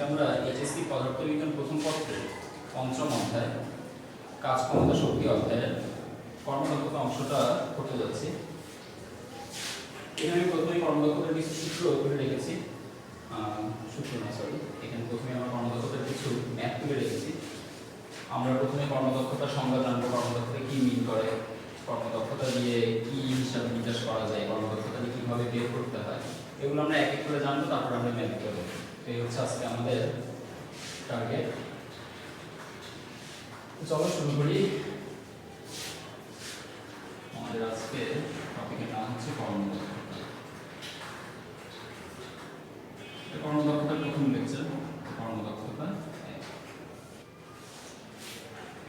আমরা এইচএসসি পদার্থবিজ্ঞান প্রথম পত্রে পঞ্চম অধ্যায় কাজ ক্ষমতা শক্তি অধ্যায়ের কর্মদক্ষতা অংশটা করতে যাচ্ছি। এখানে আমি প্রথমে কর্মদক্ষতার কিছু সূত্র তুলে রেখেছি, এখানে প্রথমে আমরা কর্মদক্ষতার কিছু ম্যাথ তুলে রেখেছি। আমরা প্রথমে কর্মদক্ষতার সংজ্ঞা জানবো, কর্মদক্ষতা কি মিন করে, কর্মদক্ষতা দিয়ে কি হিসাবে বিকাশ করা যায়, কর্মদক্ষতা দিয়ে কিভাবে বের করতে হয়, এগুলো আমরা এক এক করে জানবো, তারপর আমরা ম্যাথ করবো। তো এই হচ্ছে আজকে আমাদের টার্গেট। চলো শুরু করি। আমাদের আজকে টপিকের নাম হচ্ছে কর্মদক্ষতা। কর্মদক্ষতার প্রথম লেকচার, কর্মদক্ষতা।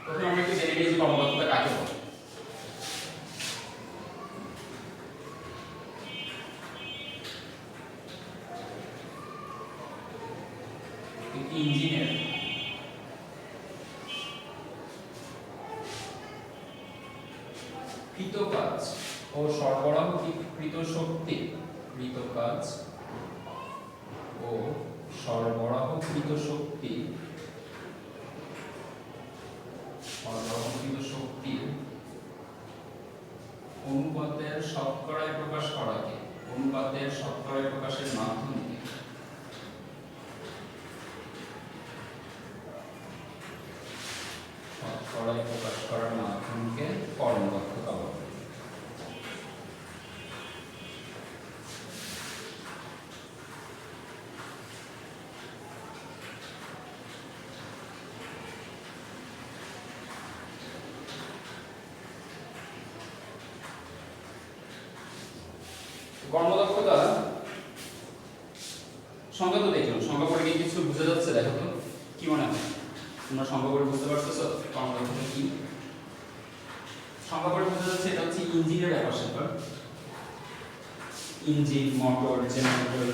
প্রথমে আমরা একটু জেনে নিই যে কর্মদক্ষতা কাকে বলে। ইঞ্জিনের কৃত কাজ ও সরবরাহকৃত শক্তি, কৃত কাজ ও সরবরাহকৃত শক্তি, অনুপাতের শতকরায় প্রকাশ করাকে, অনুপাতের শতকরায় প্রকাশের মাধ্যমে শতকরায় প্রকাশ করার মাধ্যমকে কর্মদক্ষতা বলে। কর্মদক্ষতা সংজ্ঞা তো দেখলাম, সংজ্ঞা পড়ে গিয়ে কিছু বুঝে যাচ্ছে? দেখো তো কি মনে হয়, তোমরা সংজ্ঞা পড়ে বুঝতে পারতেছো কর্মদক্ষতা কি? সংজ্ঞা পড়ে বুঝে যাচ্ছে এটা হচ্ছে ইঞ্জিনের ব্যাপার স্যাপার, ইঞ্জিন, মোটর, জেনারেটর,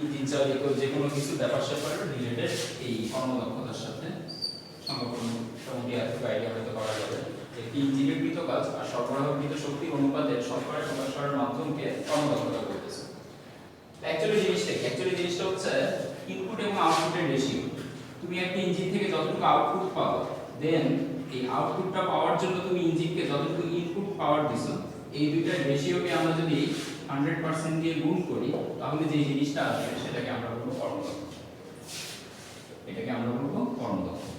ইঞ্জিন চালিত যে কোনো কিছু ব্যাপার স্যাপার রিলেটেড এই কর্মদক্ষতার সাথে। সংজ্ঞা পড়ে মোটামুটি একটু আইডিয়া হয়তো করা যাবে। একটি ইঞ্জিনের কৃত কাজ আর সরবরাহকৃত শক্তির অনুপাতের শতকরায় প্রকাশ করার মাধ্যমকে কর্মদক্ষতা বলতেছে। অ্যাকচুয়ালি জিনিসটা হচ্ছে ইনপুট এবং আউটপুটের রেশিও। তুমি একটা ইঞ্জিন থেকে যতটুকু আউটপুট পাও, দেন এই আউটপুটটা পাওয়ার জন্য তুমি ইঞ্জিনকে যতটুকু ইনপুট পাওয়ার দিছো, এই দুইটার রেশিওকে আমরা যদি 100% দিয়ে গুণ করি, তাহলে যে জিনিসটা আসবে সেটাকে আমরা বলবো কর্মদক্ষতা। এটাকে আমরা বলবো কর্মদক্ষতা।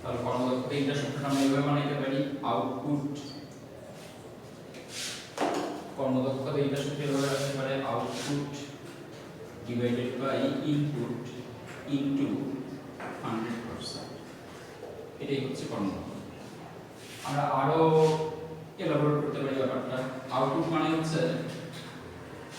তাহলে কর্মদক্ষতা এটা সূত্রটা আমরা এইভাবে বানাইতে পারি, আউটপুট, কর্মদক্ষতা এটা সূত্র এভাবে রাখতে পারে, output divided by input into 100%। এটাই হচ্ছে কর্মদক্ষতা। আমরা আরো এলাবোরেট করতে পারি ব্যাপারটা। আউটপুট মানে হচ্ছে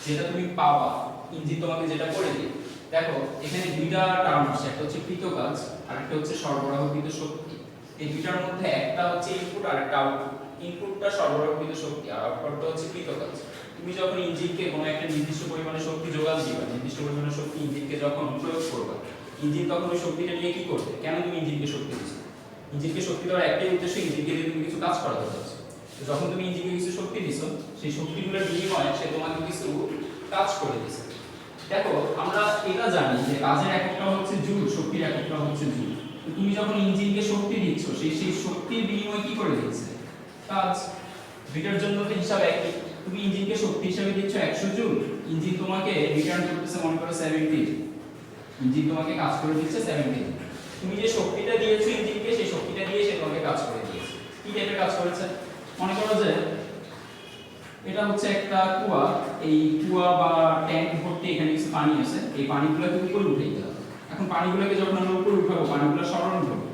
যেটা তুমি পাবা, ইঞ্জিন তোমাকে যেটা করে দিবে। দেখো এখানে দুইটা টার্ম আছে, একটা হচ্ছে কৃত কাজ আর একটা হচ্ছে সরবরাহকৃত শক্তি। এই দুইটার মধ্যে একটা হচ্ছে ইনপুট আর একটা আউটপুট। ইনপুটটা সরবরাহকৃত শক্তি আর আউটপুটটা হচ্ছে কৃত কাজ। তুমি যখন ইঞ্জিনকে কোনো একটা নির্দিষ্ট পরিমাণে শক্তি যোগান দিবা, নির্দিষ্ট পরিমাণে শক্তি ইঞ্জিনকে যখন প্রয়োগ করবা, ইঞ্জিন তখন ওই শক্তিটা নিয়ে কি করবে? কেন তুমি ইঞ্জিনকে শক্তি দিচ্ছ? ইঞ্জিনকে শক্তি দেওয়ার একটাই উদ্দেশ্য, ইঞ্জিনকে দিয়ে তুমি কিছু কাজ করাতে চাচ্ছো। তো যখন তুমি ইঞ্জিনকে কিছু শক্তি দিছো, সেই শক্তিগুলোর বিনিময়ে সে তোমাকে কিছু কাজ করে দিছে। দেখো আমরা এটা জানি যে কাজের এককটা হচ্ছে জুল, শক্তির এককটা হচ্ছে জুল। তো তুমি যখন ইঞ্জিনকে শক্তি দিচ্ছ, সেই শক্তির বিনিময়ে কি করে দিচ্ছে? কাজ। দুইটার জন্য তো হিসাব একই। তুমি ইঞ্জিনকে শক্তি হিসেবে দিচ্ছ 100 জুল, ইঞ্জিন তোমাকে রিটার্ন করতেছে মনে করো 70 জুল। ইঞ্জিন তোমাকে কাজ করে দিচ্ছে 70 জুল। তুমি যে শক্তিটা দিয়েছো ইঞ্জিনকে, সেই শক্তিটা দিয়ে সে তোমাকে কাজ করে দিয়েছে। কি টাইপের কাজ করেছে? মনে করো যে এটা হচ্ছে একটা কুয়া, এই কুয়া বা ট্যাঙ্ক ভর্তি এখানে কিছু পানি আছে, এই পানিগুলোকে উপরে উঠাইতে হবে। এখন পানিগুলোকে যখন আমরা উপরে উঠাবো, পানিগুলো সরণ করবে,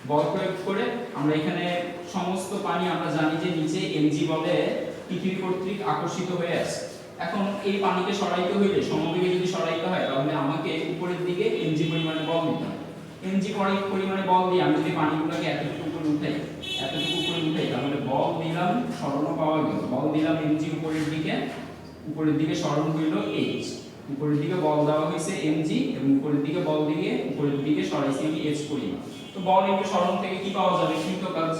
বল প্রয়োগ করে আমরা এখানে সমস্ত পানি আমরা জানি যে নিচে এমজি বলে পৃথিবী কর্তৃক আকর্ষিত হয়ে আছে। এখন এই পানিকে সরাইতে হইলে, সমবেগে যদি সরাইতে হয়, তাহলে আমাকে উপরের দিকে এমজি পরিমাণে বল দিতে হবে। এমজি পরিমাণে বল দিয়ে আমি যদি পানিগুলোকে এতটুকু উপরে উঠাই, তাহলে বল দিলাম, সরণও পাওয়া গেল। বল দিলাম এমজি উপরের দিকে সরণ হইল এইচ। উপরের দিকে বল দেওয়া হয়েছে এমজি এবং উপরের দিকে বল দিয়ে উপরের দিকে সরাইছি আমি এইচ পরিমাণ। তো বল ইনটু সরণ থেকে কি পাওয়া যাবে? কৃত কাজ।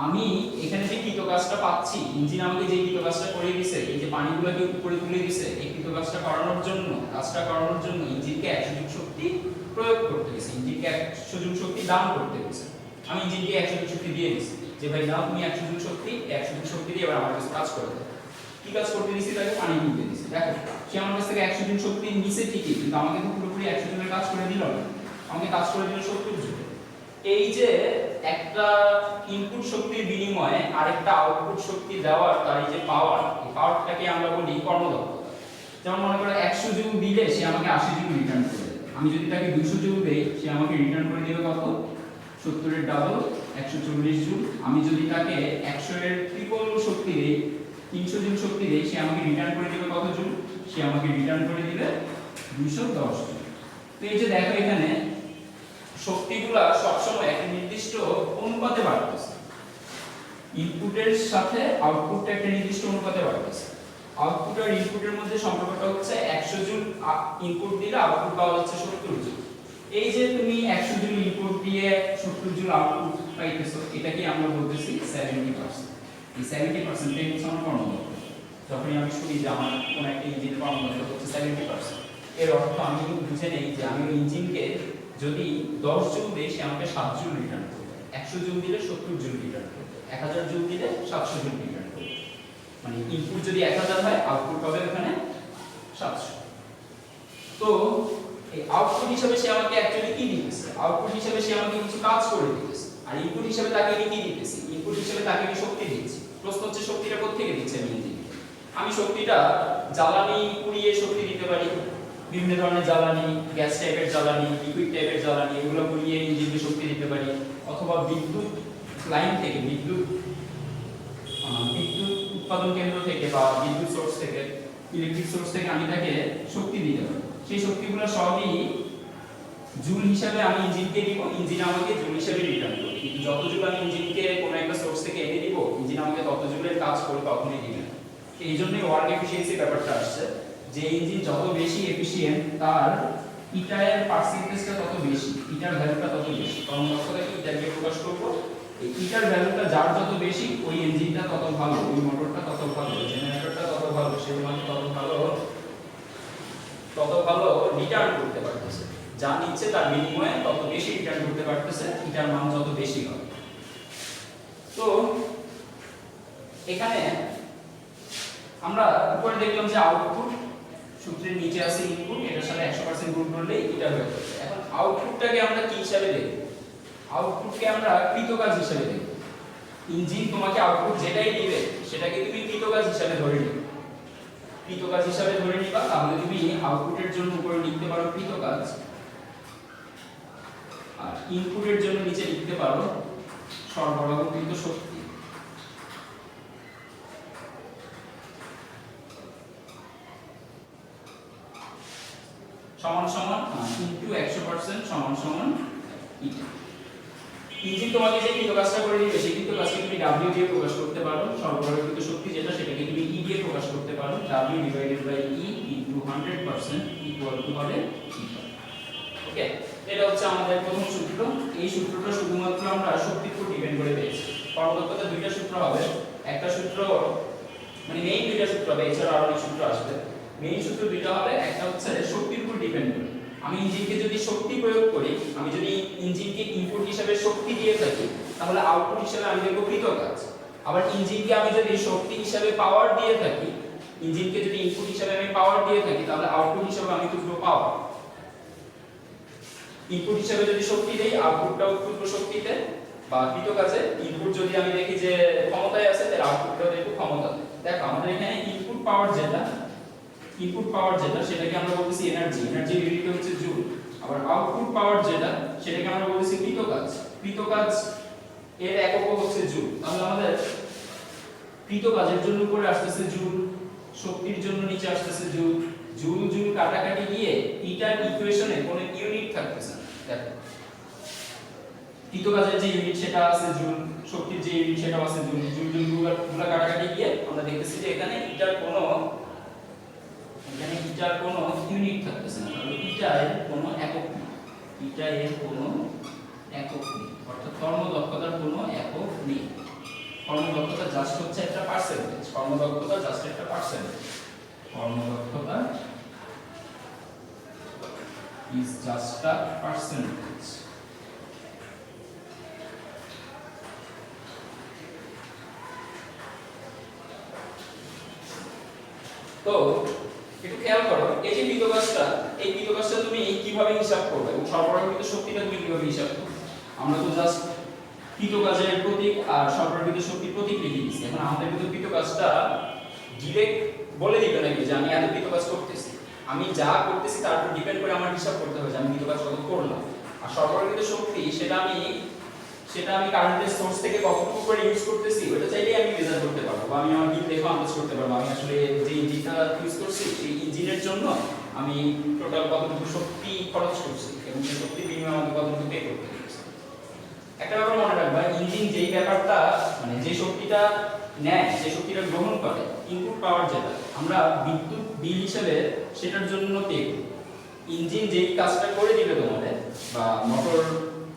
আমি এখানে যে কৃত কাজটা পাচ্ছি, ইঞ্জিন আমাকে যে কৃত কাজটা করে দিয়েছে, এই যে পানিগুলোকে উপরে তুলে দিয়েছে, এই কৃত কাজটা করানোর জন্য ইঞ্জিনকে 100 জন শক্তি প্রয়োগ করতে দিয়েছে, ইঞ্জিনকে 100 জন শক্তি দান করতে দিয়েছে। আমি ইঞ্জিনকে 100 জন শক্তি দিয়ে দিয়েছি যে ভাই নাও তুমি 100 জন শক্তি দিয়ে এবার আমার কাছে কাজ করে দাও। কি কাজ করতে দিয়েছি? তাকে পানি তুলতে দিয়েছি। দেখো সে আমার কাছ থেকে 100 জন শক্তি নিচে ঠিকই, কিন্তু আমাকে তো পুরোপুরি 100 জনের কাজ করে দিল না, আমাকে কাজ করে দিল 70 জন। এই যে একটা ইনপুট শক্তির বিনিময়ে আরেকটা আউটপুট শক্তি দেওয়ার তার এই যে পাওয়ার, এই পাওয়ারটাকে আমরা বলি কর্মদক্ষতা। যেমন মনে করো 100 জুল দিলে সে আমাকে 80 জুল রিটার্ন করে দেবে। আমি যদি তাকে 200 জুল দেই সে আমাকে রিটার্ন করে দেবে কত? 70 এর ডাবল 140 জুল। আমি যদি তাকে 100 এর ট্রিপল শক্তি দেই, 300 জুল শক্তি দেই, সে আমাকে রিটার্ন করে দেবে কত জুল? সে আমাকে রিটার্ন করে দিবে 210 জুল। তো এই যে দেখো এখানে শক্তিগুলা সবসময় একটা নির্দিষ্ট অনুপাতে বাড়তেছে, ইনপুটের সাথে আউটপুটটা একটা নির্দিষ্ট অনুপাতে বাড়তেছে। আউটপুট আর ইনপুটের মধ্যে সম্পর্কটা হচ্ছে 100 জুল ইনপুট দিলে আউটপুট পাওয়া যাচ্ছে 70 জুল। এই যে তুমি 100 জুল ইনপুট দিয়ে 70 জুল আউটপুট পাইতেছো, এটাকে আমরা বলতেছি 70%। এই 70% টাই হচ্ছে আমার কর্মদক্ষতা। যখনই আমি শুনি যে আমার কোন একটা ইঞ্জিনের কর্মদক্ষতা হচ্ছে 70%, এর অর্থ আমি বুঝে নেই যে আমি ওই ইঞ্জিনকে যদি 10 জুল দিই সে আমাকে 7 জুল রিটার্ন করবে, 100 জুল দিলে 70 জুল রিটার্ন করবে, 1000 জুল দিলে 700 জুল রিটার্ন করবে। মানে ইনপুট যদি 1000 হয় আউটপুট হবে ওখানে 700। তো এই আউটপুট হিসেবে সে আমাকে অ্যাকচুয়ালি কি দিতেছে? আউটপুট হিসেবে সে আমাকে কিছু কাজ করে দিতেছে, আর ইনপুট হিসেবে তাকে আমি কি দিতেছি? ইনপুট হিসেবে তাকে আমি শক্তি দিচ্ছি। প্রশ্ন হচ্ছে শক্তিটা কোথা থেকে দিচ্ছি আমি ইঞ্জিনকে? আমি শক্তিটা জ্বালানি পুড়িয়ে শক্তি দিতে পারি, বিভিন্ন ধরনের জ্বালানি, গ্যাস টাইপের জ্বালানি, লিকুইড টাইপের জ্বালানি, এগুলো পুড়িয়ে ইঞ্জিনকে শক্তি দিতে পারি। অথবা বিদ্যুৎ লাইন থেকে, বিদ্যুৎ উৎপাদন কেন্দ্র থেকে বা বিদ্যুৎ সোর্স থেকে, ইলেকট্রিক সোর্স থেকে আমি তাকে শক্তি দিতে পারি। সেই শক্তিগুলো সবই জুল হিসাবে আমি ইঞ্জিনকে দিব, ইঞ্জিন আমাকে জুল হিসাবে রিটার্ন করবে। কিন্তু যত জুল আমি ইঞ্জিনকে কোনো একটা সোর্স থেকে এনে দিব, ইঞ্জিন আমাকে তত জুলের কাজ করে কখনোই দিবে না। এই জন্যই ওয়ার্ক এফিসিয়েন্সি ব্যাপারটা আসছে, যে ইঞ্জিন যত বেশি এফিশিয়েন্ট তার ইটার পার্সেন্টেজটা তত বেশি, ইটার ভ্যালুটা তত বেশি। কর্মদক্ষতাকে ইটা দিয়ে প্রকাশ করব। এই ইটার ভ্যালুটা যার যত বেশি ওই ইঞ্জিনটা তত ভালো, ওই মোটরটা তত ভালো, জেনারেটরটা তত ভালো, সেগুলো তত ভালো রিটার্ন করতে পারতেছে। যা নিচ্ছে তার বিনিময়ে তত বেশি রিটার্ন করতে পারতেছে, ইটার মান যত বেশি হবে। তো এখানে আমরা উপরে দেখলাম যে আউটপুট সূত্রের নিচে আছে ইনপুট, এটার সাথে 100% গুণ করলেই এটা হয়ে যাবে। এখন আউটপুটটাকে আমরা কি হিসাবে দেখব? আউটপুটকে আমরা কৃতকাজ হিসাবে দেখব। ইঞ্জিন তোমাকে আউটপুট যেটাই দিবে সেটাকে তুমি কৃতকাজ হিসাবে ধরে নিবে, কৃতকাজ হিসাবে ধরে নিবা। তাহলে তুমি আউটপুটের জন্য উপরে লিখতে পারো কৃতকাজ, আর ইনপুটের জন্য নিচে লিখতে পারো সরবরাহকৃত শক্তি। সমান সমান ইনটু 100% সমান সমান ইটা। ইঞ্জিন তোমাকে যে কৃতকাজটা করে দিবে সেই কৃতকাজকে তুমি W দিয়ে প্রকাশ করতে পারো, সরবরাহকৃত শক্তি যেটা সেটাকে তুমি E দিয়ে প্রকাশ করতে পারো। W divided by E into 100% equal to হবে ইটা। ওকে, এটা হচ্ছে আমাদের প্রথম সূত্র। এই সূত্রটা শুধুমাত্র আমরা শক্তির উপর ডিপেন্ড করে পেয়েছি। কর্মদক্ষতা দুইটা সূত্র হবে, একটা সূত্র মানে মেইন দুইটা সূত্র হবে, এছাড়া আরো অনেক সূত্র আসবে। মেইন সূত্র দুইটা হবে, একটা হচ্ছে শক্তির উপর ডিপেন্ড করে। আমি ইঞ্জিনকে যদি শক্তি প্রয়োগ করি, আমি যদি ইঞ্জিনকে ইনপুট হিসেবে শক্তি দিয়ে থাকি, তাহলে আউটপুট হিসেবে আমি দেখব কৃতকাজ। আবার ইঞ্জিনকে আমি যদি শক্তি হিসেবে পাওয়ার দিয়ে থাকি, ইঞ্জিনকে যদি ইনপুট হিসেবে আমি পাওয়ার দিয়ে থাকি, তাহলে আউটপুট হিসেবে আমি খুঁজব পাওয়ার। ইনপুট হিসেবে যদি শক্তি দেই, আউটপুটটাও খুঁজব শক্তিতে বা কৃতকাজে। ইনপুট যদি আমি দেখি যে ক্ষমতায় আছে, তাহলে আউটপুটটাও দেখব ক্ষমতাতে। দেখো আমাদের এখানে ইনপুট পাওয়ার যেটা সেটাকে আমরা বলতেছি এনার্জি, এনার্জির ইউনিট হচ্ছে জুল। আবার আউটপুট পাওয়ার যেটা সেটাকে আমরা বলতেছি কৃতকাজ এর একক হচ্ছে জুল। তাহলে আমাদের কৃতকাজের জন্য উপরে আসতেছে জুল, শক্তির জন্য নিচে আসতেছে জুল। জুল জুল কাটাকাটি গিয়ে ইটার ইকুয়েশনে কোনো ইউনিট থাকতেছে না। দেখো কৃতকাজের যে ইউনিট সেটা আছে জুল, শক্তির যে ইউনিট সেটা আছে জুল। জুল জুল গুলা কাটাকাটি গিয়ে আমরা দেখতেছি যে এখানে ইটার কোনো ইউনিট থাকতেছে না, তাহলে ইটা এর কোনো একক নেই, অর্থাৎ কর্মদক্ষতার কোনো একক নেই। কর্মদক্ষতা জাস্ট হচ্ছে একটা পার্সেন্টেজ, কর্মদক্ষতা জাস্ট একটা পার্সেন্টেজ, কর্মদক্ষতা is just a percentage. তো একটু খেয়াল করো, এই যে বিতকাজটা, এই বিতকাজটা তুমি কিভাবে হিসাব করবে এবং সরবরাহকৃত শক্তিটা তুমি কিভাবে হিসাব করবে? আমরা তো জাস্ট বিতকাজের প্রতীক আর সরবরাহকৃত শক্তির প্রতীক লিখে দিয়েছি। এখন আমাদের কিন্তু বিতকাজটা ডিরেক্ট বলে দিবে নাকি যে আমি এত বিতকাজ করতেছি, আমি যা করতেছি তার উপর ডিপেন্ড করে আমার হিসাব করতে হবে যে আমি বিতকাজ কত করলাম। আর সরবরাহকৃত শক্তি সেটা আমি কারেন্টের সোর্স থেকে কতটুকু করে ইউজ করতেছি ওটা চাইলেই আমি মেজার করতে পারবো, বা আমি আমার বিল দেখে আন্দাজ করতে পারবো আমি আসলে যে ইঞ্জিনটা ইউজ করছি সেই ইঞ্জিনের জন্য আমি টোটাল কতটুকু শক্তি খরচ করছি এবং সেই শক্তি বিনিময়ে আমাকে কতটুকু পে করতে হচ্ছে। একটা ব্যাপার মনে রাখবা, ইঞ্জিন যেই ব্যাপারটা মানে যে শক্তিটা নেয়, যে শক্তিটা গ্রহণ করে, ইনপুট পাওয়ার যেটা আমরা বিদ্যুৎ বিল হিসেবে সেটার জন্য পে করি। ইঞ্জিন যেই কাজটা করে দিবে তোমাদের, বা মোটর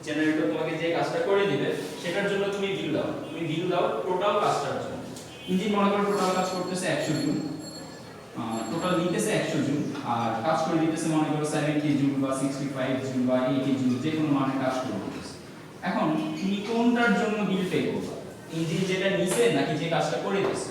জেনারেটর তোমাকে যে কাজটা করে দিবে সেটার জন্য তুমি বিল দাও, তুমি বিল দাও টোটাল কাজটার জন্য। ইঞ্জিন মনে করো টোটাল কাজ করতেছে 100 জুল, টোটাল নিতেছে 100 জুল, আর কাজ করে দিতেছে মনে করো 70 জুল বা 65 জুল বা 80 জুল, যে কোনো মানে কাজ করে দিতেছে। এখন তুমি কোনটার জন্য বিল পে করবে? ইঞ্জিন যেটা নিছে নাকি যে কাজটা করে দিছে?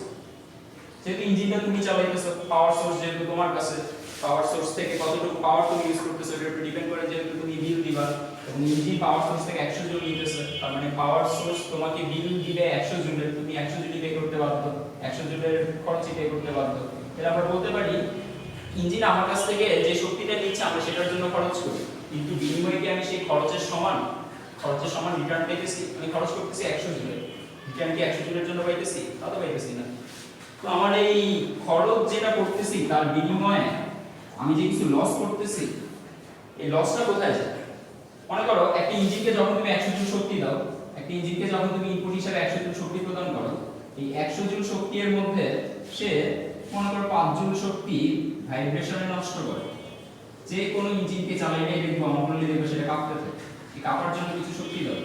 যেহেতু ইঞ্জিনটা তুমি চালাইতেছো, পাওয়ার সোর্স যেহেতু তোমার কাছে, পাওয়ার সোর্স থেকে কতটুকু পাওয়ার তুমি ইউজ করতেছো এর উপর ডিপেন্ড করে যেহেতু তুমি বিল দিবা। এবং ইঞ্জিন পাওয়ার সোর্স থেকে 100 জুল নিতেছে, তার মানে পাওয়ার সোর্স তোমাকে বিল দিবে 100 জুলের, তুমি 100 জুলই পে করতে বাধ্য, 100 জুলের খরচই পে করতে বাধ্য। তাহলে আমরা বলতে পারি ইঞ্জিন আমার কাছ থেকে যে শক্তিটা নিচ্ছে আমরা সেটার জন্য খরচ করি, কিন্তু বিনিময়ে কি আমি সেই খরচের সমান রিটার্ন পেতেছি? আমি খরচ করতেছি 100 জুলের, রিটার্ন কি 100 জুলের জন্য পাইতেছি? তা তো পাইতেছি না। তো আমার এই খরচ যেটা করতেছি তার বিনিময়ে আমি যে কিছু লস করতেছি, এই লসটা কোথায় যায়? মনে করো একটা ইঞ্জিনকে যখন তুমি 100 জুল শক্তি দাও, একটা ইঞ্জিনকে যখন তুমি ইনপুট হিসেবে 100 জুল শক্তি প্রদান করো, এই 100 জুল শক্তির মধ্যে সে মনে করো 5 জুল শক্তি ভাইব্রেশনে নষ্ট করে। যে কোনো ইঞ্জিনকে চালাইলে দেখবো আমগুলি দেখবে সেটা কাঁপতে থাকে, এই কাঁপার জন্য কিছু শক্তি দাও।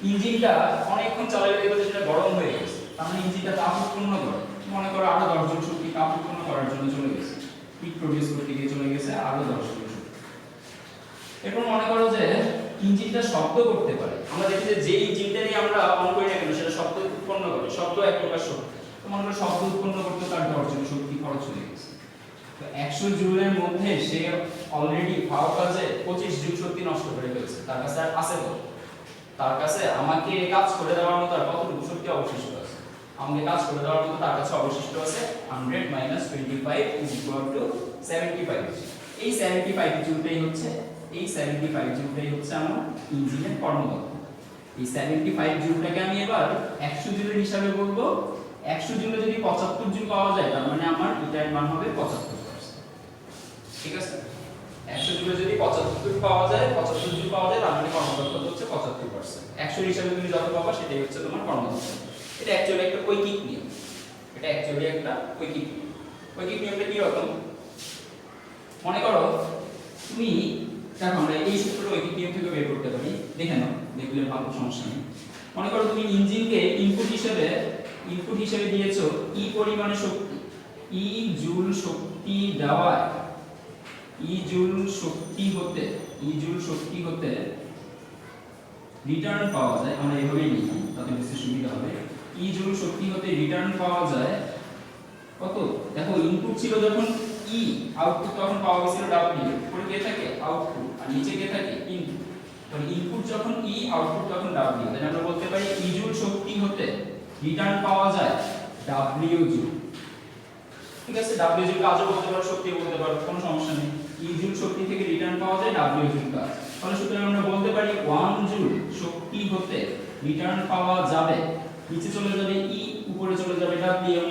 ইঞ্জিনটা অনেকক্ষণ চালাইলে দেখবে সেটা গরম হয়ে গেছে, তার মানে ইঞ্জিনটা তাপ উৎপন্ন করে, মনে করো আরো 10 জুল শক্তি তাপ উৎপন্ন করার জন্য চলে গেছে, হিট প্রডিউস করতে গিয়ে চলে গেছে আরো 10 জুল শক্তি। এরপর মনে করো যে ইঞ্জিনটা শব্দ করতে পারে, আমরা দেখি যে ইঞ্জিনটারই আমরা অন করি না কেন সেটা শব্দ উৎপন্ন করে, শব্দ এক প্রকার শক্তি। তো মনে করো শব্দ উৎপন্ন করতে তার 10 জুল শক্তি খরচ হয়ে গেছে। তো 100 জুলের মধ্যে সে অলরেডি পাওয়ার কাজে 25 জুল শক্তি নষ্ট করে ফেলেছে, তার কাছে আর আছে কত? তার কাছে আমাকে কাজ করে দেওয়ার মতো আর কতটুকু শক্তি অবশিষ্ট আছে? আমাকে কাজ করে দেওয়ার মতো তার কাছে অবশিষ্ট আছে 100 - 25 = 75। এই 75 জুলটাই হচ্ছে আমার ইঞ্জিনের কর্মদক্ষতা। এই 75 জুলটাকে আমি এবার 100 জুলের হিসাবে বলবো। 100 জুলে যদি 75 জুল পাওয়া যায় তার মানে আমার এটার মান হবে 75%। ঠিক আছে? 100 জুলে যদি 75 জুল পাওয়া যায় তার মানে কর্মদক্ষতা হচ্ছে 75%। 100 এর হিসাবে তুমি যত পাবা সেটাই হচ্ছে তোমার কর্মদক্ষতা। এটা অ্যাকচুয়ালি একটা ঐকিক নিয়ম। ঐকিক নিয়মটা কি রকম? মনে করো তুমি দেখো আমরা এই সূত্রটা ঐকিক নিয়ম থেকে বের করতে পারি, দেখে নাও, দেখলে ভালো, সমস্যা নেই। মনে করো তুমি ইঞ্জিনকে ইনপুট হিসেবে দিয়েছো ই পরিমাণে শক্তি, ই জুল শক্তি দেওয়ায় ই জুল শক্তি হতে রিটার্ন পাওয়া যায়, আমরা এভাবেই লিখি তাতে বুঝতে সুবিধা হবে। ই জুল শক্তি হতে রিটার্ন পাওয়া যায় কত? দেখো ইনপুট ছিল যখন ই, আউটপুট তখন পাওয়া গেছিল ডব্লিউ, উপরে কে থাকে? আউটপুট, আর নিচে কে থাকে? ইনপুট। তাহলে ইনপুট যখন ই, আউটপুট তখন ডব্লিউ, তাহলে আমরা বলতে পারি ই জুল শক্তি হতে রিটার্ন পাওয়া যায় ডব্লিউ জুল। ঠিক আছে? ডব্লিউ জুল কাজও বলতে পারো, শক্তিও বলতে পারো, কোনো সমস্যা নেই। ই জুল শক্তি থেকে রিটার্ন পাওয়া যায় ডব্লিউ জুল কাজ। তাহলে সুতরাং আমরা বলতে পারি 1 জুল শক্তি হতে রিটার্ন পাওয়া যাবে, নিচে চলে যাবে ই, উপরে চলে যাবে ডব্লিউ।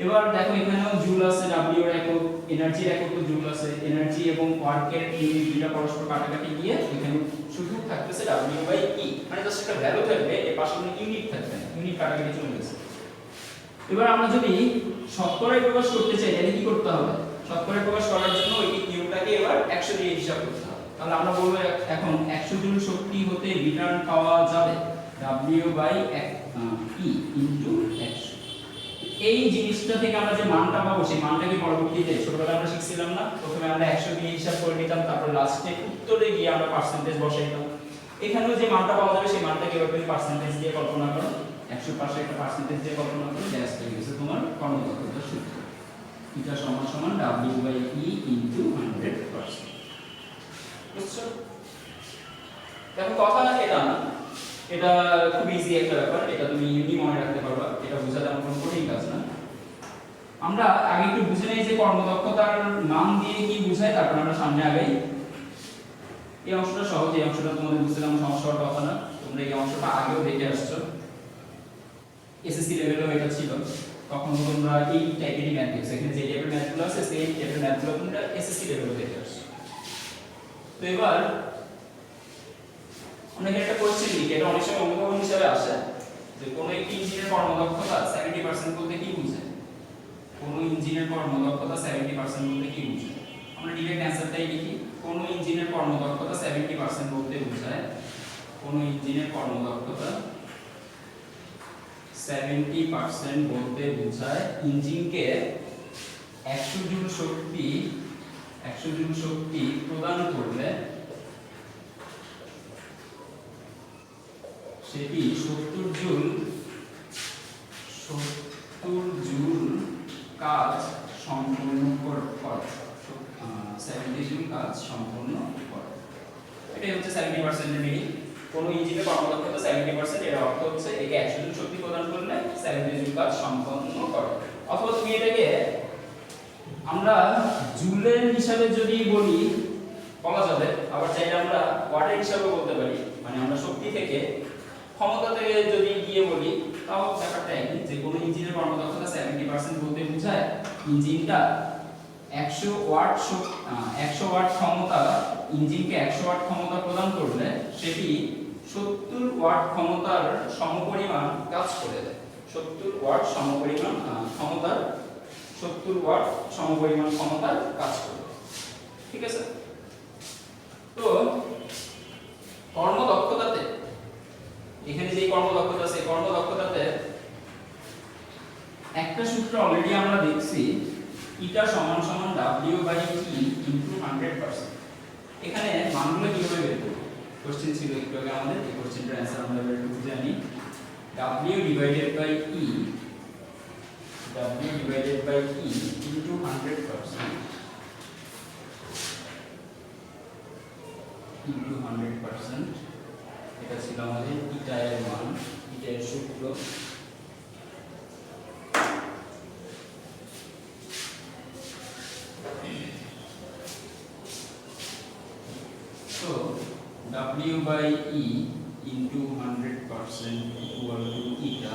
এবার দেখো এখানেও জুল আছে, ডব্লিউ এর একক, এনার্জির একক জুল আছে, এনার্জি এবং ওয়ার্কের ইউনিট দুটো পরস্পর কাটাকাটি গিয়ে এখানে শুধু থাকতেছে W/E, মানে জাস্ট একটা ভ্যালু থাকবে, এর পাশে কোনো ইউনিট থাকবে না, ইউনিট কাটাকাটি চলে গেছে। এবার আমরা যদি শতকরায় প্রকাশ করতে চাই তাহলে কি করতে হবে? শতকরায় প্রকাশ করার জন্য ওই নিয়মটাকে এবার 100 দিয়ে হিসাব করতে হবে। তাহলে আমরা বলবো এখন 100 জুল শক্তি হতে রিটার্ন পাওয়া যাবে W/1 ই ইনটু 100। এই জিনিসটা থেকে আমরা যে মানটা পাবো সেই মানটা কি পরবর্তীতে ছোটবেলায় আমরা শিখছিলাম না, প্রথমে আমরা 100 দিয়ে হিসাব করে নিতাম, তারপর লাস্টে উত্তরে গিয়ে আমরা পার্সেন্টেজ বসাইতাম। এখানেও যে মানটা পাওয়া যাবে সেই মানটা কিভাবে তুমি পার্সেন্টেজ দিয়ে কল্পনা করো, 100 পাশে একটা পার্সেন্টেজ দিয়ে কল্পনা করো, ব্যাস হয়ে গেছে তোমার কর্মদক্ষতার সূত্র। এটা সমান সমান W/E ইনটু 100%। বুঝছো? দেখো কথা এটা না, এটা খুব ইজি একটা ব্যাপার, এটা তুমি এমনি মনে রাখতে পারবা, এটা বোঝা তেমন কোনো কঠিন কাজ না। আমরা আগে একটু বুঝে নেই যে কর্মদক্ষতার মান দিয়ে কি বোঝায়, তারপর আমরা সামনে আগাই। এই অংশটা সহজ, এই অংশটা তোমাদের বুঝতে তেমন সমস্যা হওয়ার কথা না, তোমরা এই অংশটা আগেও দেখে আসছো, এসএসসি লেভেলেও এটা ছিল। তখন তোমরা এই টাইপেরই ম্যাথ দেখছো, এখানে যে টাইপের ম্যাথগুলো আছে সেই টাইপের ম্যাথগুলো তোমরা এসএসসি লেভেলেও দেখে আসছো। তো এবার অনেকে একটা কোশ্চেন লিখে, এটা অনেক সময় অনুধাবন হিসেবে আসে, যে কোন একটি ইঞ্জিনের কর্মদক্ষতা 70% বলতে কি বোঝায়, কোন ইঞ্জিনের কর্মদক্ষতা 70% বলতে কি বোঝায়। আমরা ডাইরেক্ট অ্যানসারটাই লিখি, কোন ইঞ্জিনের কর্মদক্ষতা 70% বলতে বোঝায়, কোন ইঞ্জিনের কর্মদক্ষতা 70% বলতে বোঝায় ইঞ্জিনকে 100 জুল শক্তি প্রদান করলে সেটি 70 জুল কাজ সম্পূর্ণ করে, 70 জুল কাজ সম্পূর্ণ করে। এটাই হচ্ছে 70% এর মিনিং। কোন ইঞ্জিনের কর্মদক্ষতা 70%, এর অর্থ হচ্ছে একে 100 জুল শক্তি প্রদান করলে 70 জুল কাজ সম্পন্ন করে। অথবা তুমি এটাকে আমরা জুলের হিসাবে যদি বলি বলা যাবে, আবার চাইলে আমরা ওয়াটের হিসাবে বলতে পারি, মানে আমরা শক্তি থেকে ক্ষমতা থেকে যদি গিয়ে বলি তাও ব্যাপারটা একই, যে কোনো ইঞ্জিনের কর্মদক্ষতা 70% বলতে বোঝায় ইঞ্জিনটা 100 ওয়াট ক্ষমতা, ইঞ্জিনকে 100 ওয়াট ক্ষমতা প্রদান করলে সেটি 70 ওয়াট ক্ষমতার সমপরিমাণ কাজ করে দেয়। 70 ওয়াট সমপরিমাণ ক্ষমতার 70 ওয়াট সমপরিমাণ ক্ষমতার কাজ করে। ঠিক আছে? তো কর্মদক্ষতাতে এখানে যে কর্মদক্ষতা আছে, কর্মদক্ষতাতে একটা সূত্র অলরেডি আমরা দেখছি, ইটা সমান সমান W/E ইনটু 100%। এখানে মানগুলো কিভাবে বের করব, কোশ্চেন ছিল একটু আগে আমাদের, এই কোশ্চেনটার অ্যানসার আমরা এবার একটু বুঝে আনি। W/E ইনটু 100% ইনটু 100%, এটা ছিল আমাদের ইটা এর মান, ইটা এর সূত্র। তো W/E ইনটু 100% ইকুয়াল টু ইটা।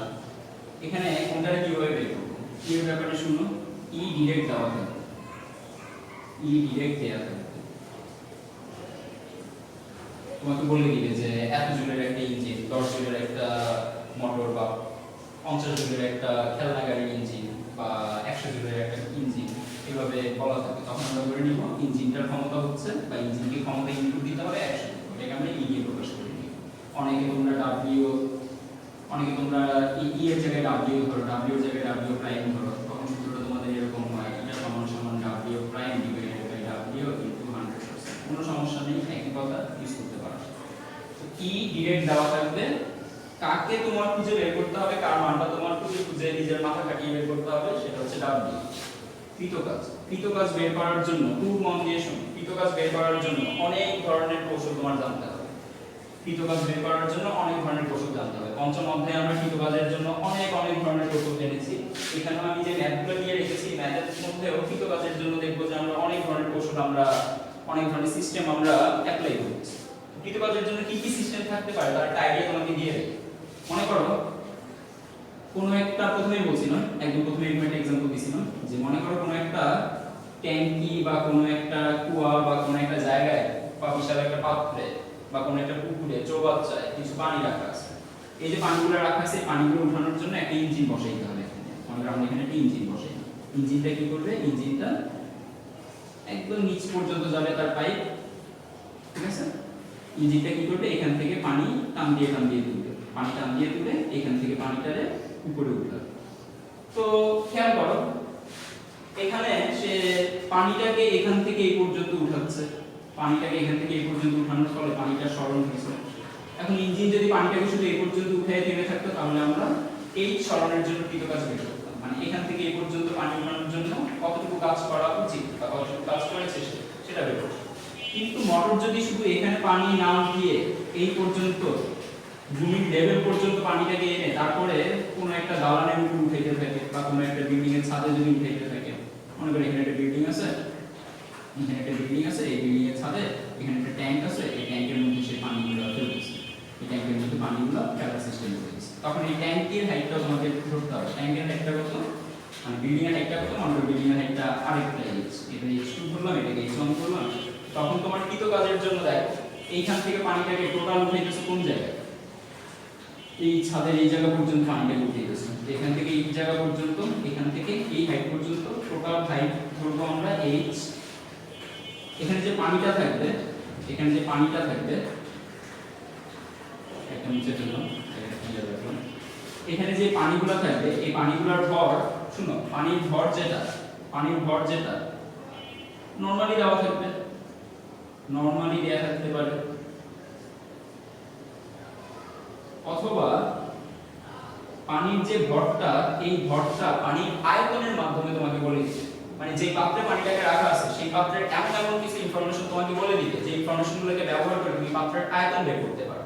এখানে কোনটা কিভাবে বের করব, কি ব্যাপারে শুনো। ই ডাইরেক্ট দেওয়া থাকে, ই ডাইরেক্ট দেওয়া থাকে, তোমাকে বলে দিবে যে এত জুলের একটা ইঞ্জিন, 10 জুলের একটা মোটর, বা 50 জুলের একটা খেলনা গাড়ির ইঞ্জিন, বা 100 জুলের একটা ইঞ্জিন, এভাবে বলা থাকে। তখন আমরা ধরে নিব ইঞ্জিনটার ক্ষমতা হচ্ছে, বা ইঞ্জিনকে ক্ষমতা ইনপুট দিতে হবে 100, এটাকে আমরা ই দিয়ে প্রকাশ করে নিই। অনেকে তোমরা ই এর জায়গায় W ধরো, W এর জায়গায় W প্রাইম ধরো, তখন সূত্রটা তোমাদের এরকম হয়, এটা সমান সমান W prime divided by W into 100%। কোনো সমস্যা নেই, একই কথা ইউজ করতে পারো। তো ই ডাইরেক্ট দেওয়া থাকবে, কাকে তোমার খুঁজে বের করতে হবে, কার মানটা তোমার খুঁজে নিজের মাথা খাটিয়ে বের করতে হবে, সেটা হচ্ছে W। কৃতকাজ বের করার জন্য খুব মন দিয়ে শোনো, কৃতকাজ বের করার জন্য অনেক ধরনের কৌশল তোমার জানতে হবে। কৃতকাজ বের করার জন্য অনেক ধরনের কৌশল জানতে হবে। পঞ্চম অধ্যায়ে আমরা কৃতকাজের জন্য অনেক ধরনের কৌশল জেনেছি। এখানে আমি যে ম্যাথগুলো নিয়ে রেখেছি, ম্যাথের মধ্যেও কৃতকাজের জন্য দেখবো যে আমরা অনেক ধরনের কৌশল, আমরা অনেক ধরনের সিস্টেম আমরা অ্যাপ্লাই করছি। কৃতকাজের জন্য কি কি সিস্টেম থাকতে পারে তার একটা আইডিয়া তোমাকে দিয়ে দেব। মনে করো কোনো একটা, প্রথমেই বলছিলাম, একদম প্রথমে একটা एग्जांपल দিছিলাম, যে মনে করো কোনো একটা ট্যাঙ্কি বা কোনো একটা কুয়া বা কোনো একটা জায়গায় বা বিশাল একটা পাত্রে বা কোনো একটা পুকুরে চৌবাচ্চায় কিছু পানি রাখা আছে। এই যে পানিগুলো রাখা আছে, পানিগুলো উঠানোর জন্য একটা ইঞ্জিন বসাইতে হবে। আমরা এখানে একটা ইঞ্জিন বসাই। ইঞ্জিনটা কি করবে, ইঞ্জিনটা একদম নিচ পর্যন্ত যাবে তার পাইপ, ঠিক আছে। ইঞ্জিনটা কি করবে, এখান থেকে পানি টান দিয়ে তুলবে। পানি টান দিয়ে তুলে এখান থেকে পানিটারে উপরে উঠাবে। তো খেয়াল করো এখানে সে পানিটাকে এখান থেকে এই পর্যন্ত উঠাচ্ছে, পানিটাকে এখান থেকে এই পর্যন্ত উঠানোর ফলে পানিটা সরণ হয়েছে। এখন ইঞ্জিন যদি পানিটাকে শুধু এই পর্যন্ত উঠায় থেমে থাকতো তাহলে আমরা এই সরণের জন্য কৃতকাজ বের করতাম, মানে এখান থেকে এই পর্যন্ত পানি উঠানোর জন্য কতটুকু কাজ করা উচিত বা কতটুকু কাজ করেছে সেটা বের করতাম। কিন্তু মোটর যদি শুধু এখানে পানি না উঠিয়ে এই পর্যন্ত ভূমির লেভেল পর্যন্ত পানিটাকে এনে তারপরে কোনো একটা দালানের উপর উঠাইতে থাকে বা কোনো একটা বিল্ডিং এর ছাদে যদি উঠাইতে থাকে, মনে করি এখানে একটা বিল্ডিং আছে, এখানে একটা বিল্ডিং আছে, এই বিল্ডিং এর ছাদে এখানে একটা ট্যাঙ্ক আছে, এই ট্যাঙ্কের মধ্যে সেই পানিগুলো ফেলতেছে, এই ট্যাঙ্কের মধ্যে পানিগুলো ফেলার সিস্টেম করেছে। তখন এই ট্যাঙ্কের হাইটটা তোমাকে ধরতে হবে, ট্যাঙ্কের হাইটটা কত, মানে বিল্ডিং এর হাইটটা কত, মনে করি বিল্ডিং এর হাইটটা আরেকটা এইচ, এটা h2 বললাম, এটাকে h1 বললাম। তখন তোমার কৃত কাজের জন্য দেখো এইখান থেকে পানিটাকে টোটাল উঠাইতেছে কোন জায়গায়, এই ছাদের এই জায়গা পর্যন্ত পানিটাকে উঠাইতেছে, এখান থেকে এই জায়গা পর্যন্ত, এখান থেকে এই হাইট পর্যন্ত টোটাল হাইট ধরবো আমরা h। এখানে যে পানিটা থাকবে, এখানে যে পানিটা থাকবে একটা নিচে ফেললাম, এখানে যে পানিগুলো থাকবে এই পানিগুলোর ভর, শুনো পানির ভর যেটা, পানির ভর যেটা নরমালি দেওয়া থাকবে, নরমালি দেয়া থাকতে পারে, অথবা পানির যে ভরটা, এই ভরটা পানির আয়তনের মাধ্যমে তোমাকে বলে দিবে, মানে যে পাত্রে পানিটাকে রাখা আছে সেই পাত্রের এমন এমন কিছু ইনফরমেশন তোমাকে বলে দিবে যে ইনফরমেশনগুলোকে ব্যবহার করে তুমি পাত্রের আয়তন বের করতে পারো।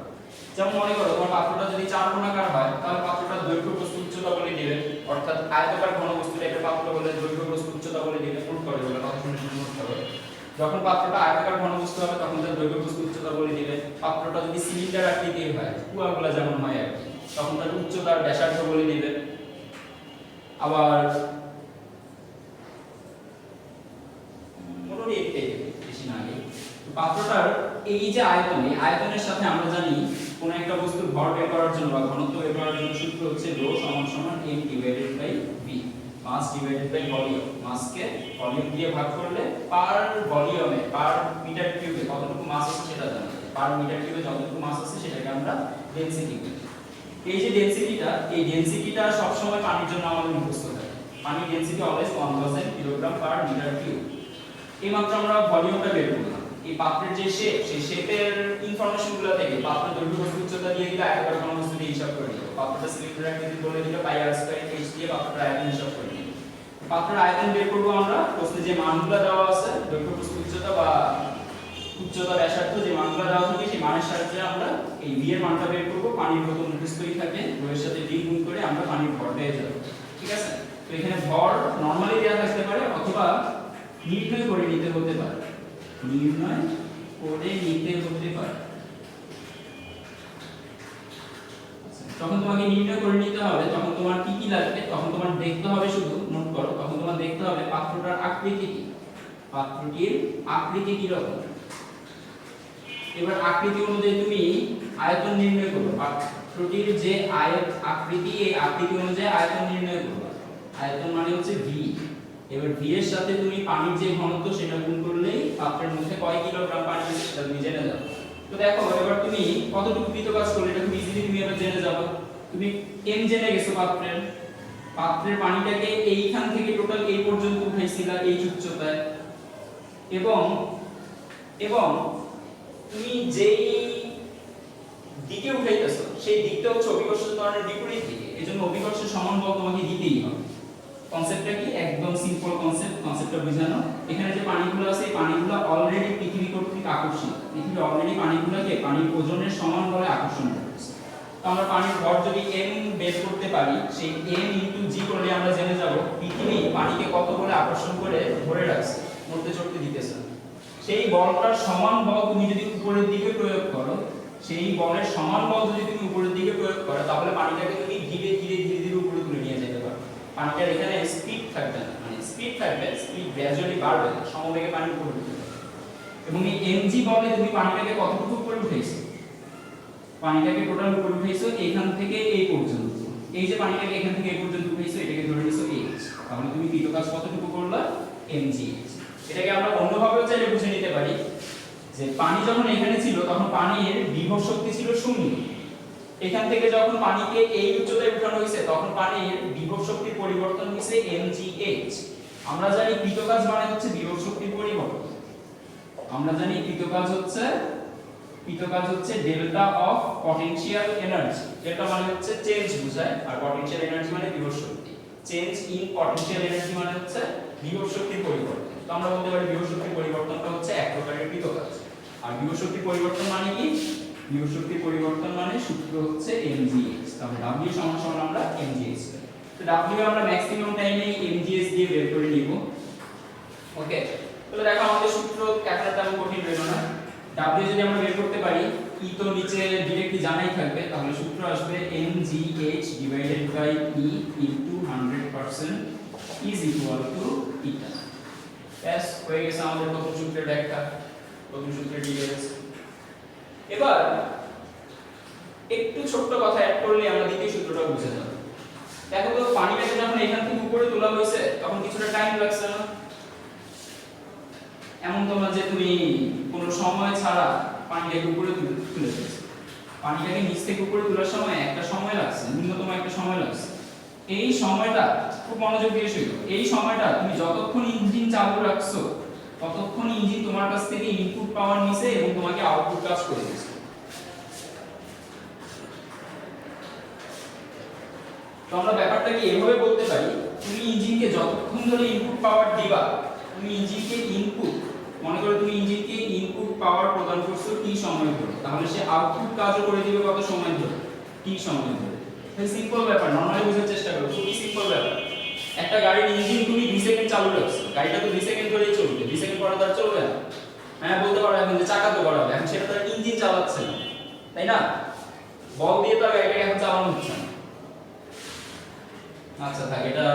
যেমন মনে করো তোমার পাত্রটা যদি 4 কোণাকার হয় তাহলে পাত্রটার দৈর্ঘ্য প্রস্থ উচ্চতা বলে দিবে, অর্থাৎ আয়তাকার ঘনবস্তু টাইপের পাত্র বলে দৈর্ঘ্য প্রস্থ উচ্চতা বলে দিবে, নোট করে বলে কথা শুনে নোট করো। যখন পাত্রটা আয়তাকার ঘনবস্তু হবে তখন তার দৈর্ঘ্য প্রস্থ উচ্চতা বলে দিবে। পাত্রটা যদি সিলিন্ডার আকৃতির হয়, কুয়াগুলা যেমন হয় আর কি, তখন তার উচ্চতা আর ব্যাসার্ধ বলে দিবে। আবার মোটামুটি একটাই বেশি না আগে পাত্রটার এই যে আয়তন, এই আয়তনের সাথে আমরা জানি কোন একটা বস্তুর ভর বের করার জন্য বা ঘনত্ব বের করার জন্য সূত্র হচ্ছে রো সমান সমান m divided by v, mass divided by volume. মাসকে ভলিউম দিয়ে ভাগ করলে পার ভলিউমে, পার মিটার কিউবে কতটুকু মাস আছে সেটা জানা যায়। পার মিটার কিউবে যতটুকু মাস আছে সেটাকে আমরা ডেনসিটি বলি। এই যে ডেনসিটিটা, এই ডেনসিটিটা সব সময় পানির জন্য আমাদের মুখস্থ থাকে। পানির density always 1000 kilogram per metre cube. এই মাত্র আমরা ভলিউমটা বের করলাম। এই পাত্রের যে শেপ, সেই শেপের ইনফরমেশনগুলো থেকে পাত্রের দৈর্ঘ্য প্রস্থ উচ্চতা দিয়ে দিলে আয়তাকার ঘনবস্তু দিয়ে হিসাব করে দিল। পাত্রটা সিলিন্ডার আকৃতি বলে দিলে পাই r স্কয়ার h দিয়ে পাত্রের আয়তন হিসাব করে দিল। পাত্রের আয়তন বের করব আমরা, প্রশ্নে যে মানগুলো দেওয়া আছে দৈর্ঘ্য প্রস্থ উচ্চতা বা উচ্চতা ব্যাসার্ধ যে মানগুলো দেওয়া থাকে সেই মানের সাহায্যে আমরা এই v এর মানটা বের করব। পানির কত মুখস্থই থাকে, রো এর সাথে d গুণ করে আমরা পানির ভর পেয়ে যাব। ঠিক আছে, তো এখানে ভর নরমালি দেওয়া থাকতে পারে অথবা নির্ণয় করে নিতে হতে পারে, নির্ণয় করে নিতে হতে পারে। তখন তোমাকে নির্ণয় করে নিতে হবে, তখন তোমার কি কি লাগবে, তখন তোমার দেখতে হবে, শুধু নোট করো, তখন তোমার দেখতে হবে পাত্রটার আকৃতি কি, পাত্রটির আকৃতি কি রকম। এবার আকৃতি অনুযায়ী তুমি আয়তন নির্ণয় করবে, পাত্রটির যে আয়ত আকৃতি, এই আকৃতি অনুযায়ী আয়তন নির্ণয় করবে। আয়তন মানে হচ্ছে v। এবার v এর সাথে তুমি পানির যে ঘনত্ব সেটা গুণ করলেই পাত্রের মধ্যে কয় কিলোগ্রাম পানি আছে সেটা তুমি জেনে যাবে। তো দেখো এবার তুমি কতটুকু কৃত কাজ করলে এটা খুব ইজিলি তুমি এবার জেনে যাবে। তুমি m জেনে গেছো পাত্রের, পাত্রের পানিটাকে এইখান থেকে টোটাল এই পর্যন্ত উঠাইছিলা এই উচ্চতায়, এবং এবং তুমি যেই দিকে উঠাইতেছো সেই দিকটা হচ্ছে অভিকর্ষ ত্বরণের বিপরীত দিকে, এজন্য অভিকর্ষের সমান বল তোমাকে দিতেই হবে। কনসেপ্টটা কি, একদম সিম্পল কনসেপ্ট, কনসেপ্টটা বুঝানো। এখানে যে পানিগুলো আছে এই পানিগুলো অলরেডি পৃথিবী কর্তৃক আকর্ষিত, পৃথিবী অলরেডি পানিগুলোকে পানির ওজনের সমান বলে আকর্ষণ করছে। তো আমরা পানির ভর যদি m বের করতে পারি, সেই m ইনটু g করলে আমরা জেনে যাব পৃথিবী পানিকে কত বলে আকর্ষণ করে ধরে রাখছে, নড়তে চড়তে দিতেছে। সেই বলটার সমান বল তুমি যদি উপরের দিকে প্রয়োগ করো, সেই বলের সমান বল যদি তুমি উপরের দিকে প্রয়োগ করো, তাহলে পানিটাকে তুমি ধীরে ধীরে ধীরে ধীরে উপরে তুলে নিয়ে যেতে পারো। পানিটার এখানে স্পিড থাকবে না, মানে স্পিড থাকবে, স্পিড গ্র্যাজুয়ালি বাড়বে, সমবেগে পানি উপরে উঠবে। এবং এই mg বলে তুমি পানিটাকে কতটুকু উপরে উঠাইছো, পানিটাকে টোটাল উপরে উঠাইছো এখান থেকে এই পর্যন্ত, এই যে পানিটাকে এখান থেকে এই পর্যন্ত উঠাইছো এটাকে ধরে নিছো h, তাহলে তুমি কৃত কাজ কতটুকু করলা, mg। এটাকে আমরা অন্যভাবেও চাইলে বুঝে নিতে পারি যে পানি যখন এখানে ছিল তখন পানির বিভব শক্তি ছিল 0, এখান থেকে যখন পানিকে এই উচ্চতায় উঠানো হয়েছে তখন পানির বিভব শক্তির পরিবর্তন হয়েছে mgh। আমরা জানি কৃতকাজ মানে হচ্ছে বিভব শক্তির পরিবর্তন। আমরা জানি কৃতকাজ হচ্ছে delta of potential energy. Delta মানে হচ্ছে চেঞ্জ বোঝায়, আর পটেনশিয়াল এনার্জি মানে বিভব শক্তি। চেঞ্জ ইন পটেনশিয়াল এনার্জি মানে হচ্ছে বিভব শক্তির পরিবর্তন। তো আমরা বলতে পারি বিভব শক্তির পরিবর্তনটা হচ্ছে এক প্রকারের কৃতকাজ। আর বিভব শক্তির পরিবর্তন মানে কি? বিভব শক্তির পরিবর্তন মানে সূত্র হচ্ছে mgh। তাহলে w সমান সমান আমরা mgh পাই। তো w আমরা ম্যাক্সিমাম টাইমে mgh দিয়ে বের করে নিব। ওকে, তাহলে দেখো আমাদের সূত্র এখন তেমন কঠিন হলো না। w যদি আমরা বের করতে পারি, e তো নিচে डायरेक्टली জানাই থাকবে, তাহলে সূত্র আসবে mgh divided by e into 100% is equal to eta. ব্যাস হয়ে গেছে আমাদের প্রথম সূত্রের ব্যাখ্যা, প্রথম সূত্রের ডিটেইলস। এবার একটু ছোট্ট কথা অ্যাড করলে আমরা দ্বিতীয় সূত্রটা বুঝে যাব। দেখো তো পানিটাকে যখন এখান থেকে উপরে তোলা হয়েছে তখন কিছুটা টাইম লাগছে না? এমন তো না যে তুমি কোনো সময় ছাড়া পানিটাকে উপরে তুলে ফেলছো। পানিটাকে নিচ থেকে উপরে তোলার সময় একটা সময় লাগছে, ন্যূনতম একটা সময় লাগছে। এই সময়টা খুব মনোযোগ দিয়ে শুনো। এই সময়টা তুমি যতক্ষণ ইঞ্জিন চালু রাখছো ততক্ষণ ইঞ্জিন তোমার কাছ থেকে ইনপুট পাওয়ার নিছে এবং তোমাকে আউটপুট কাজ করে দিচ্ছে। তো আমরা ব্যাপারটা কি এভাবে বলতে পারি, তুমি ইঞ্জিনকে যতক্ষণ ধরে ইনপুট পাওয়ার দিবা, তুমি ইঞ্জিনকে ইনপুট, মনে করো তুমি ইঞ্জিনকে ইনপুট পাওয়ার প্রদান করছো টি সময় ধরে, তাহলে সে আউটপুট কাজও করে দিবে কত সময় ধরে? টি সময় ধরে। এই সিম্পল ব্যাপার, নরমালি বোঝার চেষ্টা করো, খুবই সিম্পল ব্যাপার। একটা গাড়ির ইঞ্জিন তুমি 2 সেকেন্ড চালু রাখছো, গাড়িটা তো 2 সেকেন্ড ধরেই চলবে, 2 সেকেন্ড পরে তার চলবে না। হ্যাঁ বলতে পারো এখন যে চাকা তো গড়াবে, এখন সেটা তার ইঞ্জিন চালাচ্ছে না, তাই না? বল দিয়ে তো গাড়িটাকে এখন চালানো হচ্ছে না। আচ্ছা থাক, এটা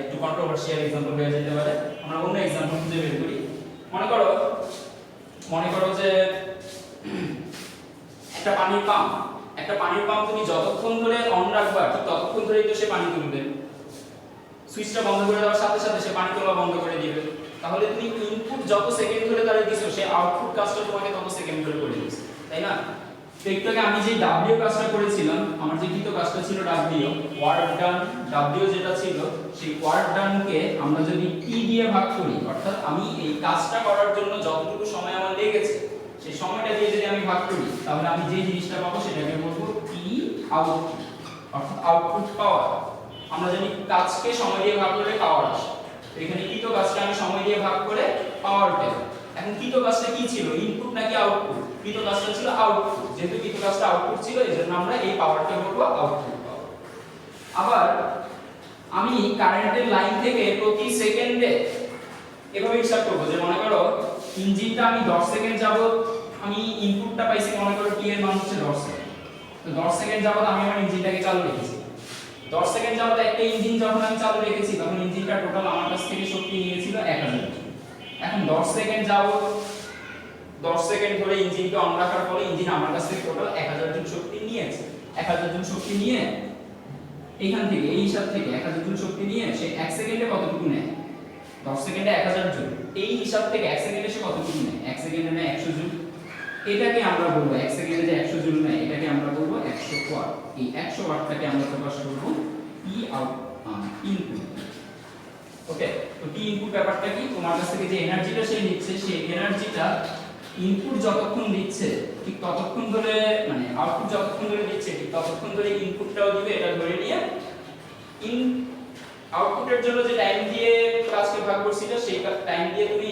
একটু কন্ট্রোভার্সিয়াল एग्जांपल হয়ে যেতে পারে, আমরা অন্য एग्जांपल খুঁজে বের করি। মনে করো যে একটা পানির পাম্প তুমি যতক্ষণ ধরে অন রাখবা ঠিক ততক্ষণ ধরেই তো সে পানি তুলবে। সুইচটা বন্ধ করে দেওয়ার সাথে সাথে সে পানি তোলা বন্ধ করে দিবে। তাহলে তুমি ইনপুট যত সেকেন্ড ধরে তারে দিছো, সে আউটপুট কাজটা তোমাকে তত সেকেন্ড ধরে করে দিচ্ছে, তাই না? তো একটু আগে আমি যে W কাজটা করেছিলাম, আমার যে কৃত কাজটা ছিল W, ওয়ার্ক ডান, W যেটা ছিল সেই ওয়ার্ক ডানকে আমরা যদি T দিয়ে ভাগ করি, অর্থাৎ আমি এই কাজটা করার জন্য যতটুকু সময় আমার লেগেছে সেই সময়টা দিয়ে যদি আমি ভাগ করি, তাহলে আমি যে জিনিসটা পাবো সেটাকে বলবো T আউটপুট, অর্থাৎ আউটপুট পাওয়ার। আমরা জানি কাজকে সময় দিয়ে ভাগ করে পাওয়ার আসে, তো এখানে কৃত কাজকে আমি সময় দিয়ে ভাগ করে পাওয়ার পেলাম। এখন কৃত কাজটা কি ছিল, ইনপুট নাকি আউটপুট? কৃত কাজটা ছিল আউটপুট, যেহেতু কৃত কাজটা আউটপুট ছিল এজন্য আমরা এই পাওয়ারকে বলবো আউটপুট পাওয়ার। আবার আমি কারেন্টের লাইন থেকে প্রতি সেকেন্ডে এভাবে হিসাব করব যে মনে করো ইঞ্জিনটা আমি 10 সেকেন্ড যাবত আমি ইনপুটটা পাইছি, মনে করো টি এর মান হচ্ছে 10 সেকেন্ড। তো 10 সেকেন্ড যাবত আমি আমার ইঞ্জিনটাকে চালু রেখেছি। 10 সেকেন্ড যাবত একটা ইঞ্জিন যখন আমি চালু রেখেছি তখন ইঞ্জিনটা টোটাল আমার কাছ থেকে শক্তি নিয়েছিল 1000 জুল। এখন 10 সেকেন্ড যাবত 10 সেকেন্ড ধরে ইঞ্জিনকে অন রাখার পরে ইঞ্জিন আমার কাছ থেকে টোটাল 1000 জুল শক্তি নিয়েছে। 1000 জুল শক্তি নিয়ে এইখান থেকে এই হিসাব থেকে 1000 জুল শক্তি নিয়ে সে 1 সেকেন্ডে কতটুকু নেয়? 10 সেকেন্ডে 1000 জুল। এই হিসাব থেকে 1 সেকেন্ডে সে কতটুকু নেয়? 1 সেকেন্ডে নেয় 100 জুল। এটাকে আমরা বলবো 1 সেকেন্ডে যে 100 জুল নেয় এটাকে আমরা বলবো 100 ওয়াট। এই 100 ওয়াটটাকে আমরা প্রকাশ করব P আউট ইনপুট। ওকে, তো P ইনপুট ব্যাপারটা কি? তোমার কাছ থেকে যে এনার্জিটা সে নিচ্ছে সেই এনার্জিটা ইনপুট যতক্ষণ দিচ্ছে ঠিক ততক্ষণ ধরে, মানে আউটপুট যতক্ষণ ধরে দিচ্ছে ঠিক ততক্ষণ ধরে ইনপুটটাও দিবে, এটা ধরে নিয়ে আউটপুটের জন্য যে টাইম দিয়ে কাজকে ভাগ করছিল সেই টাইম দিয়ে তুমি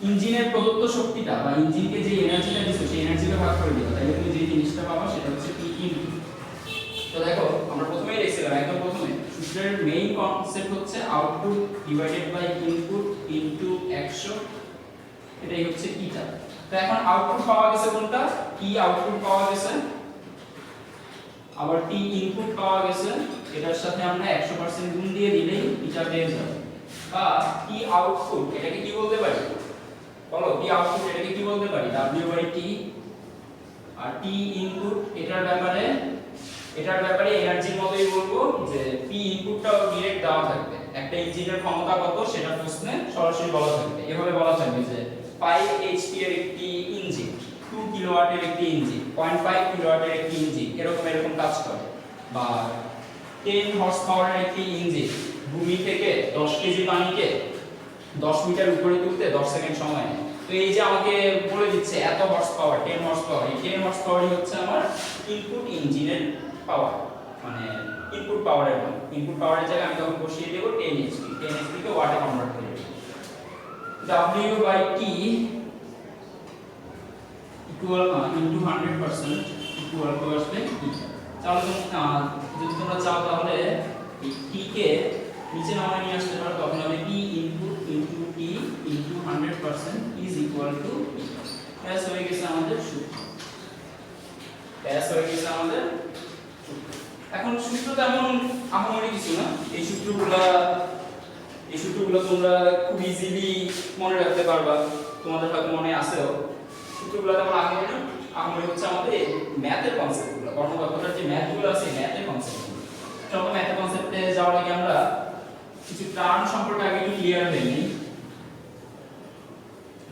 ইঞ্জিনের প্রদত্ত শক্তিটা বা ইঞ্জিনকে যে এনার্জিটা দিছো সেই এনার্জিটা ভাগ করে দিবা, তাহলে তুমি যে জিনিসটা পাবা সেটা হচ্ছে P ইনপুট। তো দেখো আমরা প্রথমেই লিখছিলাম, একদম প্রথমে সূত্রের মেইন কনসেপ্ট হচ্ছে output divided by input into 100, এটাই হচ্ছে ইটা। তো এখন আউটপুট পাওয়া গেছে কোনটা? P আউটপুট পাওয়া গেছে, আবার T ইনপুট পাওয়া গেছে, এটার সাথে আমরা 100% গুণ দিয়ে দিলেই ইটা পেয়ে যাব। বা T আউটপুট এটাকে কি বলতে পারি বলো? T আউটপুট এটাকে কি বলতে পারি? W/T। আর T ইনপুট এটার ব্যাপারে এনার্জির মতই বলবো যে P ইনপুটটাও डायरेक्ট দেওয়া থাকবে, একটা ইঞ্জিনের ক্ষমতা কত সেটা প্রশ্নে সরাসরি বলা থাকবে। এভাবে বলা থাকবে যে 5 HP এর একটি ইঞ্জিন 2 kW কিলোওয়াটের একটি ইঞ্জিন, 0.5 কিলোওয়াটের একটি ইঞ্জিন এরকম কাজ করে, বা 10 হর্স পাওয়ারের একটি ইঞ্জিন ভূমি থেকে 10 কেজি পানিকে 10 মিটার উপরে তুলতে 10 সেকেন্ড সময় নেয়। তো এই যে আমাকে বলে দিচ্ছে এত হর্স পাওয়ার, 10 হর্স পাওয়ার, এই 10 হর্স পাওয়ারই হচ্ছে আমার ইনপুট ইঞ্জিনের পাওয়ার, মানে ইনপুট পাওয়ারের মান। ইনপুট পাওয়ারের জায়গায় আমি তখন বসিয়ে দেব 10 এইচপি, 10 এইচপি কে ওয়াটে কনভার্ট করে দেব। W/T equal into 100% equal two আসবে E। তাহলে যদি তোমরা চাও তাহলে এই T কে নিচে নামায় নিয়ে আসতে পারো, তখন হবে P input into T into 100% is equal two E। ব্যাস হয়ে গেছে আমাদের সূত্র, ব্যাস হয়ে গেছে আমাদের সূত্র। এখন সূত্র তেমন আহামরি কিছু না, এই সূত্রগুলো তোমরা খুব ইজিলি মনে রাখতে পারবা, তোমাদের হয়তো মনে আছেও। সূত্রগুলো তেমন আহামরি হচ্ছে আমাদের ম্যাথের কনসেপ্টগুলো, কর্মদক্ষতার যে ম্যাথগুলো আছে ম্যাথের কনসেপ্টগুলো। চলো ম্যাথের কনসেপ্টে যাওয়ার আগে আমরা কিছু টার্ম সম্পর্কে আগে একটু ক্লিয়ার হয়ে নিই।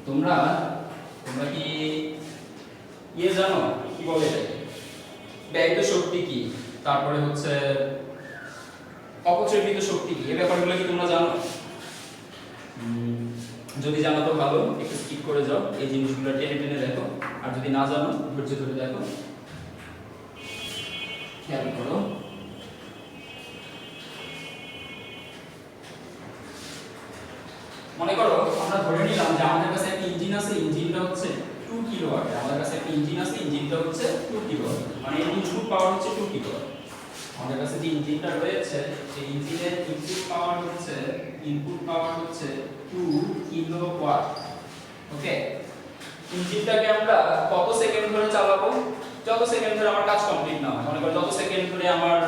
তোমরা কি জানো কি বলে এটাকে? ব্যয়িত শক্তি কি, তারপরে হচ্ছে অপচয়কৃত শক্তি কি, এই ব্যাপারগুলো কি তোমরা জানো? যদি জানো তো ভালো, একটু স্কিপ করে যাও, এই জিনিসগুলো টেনে টেনে দেখো। আর যদি না জানো ধৈর্য ধরে দেখো, খেয়াল করো। মনে করো আমরা ধরে নিলাম যে আমাদের কাছে একটা ইঞ্জিন আছে, ইঞ্জিনটা হচ্ছে 2 কিলোওয়াট। আমাদের কাছে একটা ইঞ্জিন আছে, ইঞ্জিনটা হচ্ছে 2 কিলোওয়াট, মানে এর ইনপুট পাওয়ার হচ্ছে 2 কিলোওয়াট। আমাদের কাছে যে ইঞ্জিনটা রয়েছে সেই ইঞ্জিনের ইনপুট পাওয়ার হচ্ছে 2 কিলোওয়াট। ওকে, ইঞ্জিনটাকে আমরা কত সেকেন্ড ধরে চালাবো? যত সেকেন্ড ধরে আমার কাজ কমপ্লিট না হয়, মনে করো যত সেকেন্ড ধরে আমার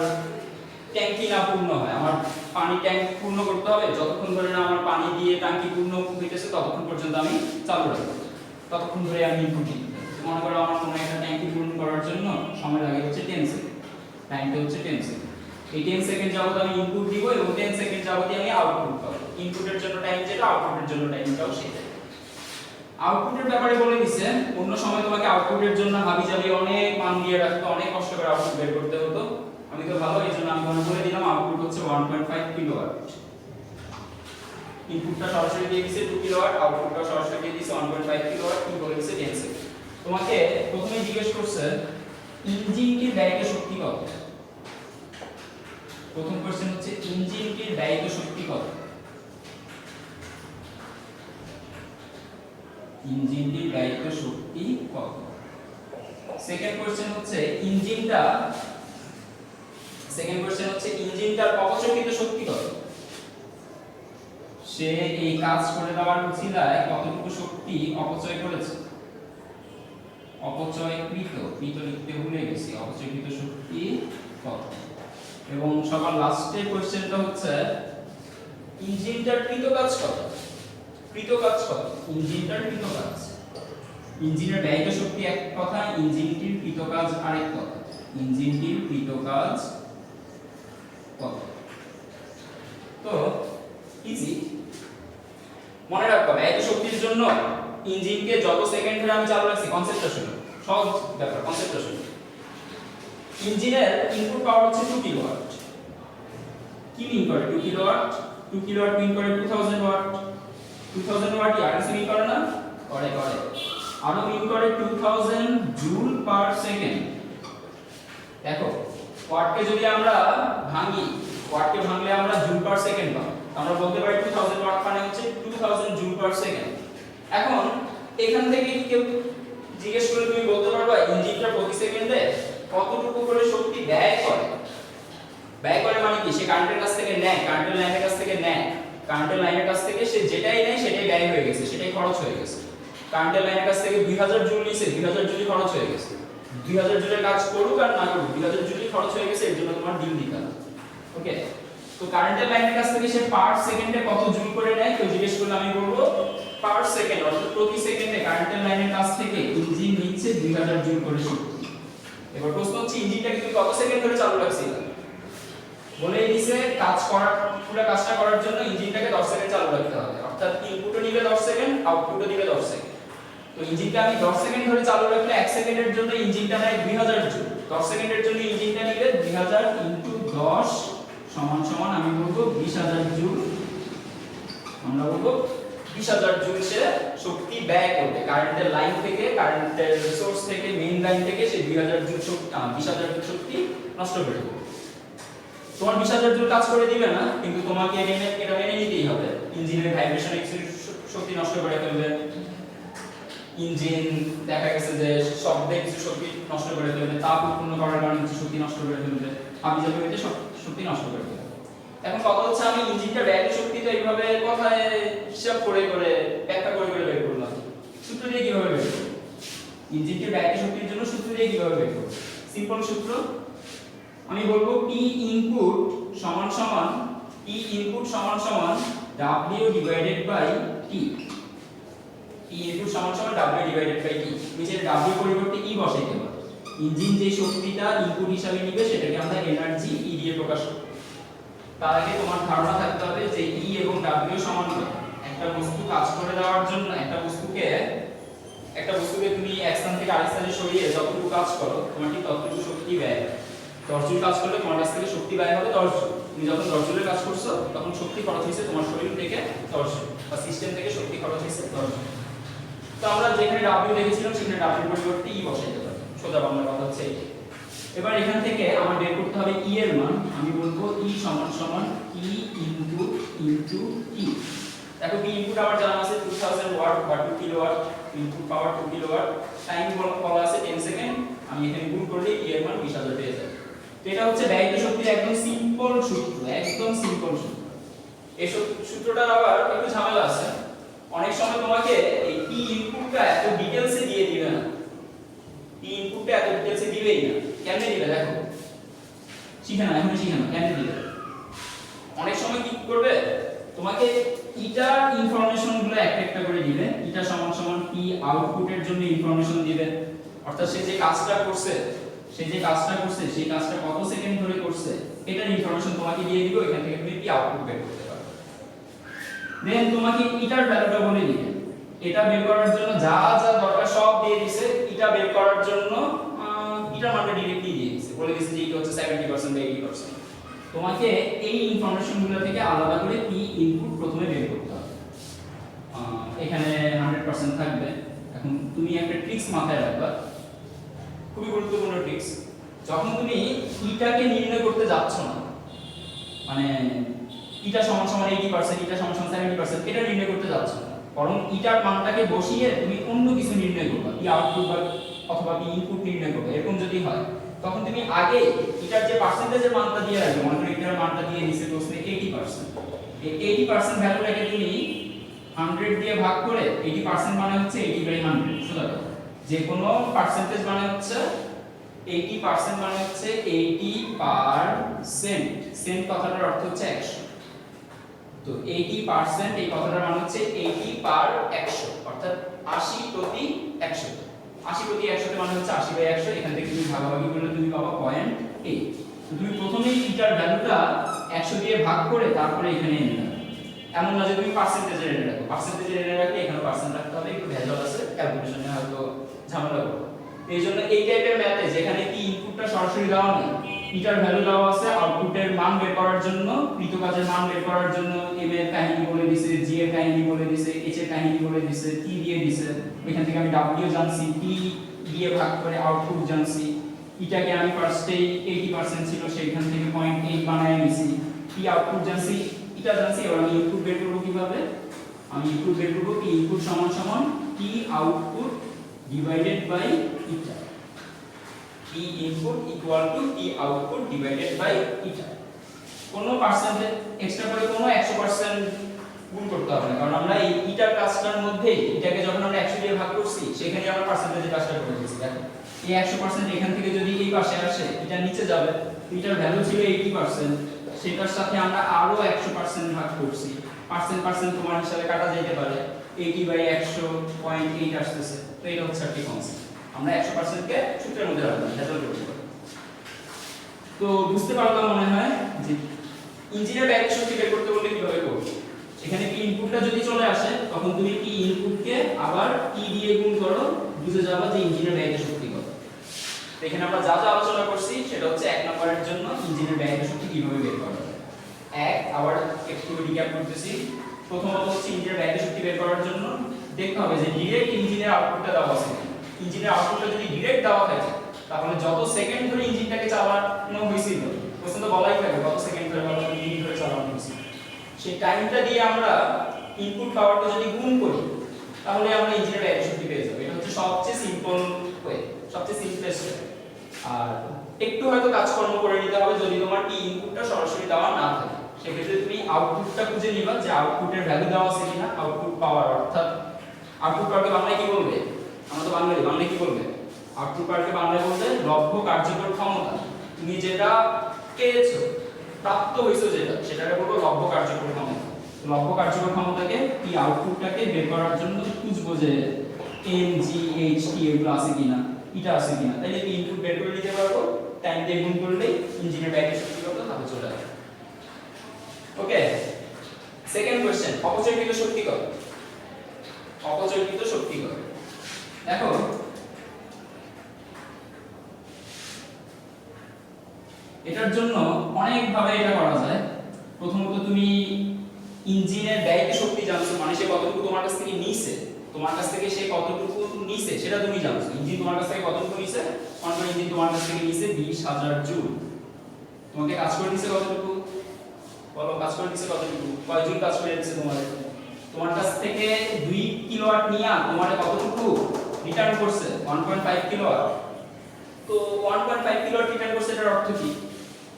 ট্যাঙ্কি না পূর্ণ হয়, আমার পানি ট্যাঙ্ক পূর্ণ করতে হবে, যতক্ষণ ধরে না আমার পানি দিয়ে ট্যাঙ্কি পূর্ণ হইতেছে ততক্ষণ পর্যন্ত আমি চালু রাখবো, ততক্ষণ ধরে আমি ইনপুট দিই। মনে করো আমার কোনো একটা ট্যাঙ্কি পূর্ণ করার জন্য সময় লাগে হচ্ছে 10 সেকেন্ড, টাইমটা হচ্ছে 10 সেকেন্ড। এই 10 সেকেন্ড যাবত আমি ইনপুট দিব এবং 10 সেকেন্ড যাবত আমি আউটপুট পাবো। ইনপুটের জন্য টাইম যেটা, আউটপুটের জন্য টাইমটাও সেটাই। আউটপুটের ব্যাপারে বলে দিছে, অন্য সময় তোমাকে আউটপুটের জন্য হাবিজাবি অনেক মান দিয়ে রাখতে, অনেক কষ্ট করে আউটপুট বের করতে হতো। আমি তো ভালো, এইজন্য আমি মনে করে দিলাম আউটপুট হচ্ছে 1.5 কিলোওয়াট। ইনপুটটা সরাসরি দিয়ে দিয়েছে 2 কিলোওয়াট, আউটপুটটা সরাসরি দিয়ে দিয়েছে 1.5 কিলোওয়াট, কি বলে দিয়েছে 10 সেকেন্ড। তোমাকে প্রথমেই জিজ্ঞেস করছে ইঞ্জিনটির ব্যয়িত শক্তি কত। প্রথম কোশ্চেন হচ্ছে ইঞ্জিনটির ব্যয়িত শক্তি কত। ইঞ্জিনটির ব্যয়িত শক্তি কত। সেকেন্ড কোশ্চেন হচ্ছে ইঞ্জিনটার অপচয়কৃত শক্তি কত। সে এই কাজ করে দেওয়ার উছিলায় কতটুকু শক্তি অপচয় করেছে। অপচয়কৃত, কৃত লিখতে ভুলে গেছি, অপচয়কৃত শক্তি কত। এবং সবার লাস্টের কোশ্চেনটা হচ্ছে ইঞ্জিনটার কৃত কাজ কত। ইঞ্জিনটার কৃত কাজ। ইঞ্জিনের ব্যয়িত শক্তি এক কথা, ইঞ্জিনটির কৃত কাজ আরেক কথা। ইঞ্জিনটির কৃত কাজ কত। তো ইজি মনে রাখবা, ব্যয়িত শক্তির জন্য ইঞ্জিনকে যত সেকেন্ড ধরে আমি চালু রাখছি, কনসেপ্টটা শুনো, সহজ ব্যাপার, কনসেপ্টটা শুনো। ইঞ্জিনের ইনপুট পাওয়ার হচ্ছে 2 কিলোওয়াট। কি মিন করে 2 কিলোওয়াট? 2 কিলোওয়াট মিন করে 2000 ওয়াট। 2000 ওয়াট আরএসি মিন করে না? করে। আরো মিন করে 2000 জুল পার সেকেন্ড। দেখো ওয়াটকে যদি আমরা ভাঙি, ওয়াটকে ভাঙলে আমরা জুল পার সেকেন্ড পাবো। আমরা বলতে পারি 2000 ওয়াট মানে হচ্ছে 2000 জুল পার সেকেন্ড। এখন এখান থেকে কেউ জিজ্ঞেস করলে তুমি বলতে পারবা ইঞ্জিনটা প্রতি সেকেন্ডে কতটুকু করে শক্তি ব্যয় করে। ব্যয় করে মানে কি? সে কারেন্টের কাছ থেকে নেয়, কারেন্টের লাইনের কাছ থেকে নেয়, কারেন্টের লাইনের কাছ থেকে সে যেটাই নেয় সেটাই ব্যয় হয়ে গেছে, সেটাই খরচ হয়ে গেছে। কারেন্টের লাইনের কাছ থেকে 2000 জুল নিছে, 2000 জুলই খরচ হয়ে গেছে। 2000 জুলের কাজ করুক আর না করুক 2000 জুলই খরচ হয়ে গেছে, এর জন্য তোমার ডিল দিতে হবে। ওকে, তো কারেন্টের লাইনের কাছ থেকে সে পার সেকেন্ডে কত জুল করে নেয় কেউ জিজ্ঞেস করলে আমি বলবো পার সেকেন্ড, অর্থাৎ প্রতি সেকেন্ডে কারেন্টের লাইনের কাছ থেকে ইঞ্জিন নিচ্ছে 2000 জুল করে শক্তি। এবার প্রশ্ন হচ্ছে ইঞ্জিনটাকে তুমি কত সেকেন্ড ধরে চালু রাখছিস? বলেই দিছে পুরো কাজটা করার জন্য ইঞ্জিনটাকে 10 সেকেন্ড চালু রাখতে হবে, অর্থাৎ ইনপুটও নিবে 10 সেকেন্ড, আউটপুটও দিবে 10 সেকেন্ড। তো ইঞ্জিনটা আমি 10 সেকেন্ড ধরে চালু রাখলে 1 সেকেন্ডের জন্য ইঞ্জিনটা নেয় 2000 জুল। 10 সেকেন্ডের জন্য ইঞ্জিনটা নেবে 2000 * 10 সমান আমি বলবো 20000 জুল। আমরা বলবো 20000 জুল সে শক্তি ব্যয় করবে কারেন্টের লাইন থেকে, কারেন্টের সোর্স থেকে, মেইন লাইন থেকে সে 2000 জুল শক্তি 20000 জুল শক্তি নষ্ট করে দেবে। তোমার 20000 জুল কাজ করে দিবে না, কিন্তু তোমাকে এটা মেনে নিতেই হবে। ইঞ্জিনের ভাইব্রেশন শক্তি নষ্ট করে ফেলবে, ইঞ্জিন দেখা গেছে যে শব্দে কিছু শক্তি নষ্ট করে ফেলবে, তাপ উৎপন্ন করার কারণে কিছু শক্তি নষ্ট করে ফেলবে, হাবিজাবিতে শক্তি নষ্ট করে ফেলবে। এখন কথা হচ্ছে আমি ইঞ্জিনটা ব্যয় শক্তি তো এইভাবে কথায় হিসাব করে ব্যাখ্যা করে বের করলাম, সূত্র দিয়ে কিভাবে বের করব? ইঞ্জিনকে ব্যয় শক্তির জন্য সূত্র দিয়ে কিভাবে বের করব? সিম্পল সূত্র, আমি বলবো P ইনপুট সমান সমান W divided by T। P input সমান সমান W ডিভাইডেড বাই T। তুমি যে W পরিবর্তে E বসাইতে পারো। ইঞ্জিন যে শক্তিটা ইনপুট হিসাবে নেবে সেটাকে আমরা এনার্জি E দিয়ে প্রকাশ করব। তার আগে তোমার ধারণা থাকতে হবে যে E এবং W সমান কত। একটা বস্তু কাজ করে দেওয়ার জন্য একটা বস্তুকে তুমি এক স্থান থেকে আরেক স্থানে সরিয়ে যতটুকু কাজ করো তোমার ঠিক ততটুকু শক্তি ব্যয় হয়। 10 জুল কাজ করলে তোমার কাছ থেকে শক্তি ব্যয় হবে 10 জুল। তুমি যখন 10 জুলের কাজ করছো তখন শক্তি খরচ হয়েছে তোমার শরীর থেকে 10 জুল, বা সিস্টেম থেকে শক্তি খরচ হয়েছে 10 জুল। তো আমরা যেখানে W লিখেছিলাম সেখানে W এর পরিবর্তে E বসাইতে পারি। সোজা বাংলা কথা হচ্ছে এই। এবার এখান থেকে আমার বের করতে হবে E এর মান। আমি বলবো E সমান সমান E ইনপুট ইনটু T। দেখো P ইনপুট আমার জানা আছে 2000 ওয়াট বা 2 কিলোওয়াট, ইনপুট পাওয়ার 2 কিলোওয়াট, টাইম বলা আছে 10 সেকেন্ড। আমি এখানে গুণ করলে E এর মান 20000 পেয়ে যাব। তো এটা হচ্ছে ব্যয়িত শক্তির একদম সিম্পল সূত্র, একদম সিম্পল সূত্র। এই সূত্রটার আবার একটু ঝামেলা আছে। অনেক সময় তোমাকে এই P ইনপুটটা এত ডিটেইলসে দিয়ে দিবে না। P ইনপুটটা এত ডিটেইলসে দিবেই না। কেমনে দিবে দেখো, শিখে না কেমনে দিবে। অনেক সময় কি করবে, তোমাকে ইটার ইনফরমেশন গুলো একটা করে দিবে। ইটা সমান সমান P আউটপুটের জন্য ইনফরমেশন দিবে, অর্থাৎ সে যে কাজটা করছে সেই কাজটা কত সেকেন্ড ধরে করছে এটার ইনফরমেশন তোমাকে দিয়ে দিব। এখান থেকে তুমি P আউটপুট বের করতে পারবে। দেন তোমাকে ইটার ভ্যালুটা বলে দিবে। এটা বের করার জন্য যা যা দরকার সব দিয়ে দিছে। ইটা বের করার জন্য ইটার মানটা ডাইরেক্টলি দিয়ে দিছে, বলে দিছে যে এটা হচ্ছে 70% বা 80%। তোমাকে এই ইনফরমেশনগুলো থেকে আলাদা করে P ইনপুট প্রথমে বের করতে হবে। এখানে 100% থাকবে। এখন তুমি একটা ট্রিক্স মাথায় রাখবা, খুবই গুরুত্বপূর্ণ ট্রিক্স। যখন তুমি ইটাকে নির্ণয় করতে যাচ্ছ না, মানে ইটা সমান সমান 80%, ইটা সমান সমান 70%, এটা নির্ণয় করতে যাচ্ছ না, বরং ইটার মানটাকে বসিয়ে তুমি অন্য কিছু নির্ণয় করবা, P আউটপুট বা অথবা P ইনপুট নির্ণয় করবে। এরকম যদি হয় তখন তুমি আগে ইটার যে পার্সেন্টেজের মানটা দিয়ে রাখবে। মনে করো ইটার মানটা দিয়ে দিছে প্রশ্নে 80%। এই 80% ভ্যালুটাকে তুমি 100 দিয়ে ভাগ করে 80% মানে হচ্ছে 80/100। সোজা কথা, যে কোনো পার্সেন্টেজ মানে হচ্ছে 80% মানে হচ্ছে 80%। সেন্ট কথাটার অর্থ হচ্ছে 100। তো 80% এই কথাটার মানে হচ্ছে 80/100, অর্থাৎ 80/100। 80/100 মানে হচ্ছে 80/100। এখান থেকে তুমি ভাগাভাগি করলে তুমি পাবা 0.8। তুমি প্রথমেই ইটার ভ্যালুটা 100 দিয়ে ভাগ করে তারপরে এখানে এনে রাখো। এমন না যে তুমি পার্সেন্টেজে এনে রাখো। পার্সেন্টেজে এনে রাখলে এখানে পার্সেন্ট রাখতে হবে, একটু ভেজাল আছে, ক্যালকুলেশনে হয়তো ঝামেলা করবে। এইজন্য এই টাইপের ম্যাথে যেখানে কি ইনপুটটা সরাসরি দেওয়া নেই, ইটার ভ্যালু দেওয়া আছে, আউটপুটের মান বের করার জন্য, কৃত কাজের মান বের করার জন্য m এর কাহিনী বলে দিয়েছে, g এর কাহিনী বলে দিয়েছে, h এর কাহিনী বলে দিয়েছে, t দিয়ে দিয়েছে। ওইখান থেকে আমি w জানছি, p দিয়ে ভাগ করে আউটপুট জানছি। এটাকে আমি ফার্স্টেই 80% ছিল সেইখান থেকে 0.8 বানায় নিছি। p আউটপুট জানছি, এটা জানছি। এবার আমি ইনপুট বের করব কিভাবে? আমি ইনপুট বের করব p ইনপুট সমান সমান p output divided by eta. P input equal to P output divided by eta। কোনো পার্সেন্টেজ এক্সট্রা করে কোনো 100% গুণ করতে হবে না, কারণ আমরা এই ইটার কাজটার মধ্যে এটাকে যখন আমরা 100 দিয়ে ভাগ করছি সেখানে আমরা পার্সেন্টেজের কাজটা করে দিয়েছি। দেখো এই 100% এখান থেকে যদি এই পাশে আসে এটা নিচে যাবে। এটার ভ্যালু ছিল 80%, সেটার সাথে আমরা আরো 100% ভাগ করছি। পার্সেন্ট তোমার হিসাবে কাটা যেতে পারে, 80/100 0.8 আসতেছে। তো এটা হচ্ছে একটা কনসেপ্ট। আমরা 100% কে সূত্রের মধ্যে রাখলাম, ভেজাল করতে পারি। তো বুঝতে পারলাম মনে হয় যে ইঞ্জিনের ব্যয় শক্তি বের করতে বললে কিভাবে করব। এখানে কি ইনপুটটা যদি চলে আসে তখন তুমি কি ইনপুটকে আবার কি দিয়ে গুণ করো, বুঝে যাবা যে ইঞ্জিনের ব্যয়িত শক্তি কত। তো এখানে আমরা যা যা আলোচনা করছি সেটা হচ্ছে 1 নম্বরের জন্য ইঞ্জিনের ব্যয়িত শক্তি কিভাবে বের করা যায়। আবার একটু রিক্যাপ করতেছি। প্রথমত হচ্ছে ইঞ্জিনের ব্যয়িত শক্তি বের করার জন্য দেখতে হবে যে ডিরেক্ট ইঞ্জিনের আউটপুটটা দেওয়া আছে। ইঞ্জিনের আউটপুটটা যদি ডিরেক্ট দেওয়া থাকে তাহলে যত সেকেন্ড ধরে ইঞ্জিনটাকে চালানো হয়েছিল, প্রশ্ন তো বলাই থাকে কত সেকেন্ড ধরে কত মিনিট ধরে চালানো হয়েছিল, সেই টাইমটা দিয়ে আমরা ইনপুট পাওয়ারটা যদি গুণ করি তাহলে আমরা ইঞ্জিনের ব্যয়িত শক্তি পেয়ে যাব। এটা হচ্ছে সবচেয়ে সিম্পল ওয়ে, সবচেয়ে সিম্পলেস্ট ওয়ে। আর একটু হয়তো কাজকর্ম করে নিতে হবে যদি তোমার কি ইনপুটটা সরাসরি দেওয়া না থাকে, সেক্ষেত্রে তুমি আউটপুটটা খুঁজে নিবা যে আউটপুটের ভ্যালু দেওয়া আছে কিনা। আউটপুট পাওয়ার অর্থাৎ আউটপুট পাওয়ারকে বাংলায় কি বলবে, আমরা তো বাংলায় কি বলবে, আউটপুট পাওয়ারকে বাংলায় বলবে লব্ধ কার্যকর ক্ষমতা। তুমি যেটা পেয়েছো, প্রাপ্ত হইছো যেটা, সেটাকে বলবো লব্ধ কার্যকর ক্ষমতা। লব্ধ কার্যকর ক্ষমতাকে কি আউটপুটটাকে বের করার জন্য খুঁজবো যে এম জি এইচ টি এগুলো আছে কিনা, এটা আছে কিনা, তাহলে কি ইনপুট বের করে নিতে পারবো। টাইম দিয়ে গুণ করলেই ইঞ্জিনের ব্যয়িত শক্তি কত তাহলে চলে আসবে। ওকে, সেকেন্ড কোশ্চেন, অপচয়কৃত শক্তি কত। অপচয়কৃত শক্তি কত, দেখো এটার জন্য অনেক ভাবে এটা করা যায়। প্রথমত তুমি ইঞ্জিনের ব্যয়িত শক্তি জানছো, মানে সে কতটুকু তোমার কাছ থেকে নিছে, তোমার কাছ থেকে সে কতটুকু নিছে সেটা তুমি জানছো। ইঞ্জিন তোমার কাছ থেকে কতটুকু নিছে, কোন ইঞ্জিন তোমার কাছ থেকে নিছে 20000 জুল। তোমাকে কাজ করে দিছে কতটুকু, বলো কাজ করে দিছে কতটুকু, কয় জুল কাজ করে দিছে তোমার। তোমার কাছ থেকে 2 কিলোওয়াট নিয়া তোমারে কতটুকু রিটার্ন করছে, 1.5 কিলোওয়াট। তো 1.5 কিলোওয়াট রিটার্ন করছে, এটার অর্থ কি,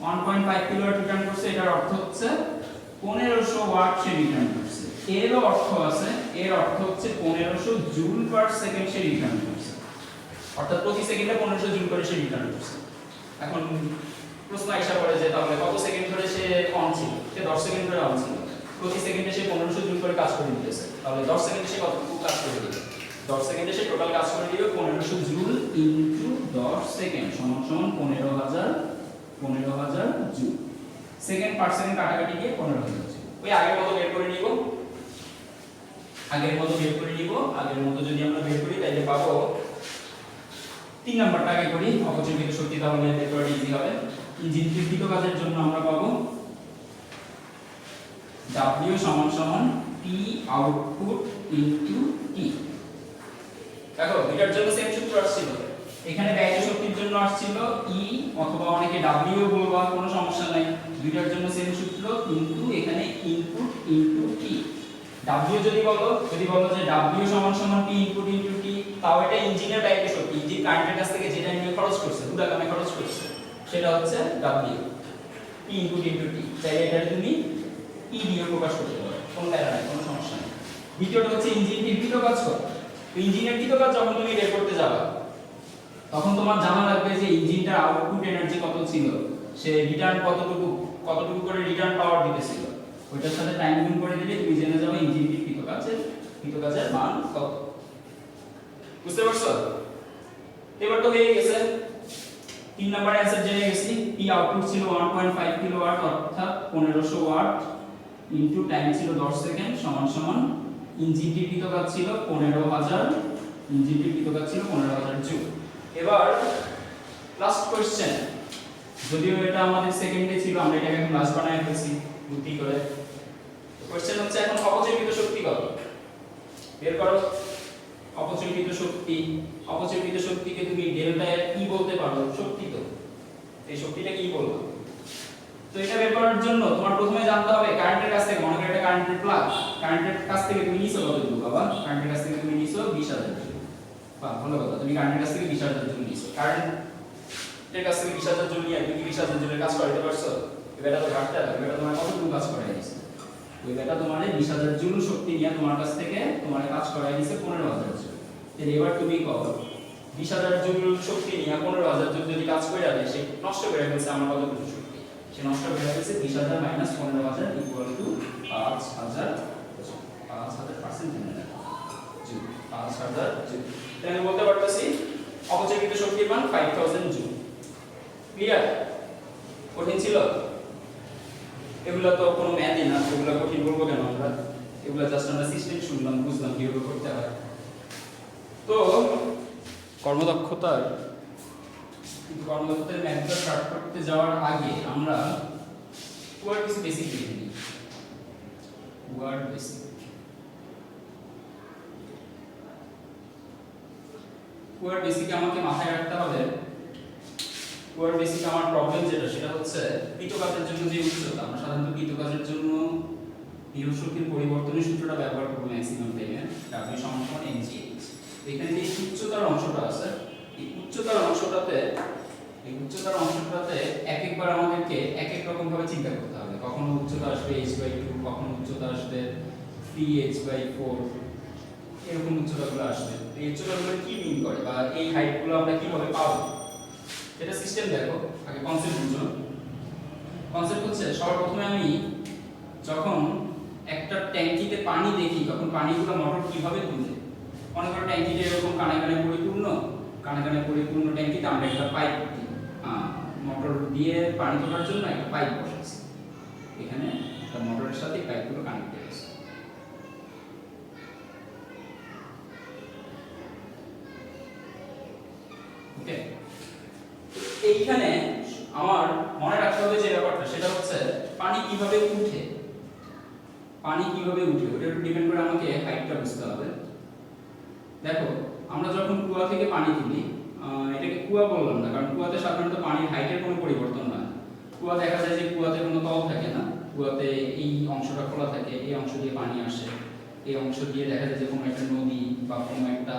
1.5 কিলোওয়াট রিটার্ন করছে এটার অর্থ হচ্ছে 1500 ওয়াট সে রিটার্ন করছে। এরও অর্থ আছে, এর অর্থ হচ্ছে 1500 জুল পার সেকেন্ড সে রিটার্ন করছে, অর্থাৎ প্রতি সেকেন্ডে 1500 জুল করে সে রিটার্ন করছে। এখন প্রশ্ন আসা পড়ে যে তাহলে কত সেকেন্ড ধরে সে অন ছিল, সে 10 সেকেন্ড ধরে অন ছিল, প্রতি সেকেন্ডে সে 1500 জুল করে কাজ করে দিতেছে, তাহলে 10 সেকেন্ডে সে কতটুকু কাজ করে দিবে, 10 সেকেন্ডে সে টোটাল কাজ করে দিবে 1500 জুল ইনটু 10 সেকেন্ড সমান সমান 15000 জুল। সেকেন্ড পার সেকেন্ড কাটাকাটি দিয়ে 15000 জুল। ওই আগের মতো বের করে নিব, আগের মতো যদি আমরা বের করি তাহলে পাবো 3 নাম্বারটা আগে করি, অপচয়কৃত শক্তি তাহলে বের করা ইজি হবে। ইঞ্জিন কৃত কাজের জন্য আমরা পাবো W সমান সমান P আউটপুট ইনটু T। দেখো এটার জন্য সেম সূত্র আসছিল, এখানে ব্যয়িত শক্তির জন্য আসছিল E অথবা অনেকে W বলবা, কোনো সমস্যা নাই, দুইটার জন্য সেম সূত্র, কিন্তু এখানে ইনপুট ইনটু T। W যদি বলো যে W সমান সমান P ইনপুট ইনটু T, তাও এটা ইঞ্জিনের ব্যয়িত শক্তি, ইঞ্জিন কারেন্টের কাছ থেকে যেটা নিয়ে খরচ করছে, উদাহরণে খরচ করছে, সেটা হচ্ছে W P input into T। তাহলে এটা তুমি E দিয়ে প্রকাশ করতে পারো, কোনো প্যারা নাই, কোনো সমস্যা নেই। দ্বিতীয়টা হচ্ছে ইঞ্জিনের কৃত কাজ কত। ইঞ্জিনের কৃত কাজ যখন তুমি বের করতে যাবা তখন তোমার জানা লাগবে যে ইঞ্জিনটার আউটপুট এনার্জি কত ছিল, সে রিটার্ন কতটুকু করে রিটার্ন পাওয়ার দিতেছিল, ওইটার সাথে টাইম গুণ করে দিলে তুমি জেনে যাবে ইঞ্জিনটির কৃত কাজের মান কত। বুঝতে পারছো? এবার তো হয়ে গেছে, 3 নাম্বার অ্যানসার জেনে গেছি। পি আউটপুট ছিল 1.5 কিলোওয়াট অর্থাৎ 1500 ওয়াট ইনটু টাইম ছিল 10 সেকেন্ড সমান সমান ইঞ্জিনটির কৃত কাজ ছিল 15000 জুল। এবার লাস্ট কোশ্চেন, যদিও এটা আমাদের সেকেন্ডে ছিল, আমরা এটাকে এখন লাস্ট বানায় ফেলছি বুদ্ধি করে। কোশ্চেন হচ্ছে এখন অপচয়কৃত শক্তি কত বের করো। অপচয়কৃত শক্তিকে তুমি ডেল্টা এর কি বলতে পারো, শক্তি। তো এই শক্তিটা কি বলবো, তো এটা বের করার জন্য তোমার প্রথমে জানতে হবে কারেন্টের কাছ থেকে, মনে করো এটা কারেন্টের প্লাগ, কারেন্টের কাছ থেকে তুমি নিছো কতটুকু বাবা, কারেন্টের কাছ থেকে তুমি নিছো 20000 জুল। বাহ, ভালো কথা, তুমি কারেন্টের কাছ থেকে 20000 জুল নিছো। কারেন্টের কাছ থেকে 20000 জুল নিয়ে তুমি 20000 জুলের কাজ করতে পারছো? এটা তো ঘাটতে হবে, এটা তোমার কতটুকু কাজ করাই দিছে, ওই বেটা তোমারে 20000 জুল শক্তি নিয়ে তোমার কাছ থেকে তোমারে কাজ করাই দিছে 15000 জুল। তাহলে এবার তুমি কও 20000 জুল শক্তি নিয়ে 15000 জুল যদি কাজ কইরা দেয়, সে নষ্ট করে ফেলছে আমার কতটুকু শক্তি, সে নষ্ট করে ফেলছে 20000 minus 15000 equal to 5000 joule, 5000 joule. তাহলে আমি বলতে পারতেছি অপচয়কৃত শক্তির মান 5000 জুল। ক্লিয়ার? কঠিন ছিল? এগুলো তো কোনো ম্যাথই না, এগুলো কঠিন বলবো কেন আমরা? এগুলো জাস্ট আমরা সিস্টেম শুনলাম, বুঝলাম কিভাবে করতে হয়। তো কর্মদক্ষতার ম্যাথটা স্টার্ট করতে যাওয়ার আগে আমরা ওয়ার্ড কিছু বেসিক দেখে নিই। ওয়ার্ড বেসিক, ওয়ার্ড বেসিকে আমাকে মাথায় রাখতে হবে, ওয়ার্ড বেসিকে আমার প্রবলেম যেটা সেটা হচ্ছে কৃতকাজের জন্য যে উচ্চতা, আমরা সাধারণত কৃতকাজের জন্য বিভব শক্তির পরিবর্তনের সূত্রটা ব্যবহার করব ম্যাক্সিমাম টাইমে, W সমান mgh। এখানে যে উচ্চতার অংশটা আছে, এই উচ্চতার অংশটাতে এক একবার আমাদেরকে এক এক রকম ভাবে চিন্তা করতে হবে। কখনো উচ্চতা আসবে h/2, কখনো উচ্চতা আসবে 3h/4, এরকম উচ্চতাগুলো আসবে। এই উচ্চতাগুলো কি মিন করে বা এই হাইটগুলো আমরা কিভাবে পাবো এটা সিস্টেম দেখো। আগে কনসেপ্ট বুঝো। কনসেপ্ট হচ্ছে সবার প্রথমে আমি যখন একটা ট্যাঙ্কিতে পানি দেখি তখন পানিগুলো মোটর কিভাবে তুলে। মনে করো ট্যাঙ্কিতে এরকম কানে কানে পরিপূর্ণ ট্যাঙ্কিতে আমরা একটা পাইপ দিই, মোটর দিয়ে পানি তোলার জন্য একটা পাইপ বসাচ্ছি। এখানে একটা মোটরের সাথে পাইপগুলো কানেক্টেড আছে। ওকে, এইখানে আমার মনে রাখতে হবে যে ব্যাপারটা সেটা হচ্ছে পানি কিভাবে উঠে, ওটা একটু ডিপেন্ড করে আমাকে হাইটটা বুঝতে হবে। দেখো আমরা যখন কুয়া থেকে পানি তুলি, এটাকে কুয়া বললাম না কারণ কুয়াতে সাধারণত পানির হাইটের কোনো পরিবর্তন হয় না। কুয়া দেখা যায় যে কুয়াতে কোনো তল থাকে না, কুয়াতে এই অংশটা খোলা থাকে, এই অংশ দিয়ে পানি আসে, এই অংশ দিয়ে দেখা যায় যে কোনো একটা নদী বা কোনো একটা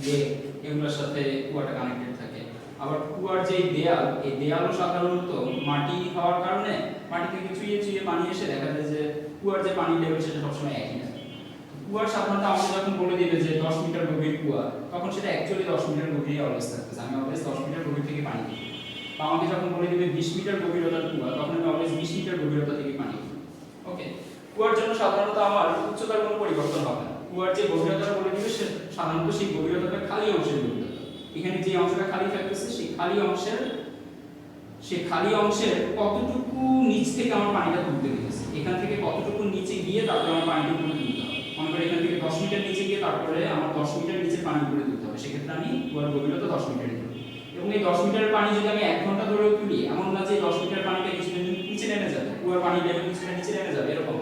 লেক এগুলোর সাথে কুয়াটা কানেক্টেড থাকে। আবার কুয়ার যে দেয়াল, এই দেয়ালও সাধারণত মাটি হওয়ার কারণে মাটি থেকে চুইয়ে পানি এসে দেখা যায় যে কুয়ার যে পানির লেভেল সেটা সবসময় একই থাকে। কুয়ার সাধারণত আমাকে যখন বলে দিবে যে 10 মিটার গভীর কুয়া, তখন সেটা অ্যাকচুয়ালি 10 মিটার গভীরে অলওয়েজ থাকতেছে। আমি অলওয়েজ 10 মিটার গভীর থেকে পানি দিই। বা আমাকে যখন বলে দিবে 20 মিটার গভীরতার কুয়া, তখন আমি অলওয়েজ 20 মিটার গভীরতা থেকে পানি দিই। ওকে, কুয়ার জন্য সাধারণত আমার উচ্চতার কোনো পরিবর্তন হবে না। কুয়ার যে গভীরতা বলে দিবে সে সাধারণত সেই গভীরতাটা খালি অংশের গভীরতা। এখানে যে অংশটা খালি থাকতেছে সেই খালি অংশের কতটুকু নিচ থেকে আমার পানিটা তুলতে দিতেছে, এখান থেকে কতটুকু নিচে গিয়ে তারপরে আমার পানিটা উপরে তুলতে হবে। মনে করি এখান থেকে 10 মিটার নিচে গিয়ে তারপরে আমার 10 মিটার নিচে পানি উপরে তুলতে হবে, সেক্ষেত্রে আমি কুয়ার গভীরতা 10 মিটার দিই। এবং এই 10 মিটারের পানি যদি আমি 1 ঘন্টা ধরে তুলি, এমন না যে 10 মিটার পানিটা কিছুটা নিচে নেমে যাবে, কুয়ার পানির লেভেল কিছুটা নিচে নেমে যাবে, এরকম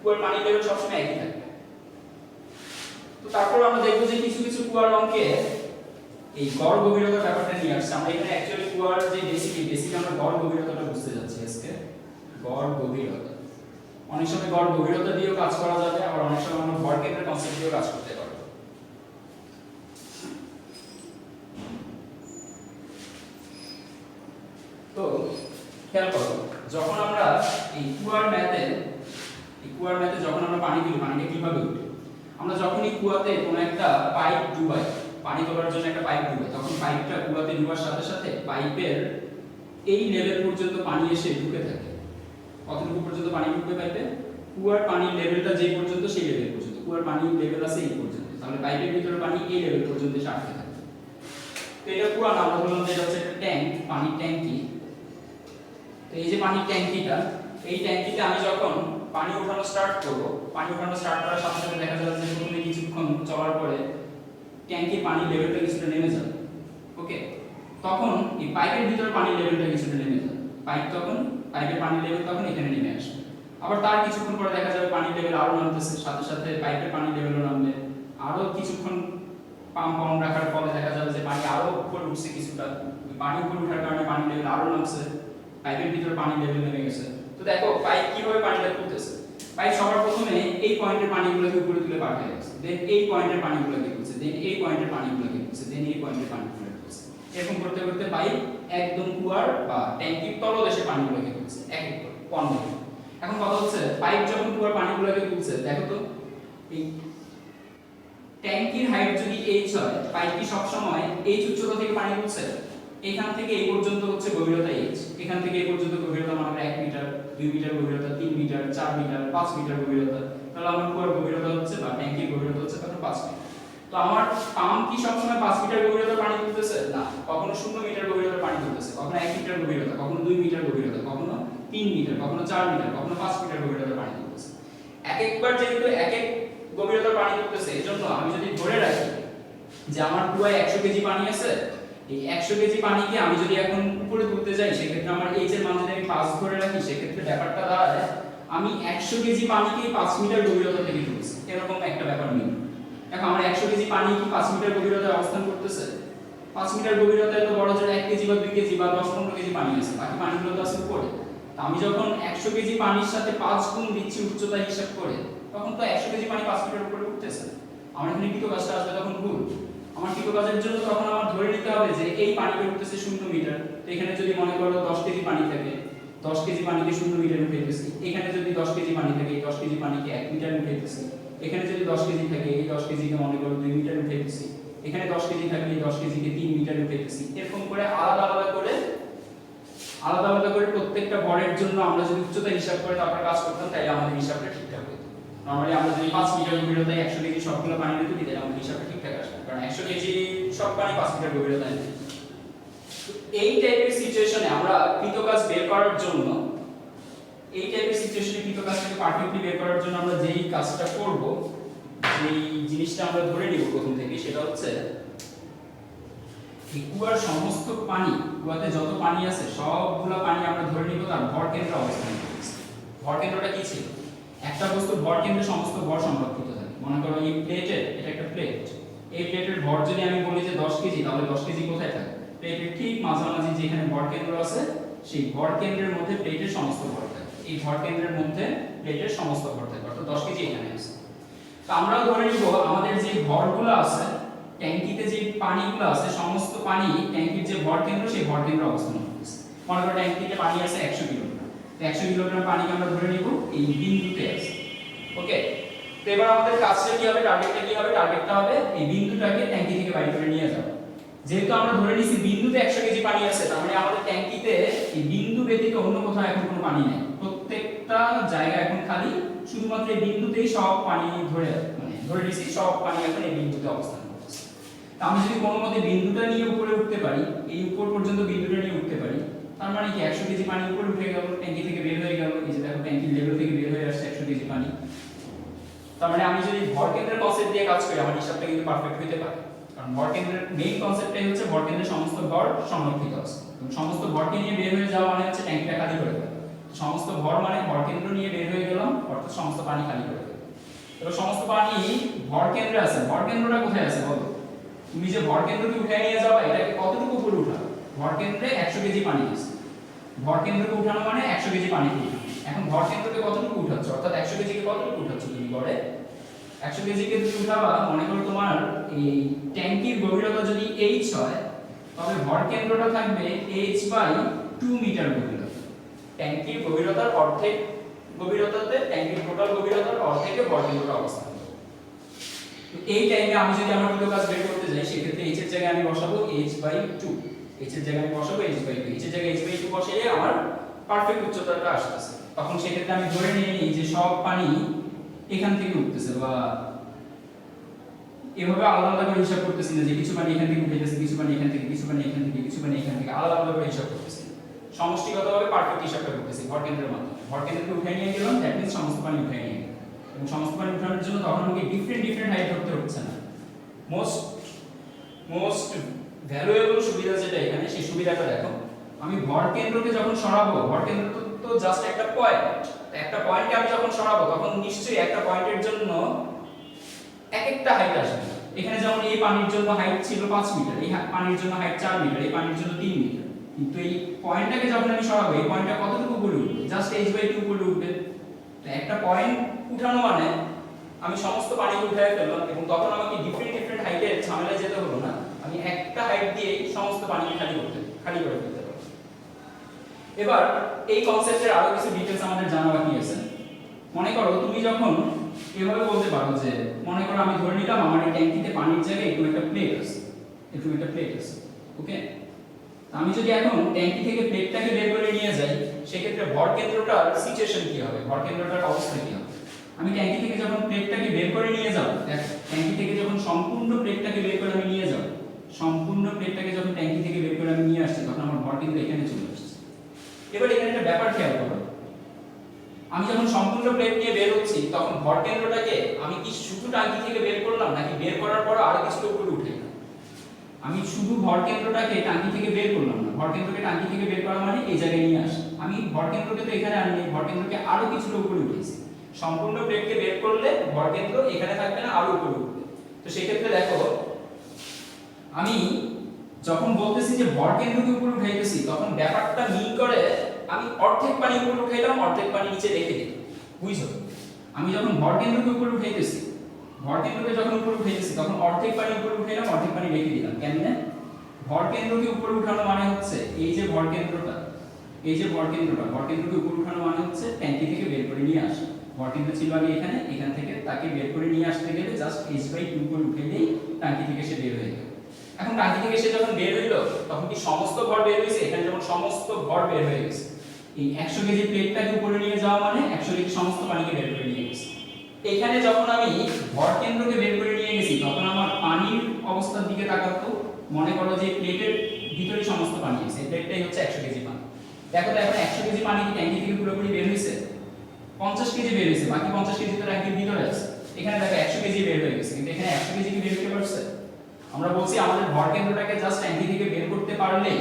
কুয়ার পানির লেভেল সবসময় একই থাকবে। তো তারপর আমরা দেখব যে কিছু কিছু কুয়ার অঙ্কে এই গড় গভীরতার ব্যাপারটা নিয়ে আসছে। আমরা এখানে অ্যাকচুয়ালি কুয়ার যে বেসিক আমরা গড় গভীরতাটা বুঝতে যাচ্ছি আজকে। গড় গভীরতা, অনেক সময় গড় গভীরতা দিয়েও কাজ করা যাবে, আবার অনেক সময় আমরা ভর কেন্দ্রের কনসেপ্ট দিয়েও কাজ করতে পারবো। তো খেয়াল করো, যখন আমরা এই কুয়ার ম্যাথে যখন আমরা পানি দিই, পানিটা কিভাবে উঠে, আমরা যখন এই কুয়াতে কোনো একটা পাইপ ডুবাই, পানি তোলার জন্য একটা পাইপ ডুবাই, তখন পাইপটা কুয়াতে ডুবার সাথে সাথে পাইপের এই লেভেল পর্যন্ত পানি এসে ঢুকে থাকে। কতটুকু পর্যন্ত পানি ঢুকবে পাইপে? কুয়ার পানির লেভেলটা যে পর্যন্ত সেই লেভেল পর্যন্ত। কুয়ার পানির লেভেল আছে এই পর্যন্ত, তাহলে পাইপের ভিতরে পানি এই লেভেল পর্যন্ত এসে আটকে থাকে। তো এটা কুয়া না, আমরা বললাম যে এটা হচ্ছে একটা ট্যাঙ্ক, পানির ট্যাঙ্কি। তো এই যে পানির ট্যাঙ্কিটা, এই ট্যাঙ্কিতে আমি যখন পানি ওঠানো স্টার্ট করব, পানি ওঠানো স্টার্ট করার সাথে সাথে দেখা যাবে যে প্রথমে কিছুক্ষণ চলার পরে ট্যাঙ্কির পানির লেভেলটা কিছুটা নেমে যাবে। ওকে, তখন এই পাইপের ভিতরে পানির লেভেলটা কিছুটা নেমে যাবে। পাইপের পানির লেভেল তখন এখানে নেমে আসবে। আবার তার কিছুক্ষণ পরে দেখা যাবে পানির লেভেল আরো নামতেছে, সাথে সাথে পাইপের পানির লেভেলও নামবে। আরো কিছুক্ষণ পাম্প অন রাখার ফলে দেখা যাবে যে পানি আরো উপরে উঠছে কিছুটা। পানি উপরে ওঠার কারণে পানির লেভেল আরো নামছে, পাইপের ভিতরে পানির লেভেল নেমে গেছে। তো দেখো পাইপ কিভাবে পানিটা তুলতেছে। পাইপ সবার প্রথমে এই পয়েন্টের পানিগুলোকে উপরে তুলে পাঠিয়ে দিচ্ছে, দেন এই পয়েন্টের পানিগুলোকে তুলছে, দেন এই পয়েন্টের পানিগুলোকে তুলছে, দেন এই পয়েন্টের পানিগুলোকে তুলছে। এরকম করতে করতে পাইপ একদম কুয়ার বা ট্যাঙ্কির তলদেশে পানিগুলোকে তুলছে এক এক করে কর্নারে। এখন কথা হচ্ছে পাইপ যখন কুয়ার পানিগুলোকে তুলছে, দেখো তো এই ট্যাঙ্কির হাইট যদি h হয়, পাইপ কি সব সময় h উচ্চতা থেকে পানি তুলছে? এখান থেকে এই পর্যন্ত হচ্ছে গভীরতা h, এখান থেকে এই পর্যন্ত গভীরতা মানে 1 মিটার, 2 মিটার গভীরতা, 3 মিটার, 4 মিটার, 5 মিটার গভীরতা। তাহলে আমার কুয়ার গভীরতা হচ্ছে বা ট্যাঙ্কির গভীরতা হচ্ছে তখন 5 মিটার। তো আমার পাম্প কি সব সময় 5 মিটার গভীরতার পানি তুলতেছে? না, কখনো 0 মিটার গভীরতার পানি তুলতেছে, কখনো 1 মিটার গভীরতা, কখনো 2 মিটার গভীরতা, কখনো 3 মিটার, কখনো 4 মিটার, কখনো 5 মিটার গভীরতার পানি তুলতেছে। এক একবার যেহেতু এক এক গভীরতার পানি ঢুকতেছে, এজন্য আমি যদি ধরে রাখি যে আমার কুয়ায় 100 কেজি পানি আছে, এই 100 কেজি পানিকে আমি যদি এখন উপরে তুলতে যাই, সেক্ষেত্রে আমার এইচ এর মান যদি আমি 5 ধরে রাখি, সেক্ষেত্রে ব্যাপারটা দাঁড়ায় আমি 100 কেজি পানিকে 5 মিটার গভীরতা থেকে তুলছি, এরকম একটা ব্যাপার নিই। এখন আমার 100 কেজি পানি কি 5 মিটার গভীরতায় অবস্থান করতেছে? 5 মিটার গভীরতায় তো বড় জোর 1 কেজি বা 2 কেজি বা 10-15 কেজি পানি আছে, বাকি পানিগুলো তো আছে উপরে। তো আমি যখন 100 কেজি পানির সাথে 5 গুণ দিচ্ছি উচ্চতা হিসাব করে, তখন তো 100 কেজি পানি 5 মিটার উপরে উঠতেছে। আমার এখানে কৃতকাজটা আসবে তখন ভুল। আমার কৃতকাজের জন্য তখন আমার ধরে নিতে হবে যে এই পানিটা উঠতেছে 0 মিটার। তো এখানে যদি মনে করো 10 কেজি পানি থাকে, 10 কেজি পানিকে 0 মিটার উঠাইতেছি। এখানে যদি 10 কেজি পানি থাকে, এই 10 কেজি পানিকে 1 মিটার উঠাইতেছি। এখানে যদি 10 কেজি থাকে, এই 10 কেজিকে মনে করো 2 মিটার উঠাইতেছি। এখানে 10 কেজি থাকলে এই 10 কেজিকে 3 মিটার উঠাইতেছি। এরকম করে আলাদা আলাদা করে প্রত্যেকটা ভরের জন্য আমরা যদি উচ্চতা হিসাব করে তারপর কাজ করতাম, তাহলে আমাদের হিসাবটা ঠিকঠাক হতো। নরমালি আমরা যদি 5 মিটার গভীরতায় 100 কেজি সবগুলো পানি দিতে দিই, তাহলে আমাদের হিসাবটা ঠিকঠাক আসবে, কারণ 100 কেজি সব পানি 5 মিটার গভীরতায় নেই। এই টাইপের সিচুয়েশনে আমরা কৃতকাজ বের করার জন্য, এই টাইপের সিচুয়েশনে কৃতকাজটাকে পারফেক্টলি বের করার জন্য আমরা যেই কাজটা করব, যেই জিনিসটা আমরা ধরে নিব প্রথম থেকে, সেটা হচ্ছে এই কুয়ার সমস্ত পানি, কুয়াতে যত পানি আছে সবগুলো পানি আমরা ধরে নিব তার ভর কেন্দ্রে অবস্থান করছে। ভর কেন্দ্রটা কি ছিল? একটা বস্তুর ভর কেন্দ্রে সমস্ত ভর সংরক্ষিত থাকে। মনে করো এই প্লেটের, এটা একটা প্লেট, এই প্লেটের ভর যদি আমি বলি যে 10 কেজি, তাহলে 10 কেজি কোথায় থাকে? প্লেটের ঠিক মাঝামাঝি যেখানে ভর কেন্দ্র আছে, সেই ভর কেন্দ্রের মধ্যে প্লেটের সমস্ত ভর থাকে। এই ভর কেন্দ্রের মধ্যে প্লেটের সমস্ত ভর থাকে, অর্থাৎ 10 কেজি এখানে আছে। তো আমরা ধরে নিব আমাদের যে ভরগুলো আছে, ট্যাঙ্কিতে যে পানিগুলো আছে, সমস্ত পানি ট্যাঙ্কির যে ভর কেন্দ্র, সেই ভর কেন্দ্রে অবস্থান করতেছে। মনে করো ট্যাঙ্কিতে পানি আছে 100 কিলোগ্রাম, তো 100 কিলোগ্রাম পানিকে আমরা ধরে নিব এই বিন্দুতে আছে। ওকে, তো এবার আমাদের কাজটা কি হবে, টার্গেটটা কি হবে? টার্গেটটা হবে এই বিন্দুটাকে ট্যাঙ্কি থেকে বাইরে করে নিয়ে যাওয়া। যেহেতু আমরা ধরে নিছি বিন্দুতে 100 কেজি পানি আছে, তার মানে আমাদের ট্যাঙ্কিতে এই বিন্দু ব্যতীত অন্য কোথাও এখন কোনো পানি নেই। প্রত্যেকটা জায়গা এখন খালি, শুধুমাত্র এই বিন্দুতেই সব পানি ধরে নিছি সব পানি এখন এই বিন্দুতে অবস্থান করছে। তা আমি যদি কোনো মতে বিন্দুটা নিয়ে উপরে উঠতে পারি, এই উপর পর্যন্ত বিন্দুটা নিয়ে উঠতে পারি, তার মানে কি 100 কেজি পানি উপরে উঠে গেল, ট্যাঙ্কি থেকে বের হয়ে গেল। এই যে দেখো ট্যাঙ্কির লেভেল থেকে বের হয়ে আসছে 100 কেজি পানি। তার মানে আমি যদি ভর কেন্দ্রের কনসেপ্ট দিয়ে কাজ করি, আমার হিসাবটা কিন্তু পারফেক্ট হতে পারে, কারণ ভর কেন্দ্রের মেইন কনসেপ্টটাই হচ্ছে ভর কেন্দ্রের সমস্ত ভর সংরক্ষিত আছে। সমস্ত ভরকে নিয়ে বের হয়ে যাওয়া মানে হচ্ছে ট্যাঙ্কিটা খালি করে ফেলা। সমস্ত ভর মানে ভর কেন্দ্র নিয়ে বের হয়ে গেলাম, অর্থাৎ সমস্ত পানি খালি করে ফেলা। এবার সমস্ত পানি ভর কেন্দ্রে আছে, ভর কেন্দ্রটা কোথায় আছে বলো? তুমি যে ভর কেন্দ্রকে উঠায় নিয়ে যাবা, এটাকে কতটুকু উপরে উঠাবে? ভর কেন্দ্রে 100 কেজি পানি আছে, ভর কেন্দ্রকে উঠানো মানে 100 কেজি পানি উঠানো। এখন ভর কেন্দ্রকে কতটুকু উঠাচ্ছ, অর্থাৎ 100 কেজিকে কতটুকু উঠাচ্ছ তুমি গড়ে? 100 কেজিকে তুমি উঠাবা, মনে করো তোমার এই ট্যাঙ্কির গভীরতা যদি h হয়, তবে ভর কেন্দ্রটা থাকবে h বাই 2 মিটার গভীরতা। ট্যাঙ্কির গভীরতার অর্ধেক গভীরতাতে, ট্যাঙ্কির টোটাল গভীরতার অর্ধেকে ভর কেন্দ্রটা অবস্থান করে। তো এই টাইমে আমি যদি আমার কৃতকাজ বের করতে যাই, সেক্ষেত্রে h এর জায়গায় আমি বসাবো h বাই 2, h এর জায়গায় আমি বসাবো h বাই 2, h এর জায়গায় h বাই 2 বসিয়ে আমার পারফেক্ট উচ্চতাটা আসছে। তখন সেক্ষেত্রে আমি ধরে নিই যে সব পানি এখান থেকে উঠতেছে, বা এভাবে আলাদা আলাদা করে হিসাব করতেছি না যে কিছু পানি এখান থেকে উঠে যাচ্ছে, কিছু পানি এখান থেকে, কিছু পানি এখান থেকে, কিছু পানি এখান থেকে, আলাদা আলাদা করে হিসাব করতেছি। সমষ্টিগতভাবে পারফেক্ট হিসাবটা করতেছি ভর কেন্দ্রের মাধ্যমে। ভর কেন্দ্রকে উঠে নিয়ে গেলাম, দ্যাট মিন্স সমস্ত পানি উঠে নিয়ে গেলাম। এবং সমস্ত পানি উঠানোর জন্য তখন আমাকে ডিফারেন্ট হাইট ধরতে হচ্ছে না। মোস্ট ভ্যালুয়েবল সুবিধা যেটা এখানে, সেই সুবিধাটা দেখো। আমি ভর কেন্দ্রকে যখন সরাবো, ভর কেন্দ্র তো জাস্ট একটা পয়েন্ট, একটা পয়েন্টকে আমি যখন সরাবো, তখন নিশ্চয়ই একটা পয়েন্টের জন্য এক একটা হাইট আসবে। এখানে যেমন এই পানির জন্য হাইট ছিল 5 মিটার, এই পানির জন্য হাইট 4 মিটার, এই পানির জন্য 3 মিটার। কিন্তু এই পয়েন্টটাকে যখন আমি সরাবো, এই পয়েন্টটা কতটুকু উপরে উঠবে? জাস্ট h/2 উপরে উঠবে। তো একটা পয়েন্ট উঠানো মানে আমি সমস্ত পানিকে উঠায় ফেললাম, এবং তখন আমাকে ডিফারেন্ট হাইটের ঝামেলায় যেতে হলো না। আমি একটা হাইট দিয়ে সমস্ত পানিকে খালি করে ফেলতে পারবো। এবার এই কনসেপ্টের আরো কিছু ডিটেইলস আমাদের জানা বাকি আছে। মনে করো তুমি যখন এভাবে বলতে পারো যে, মনে করো আমি ধরে নিলাম আমার এই ট্যাঙ্কিতে পানির জায়গায় এরকম একটা প্লেট আছে, ওকে? আমি যদি এখন ট্যাঙ্কি থেকে প্লেটটাকে বের করে নিয়ে যাই, সেক্ষেত্রে ভর কেন্দ্রটার সিচুয়েশন কি হবে, ভর কেন্দ্রটার অবস্থা কি হবে? আমি ট্যাঙ্কি থেকে যখন প্লেটটাকে বের করে নিয়ে যাব, ট্যাঙ্কি থেকে যখন সম্পূর্ণ প্লেটটাকে বের করে আমি নিয়ে যাব, সম্পূর্ণ প্লেটটাকে যখন ট্যাঙ্কি থেকে বের করে আমি নিয়ে আসছি, তখন আমার ভর কেন্দ্র এখানে চলে আসছে। এবার এখানে একটা ব্যাপার খেয়াল করো, আমি যখন সম্পূর্ণ প্লেট নিয়ে বের হচ্ছি তখন ভর কেন্দ্রটাকে আমি কি শুধু টাঙ্কি থেকে বের করলাম নাকি বের করার পর আরো কিছু উপরে উঠাইলাম? আমি শুধু ভর কেন্দ্রটাকে টাঙ্কি থেকে বের করলাম না, ভর কেন্দ্রকে টাঙ্কি থেকে বের করা মানে এই জায়গায় নিয়ে আসা। আমি ভর কেন্দ্রকে তো এখানে আনি, ভর কেন্দ্রকে আরো কিছুটা উপরে উঠেছি। সম্পূর্ণ প্লেটকে বের করলে ভর কেন্দ্র এখানে থাকবে না, আরো উপরে উঠবে। তো সেই ক্ষেত্রে দেখো আমি যখন বলতেছি যে ভর কেন্দ্রকে উপরে উঠাইতেছি তখন ব্যাপারটা মিন করে আমি অর্ধেক পানি উপরে উঠাইলাম, অর্ধেক পানি নিচে রেখে দিই। বুঝছো? আমি যখন ভর কেন্দ্রকে উপরে উঠাইতেছি, ভর কেন্দ্রকে যখন উপরে উঠাইতেছি তখন অর্ধেক পানি উপরে উঠাইলাম, অর্ধেক পানি রেখে দিলাম। কেমনে? ভর কেন্দ্রকে উপরে উঠানো মানে হচ্ছে এই যে ভর কেন্দ্রটা, এই যে ভর কেন্দ্রটা, ভর কেন্দ্রকে উপরে উঠানো মানে হচ্ছে ট্যাঙ্কি থেকে বের করে নিয়ে আসা। ভর কেন্দ্র ছিল আগে এখানে, এখান থেকে তাকে বের করে নিয়ে আসতে গেলে জাস্ট h/2 করে উঠাইলেই টাঙ্কি থেকে সে বের হয়ে গেল। এখন টাঙ্কি থেকে সে যখন বের হইলো তখন কি সমস্ত ভর বের হইছে? এখানে যখন সমস্ত ভর বের হয়ে গেছে, এই 100 কেজি প্লেটটাকে উপরে নিয়ে যাওয়া মানে 100 কেজি সমস্ত পানিকে বের করে নিয়ে গেছে। এখানে যখন আমি ভর কেন্দ্রকে বের করে নিয়ে গেছি তখন আমার পানির অবস্থার দিকে তাকাতো, মনে করো যে প্লেটের ভিতরে সমস্ত পানি আছে, এই প্লেটটাই হচ্ছে 100 কেজি পানি। দেখো তো এখন 100 কেজি পানি কি ট্যাঙ্কি থেকে পুরোপুরি বের হইছে? 50 কেজি বের হইছে, বাকি 50 কেজি তো ট্যাঙ্কির ভিতরে আছে। এখানে দেখো 100 কেজি বের হয়ে গেছে, কিন্তু এখানে 100 কেজি কি বের হতে পারছে? আমরা বলছি আমাদের ভর কেন্দ্রটাকে জাস্ট ট্যাঙ্কি থেকে বের করতে পারলে,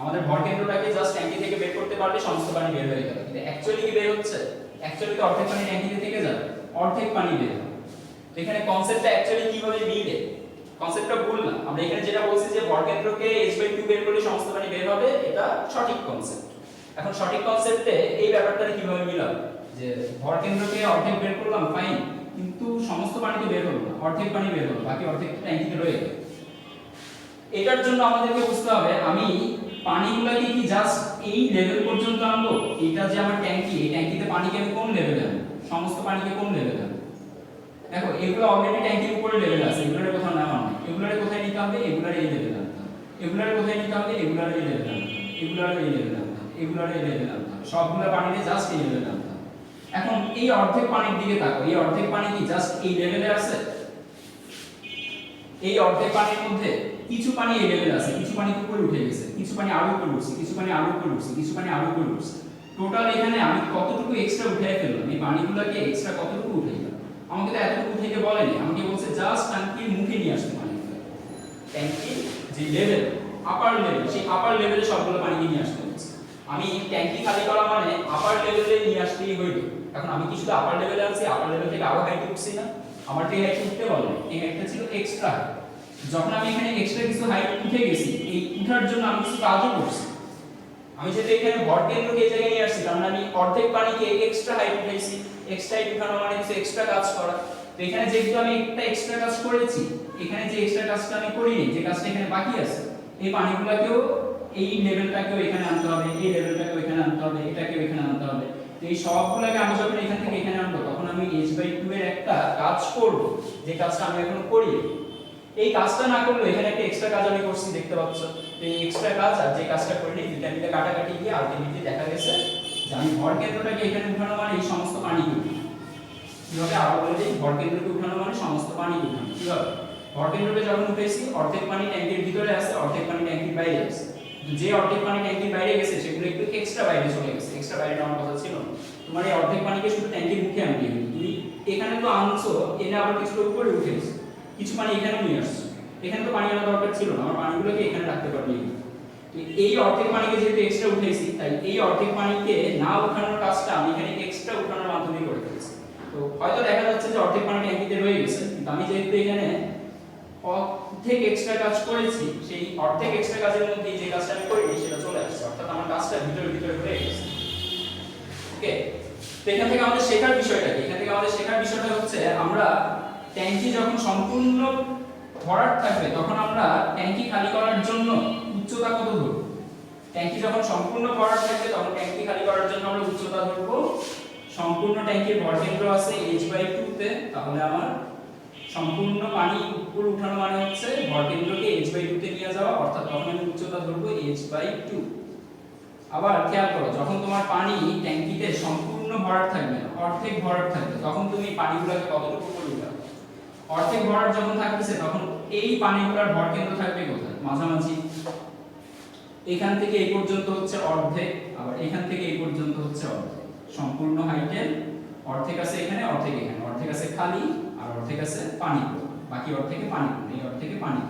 আমাদের ভর কেন্দ্রটাকে জাস্ট ট্যাঙ্কি থেকে বের করতে পারলে সমস্ত পানি বের হয়ে গেল। কিন্তু অ্যাকচুয়ালি কি বের হচ্ছে? অ্যাকচুয়ালি তো অর্ধেক পানি ট্যাঙ্কিতে থেকে যাবে, অর্ধেক পানি বের হবে। তো এখানে কনসেপ্টটা অ্যাকচুয়ালি কিভাবে মিলে? কনসেপ্টটা ভুল না। আমরা এখানে যেটা বলছি যে ভর কেন্দ্রকে h/2 বের করলে সমস্ত পানি বের হবে, এটা সঠিক কনসেপ্ট। এখন সঠিক কনসেপ্টে এই ব্যাপারটা কিভাবে মিলাবো? যে ভর কেন্দ্রকে অর্ধেক বের করলাম, ফাইন, কিন্তু সমস্ত পানি তো বের হলো না, অর্ধেক পানি বের হলো, বাকি অর্ধেক ট্যাঙ্কিতে রয়ে গেল। এটার জন্য আমাদেরকে বুঝতে হবে আমি পানিগুলোকে কি জাস্ট এই লেভেল পর্যন্ত আনবো? এটা যে আমার ট্যাঙ্কি, এই ট্যাঙ্কিতে পানিকে আমি কোন লেভেলে আনবো? সমস্ত পানিকে কোন লেভেলে আনবো? দেখো এগুলো অলরেডি ট্যাঙ্কির উপরে লেভেল আছে, এগুলোর কোথাও নামা নেই। এগুলোর কোথায় নিতে হবে? এগুলোর এই লেভেলে আনতে হবে। এগুলোর কোথায় নিতে হবে? এগুলোর এই লেভেলে আনতে হবে। এগুলোর এই লেভেলে আনতে হবে। এগুলোর এই লেভেলে আনতে হবে। সবগুলো পানিতে জাস্ট এই লেভেলে আনতে হবে। এখন এই অর্ধেক পানির দিকে তাকাও, এই অর্ধেক পানি কি জাস্ট এই লেভেলে আছে? এই অর্ধেক পানির মধ্যে কিছু পানি এই লেভেলে আছে, কিছু পানি উপরে উঠে গেছে, কিছু পানি আরো উপরে উঠছে, কিছু পানি আরো উপরে উঠছে, কিছু পানি আরো উপরে উঠছে। টোটাল এখানে আমি কতটুকু এক্সট্রা উঠাই ফেললাম? এই পানিগুলোকে এক্সট্রা কতটুকু উঠাইলাম? আমাকে তো এতটুকু উঠাইতে বলেনি, আমাকে বলছে জাস্ট ট্যাঙ্কির মুখে নিয়ে আসতে পানিগুলো। ট্যাঙ্কির যে লেভেল, আপার লেভেল, সেই আপার লেভেলে সবগুলো পানিকে নিয়ে আসতে হচ্ছে। আমি ট্যাঙ্কি খালি করা মানে আপার লেভেলে নিয়ে আসতেই হইল। এখন আমি কি শুধু আপার লেভেলে আছি? আপার লেভেল থেকে আরো হাইটে উঠছি না? আমার তো এই হাইটে উঠতে বলেনি, এই হাইটটা ছিল এক্সট্রা হাইট। যখন আমি এখানে এক্সট্রা কিছু হাইট উঠে গেছি, এই উঠার জন্য আমি কিছু কাজও করছি। আমি যেহেতু এখানে ভর কেন্দ্রকে এই জায়গায় নিয়ে আসছি, কারণ আমি অর্ধেক পানিকে এক্সট্রা হাইট উঠাইছি। এক্সট্রা হাইট উঠানো মানে কিছু এক্সট্রা কাজ করা। তো এখানে যেহেতু আমি একটা এক্সট্রা কাজ করেছি, এখানে যে এক্সট্রা কাজটা আমি করিনি, যে কাজটা এখানে বাকি আছে, এই পানিগুলোকেও এই লেভেলটাকেও এখানে আনতে হবে, এই লেভেলটাকেও এখানে আনতে হবে, এটাকেও এখানে আনতে হবে। তো এই সবগুলোকে আমি যখন এখান থেকে এখানে আনবো তখন আমি h/2 এর একটা কাজ করব, যে কাজটা আমি এখনো করিনি। এই কাজটা না করলে এখানে একটা এক্সট্রা কাজ আমি করছি, দেখতে পাচ্ছ। তো এই এক্সট্রা কাজ আর যে কাজটা করিনি, দুইটা মিলে কাটাকাটি গিয়ে আলটিমেটলি দেখা গেছে যে আমি ভর কেন্দ্রটাকে এখানে উঠানো মানে এই সমস্ত পানিকে উঠানো। কিভাবে? আরো বলে দিই, ভর কেন্দ্রকে উঠানো মানে সমস্ত পানিকে উঠানো। কিভাবে? ভর কেন্দ্রকে যখন উঠেছি অর্ধেক পানি ট্যাঙ্কির ভিতরে আছে, অর্ধেক পানি ট্যাঙ্কির বাইরে আছে। যে অর্ধেক পানি ট্যাঙ্কির বাইরে গেছে সেগুলো একটু এক্সট্রা বাইরে চলে গেছে, এক্সট্রা বাইরে নেওয়ার কথা ছিল না। তোমার এই অর্ধেক পানিকে শুধু ট্যাঙ্কির মুখে আনতে হবে। তুমি এখানে তো আনছো, এনে আবার কিছুটা উপরে উঠে গেছে, কিছু পানি এখানে নিয়ে আসছো। এখানে তো পানি আনা দরকার ছিল না, আমার পানিগুলোকে এখানে রাখতে পারবি। এই অর্ধেক পানিকে যেহেতু এক্সট্রা উঠেছি, তাই এই অর্ধেক পানিকে না উঠানোর কাজটা আমি এখানে এক্সট্রা উঠানোর মাধ্যমে করে ফেলেছি। তো হয়তো দেখা যাচ্ছে যে অর্ধেক পানি ট্যাঙ্কিতে রয়ে গেছে, কিন্তু আমি যেহেতু এখানে অর্ধেক এক্সট্রা কাজ করেছি, সেই অর্ধেক এক্সট্রা কাজের মধ্যে যে কাজটা আমি করিনি সেটা চলে আসছে, অর্থাৎ আমার কাজটা ভিতরে ভিতরে হয়ে গেছে। ওকে, তো এখান থেকে আমাদের শেখার বিষয়টা কি? এখান থেকে আমাদের শেখার বিষয়টা হচ্ছে আমরা ট্যাঙ্কি যখন সম্পূর্ণ ভরাট থাকবে তখন আমরা ট্যাঙ্কি খালি করার জন্য উচ্চতা কত ধরব? ট্যাঙ্কি যখন সম্পূর্ণ ভরাট থাকবে তখন ট্যাঙ্কি খালি করার জন্য আমরা উচ্চতা ধরব। সম্পূর্ণ ট্যাঙ্কির ভর কেন্দ্র আছে h/2 তে, তাহলে আমার সম্পূর্ণ পানি উপরে উঠানো মানে হচ্ছে ভর কেন্দ্রকে h/2 তে নিয়ে যাওয়া, অর্থাৎ তখন আমি উচ্চতা ধরব h/2। আবার খেয়াল করো, যখন তোমার পানি ট্যাঙ্কিতে সম্পূর্ণ ভরাট থাকবে, অর্ধেক ভরাট থাকবে, তখন তুমি পানিগুলোকে কতটুকু উপরে উঠাবে? অর্ধেক ভরাট যখন থাকতেছে তখন এই পানিগুলোর ভর কেন্দ্র থাকবে কোথায়? মাঝামাঝি। এখান থেকে এই পর্যন্ত হচ্ছে অর্ধেক, আবার এখান থেকে এই পর্যন্ত হচ্ছে অর্ধেক। সম্পূর্ণ হাইটের অর্ধেক আছে এখানে, অর্ধেক এখানে, অর্ধেক আছে খালি আর অর্ধেক আছে পানি, বাকি অর্ধেকে পানি, এই অর্ধেকে পানি।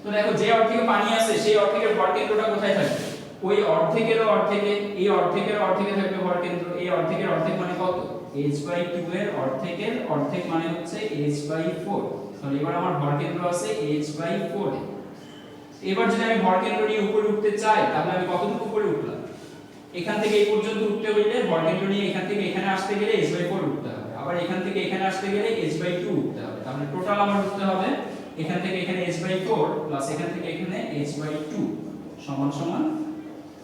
তো দেখো যে অর্ধেকে পানি আছে সেই অর্ধেকের ভরকেন্দ্রটা কোথায় থাকবে? ওই অর্ধেকের অর্ধেকে, এই অর্ধেকের অর্ধেকে থাকবে ভরকেন্দ্র। এই অর্ধেকের অর্ধেক মানে কত? h/2 এর অর্ধেকের অর্ধেক মানে হচ্ছে h/4। তাহলে এবার আমার ভরকেন্দ্র আছে h/4 এ। এবার যদি আমি ভরকেন্দ্র নিয়ে উপরে উঠতে চাই তাহলে আমি কতটুকু উপরে উঠলাম? এখান থেকে এই পর্যন্ত উঠতে হইলে ভরকেন্দ্র নিয়ে এখান থেকে এখানে আসতে গেলে h/4 উঠতে হবে, আবার এখান থেকে এখানে আসতে গেলে h/2 উঠতে হবে। তাহলে টোটাল আমার উঠতে হবে এখান থেকে এখানে h/4 প্লাস এখান থেকে এখানে h/2 সমান সমান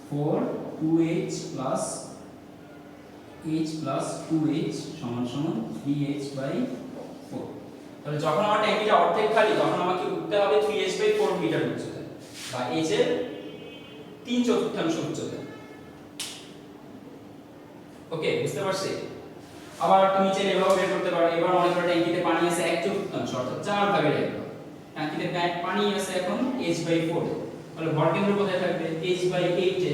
4 2h plus h plus 2h সমান সমান 3h/4। তাহলে যখন আমার ট্যাঙ্কিটা অর্ধেক খালি তখন আমাকে উঠতে হবে 3h/4 মিটার উচ্চতায় বা h এর 3/4 উচ্চতায়। ওকে, বুঝতে পারছি? আবার তুমি চাইলে এভাবে বের করতে পারো। এবার মনে করো ট্যাঙ্কিতে পানি আছে 1/4 অর্থাৎ 4 ভাগের 1 ভাগ। ট্যাঙ্কিতে পানি আছে এখন h/4 এ। তাহলে ভরকেন্দ্র কোথায় থাকবে? h/8 এ।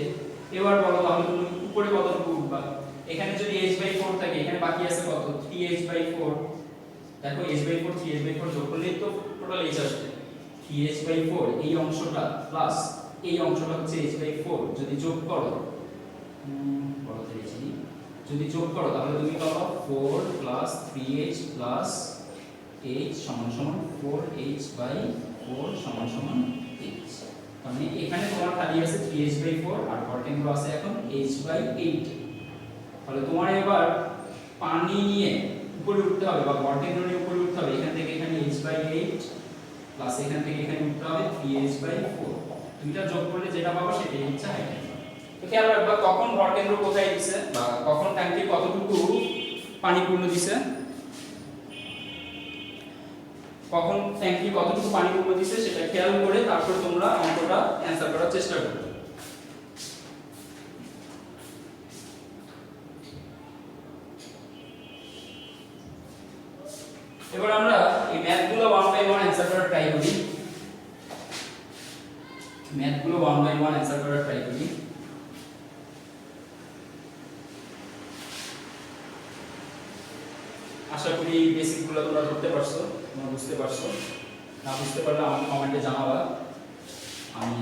এবার বলো তাহলে তুমি উপরে কতটুকু উঠবা? এখানে যদি h/4 থাকে এখানে বাকি আছে কত? 3h/4। দেখো h/4 3h/4 যোগ করলেই তো টোটাল h আসবে। 3h/4 এই অংশটা প্লাস এই অংশটা হচ্ছে h/4 যদি যোগ করো, বলো দিয়েছি, যদি যোগ করো তাহলে তুমি পাবা 4 প্লাস 3h প্লাস h সমান সমান 4h/4 সমান সমান h। মানে এখানে তোমার খালি আছে 3h/4 আর ভরকেন্দ্র আছে এখন h/8। তাহলে তোমার এবার পানি নিয়ে উপরে উঠতে হবে বা ভরকেন্দ্র নিয়ে উপরে উঠতে হবে। এখান থেকে এখানে h/8 প্লাস এখান থেকে এখানে উঠতে হবে 3h/4। দুইটা যোগ করলে যেটা পাবো সেটাই হচ্ছে হাইট। তো খেয়াল রাখবা কখন ভরকেন্দ্র কোথায় দিছে বা কখন ট্যাঙ্কি কতটুকু পানি পূর্ণ দিছে, কখন ট্যাঙ্কি কতটুকু পানি পূর্ণ দিছে সেটা খেয়াল করে তারপর তোমরা অঙ্কটা অ্যানসার করার চেষ্টা করবে। এবার আমরা এই ম্যাথগুলো 1 বাই 1 অ্যানসার করার ট্রাই করি। ম্যাথগুলো 1 বাই 1 অ্যানসার করার ট্রাই করি। আশা করি বেসিকগুলো তোমরা ধরতে পারছো, তোমরা বুঝতে পারছো। না বুঝতে পারলে আমাকে কমেন্টে জানাবা, আমি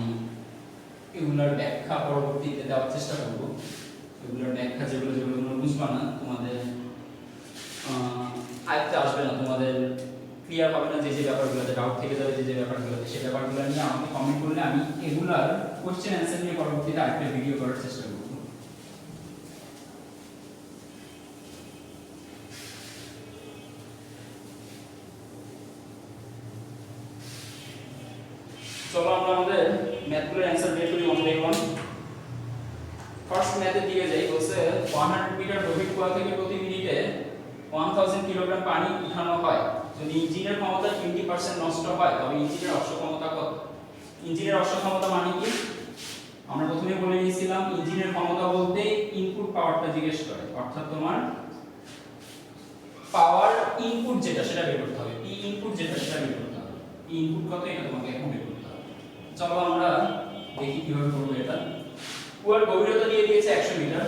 এগুলোর ব্যাখ্যা পরবর্তীতে দেওয়ার চেষ্টা করব। এগুলোর ব্যাখ্যা যেগুলো যেগুলো তোমরা বুঝবা না, তোমাদের আয়ত্তে আসবে না, তোমাদের ক্লিয়ার হবে না, যে যে ব্যাপারগুলোতে ডাউট থেকে যাবে, যে যে ব্যাপারগুলোতে, সেই ব্যাপারগুলো নিয়ে আমাকে কমেন্ট করলে আমি এগুলার কোশ্চেন অ্যান্সার নিয়ে পরবর্তীতে আরেকটা ভিডিও করার চেষ্টা করব। চলো আমরা আমাদের ম্যাথগুলোর অ্যানসার বের করি 1 বাই 1। ফার্স্ট ম্যাথের দিকে যাই। বলছে 100 মিটার গভীর কুয়া থেকে প্রতি মিনিটে 1000 কিলোগ্রাম পানি উঠানো হয়। যদি ইঞ্জিনের ক্ষমতা 20% নষ্ট হয় তবে ইঞ্জিনের অক্ষমতা কত? ইঞ্জিনের অক্ষমতা মানে কি? আমরা প্রথমে বলে নিয়েছিলাম ইঞ্জিনের ক্ষমতা বলতে ইনপুট পাওয়ারটা জিজ্ঞেস করে, অর্থাৎ তোমার পাওয়ার ইনপুট যেটা সেটা বের করতে হবে, পি ইনপুট যেটা সেটা বের করতে হবে। পি ইনপুট কত এটা তোমাকে এখন বের করতে হবে। চলো আমরা দেখি কিভাবে করব এটা। কুয়ার গভীরতা দিয়ে দিয়েছে 100 মিটার।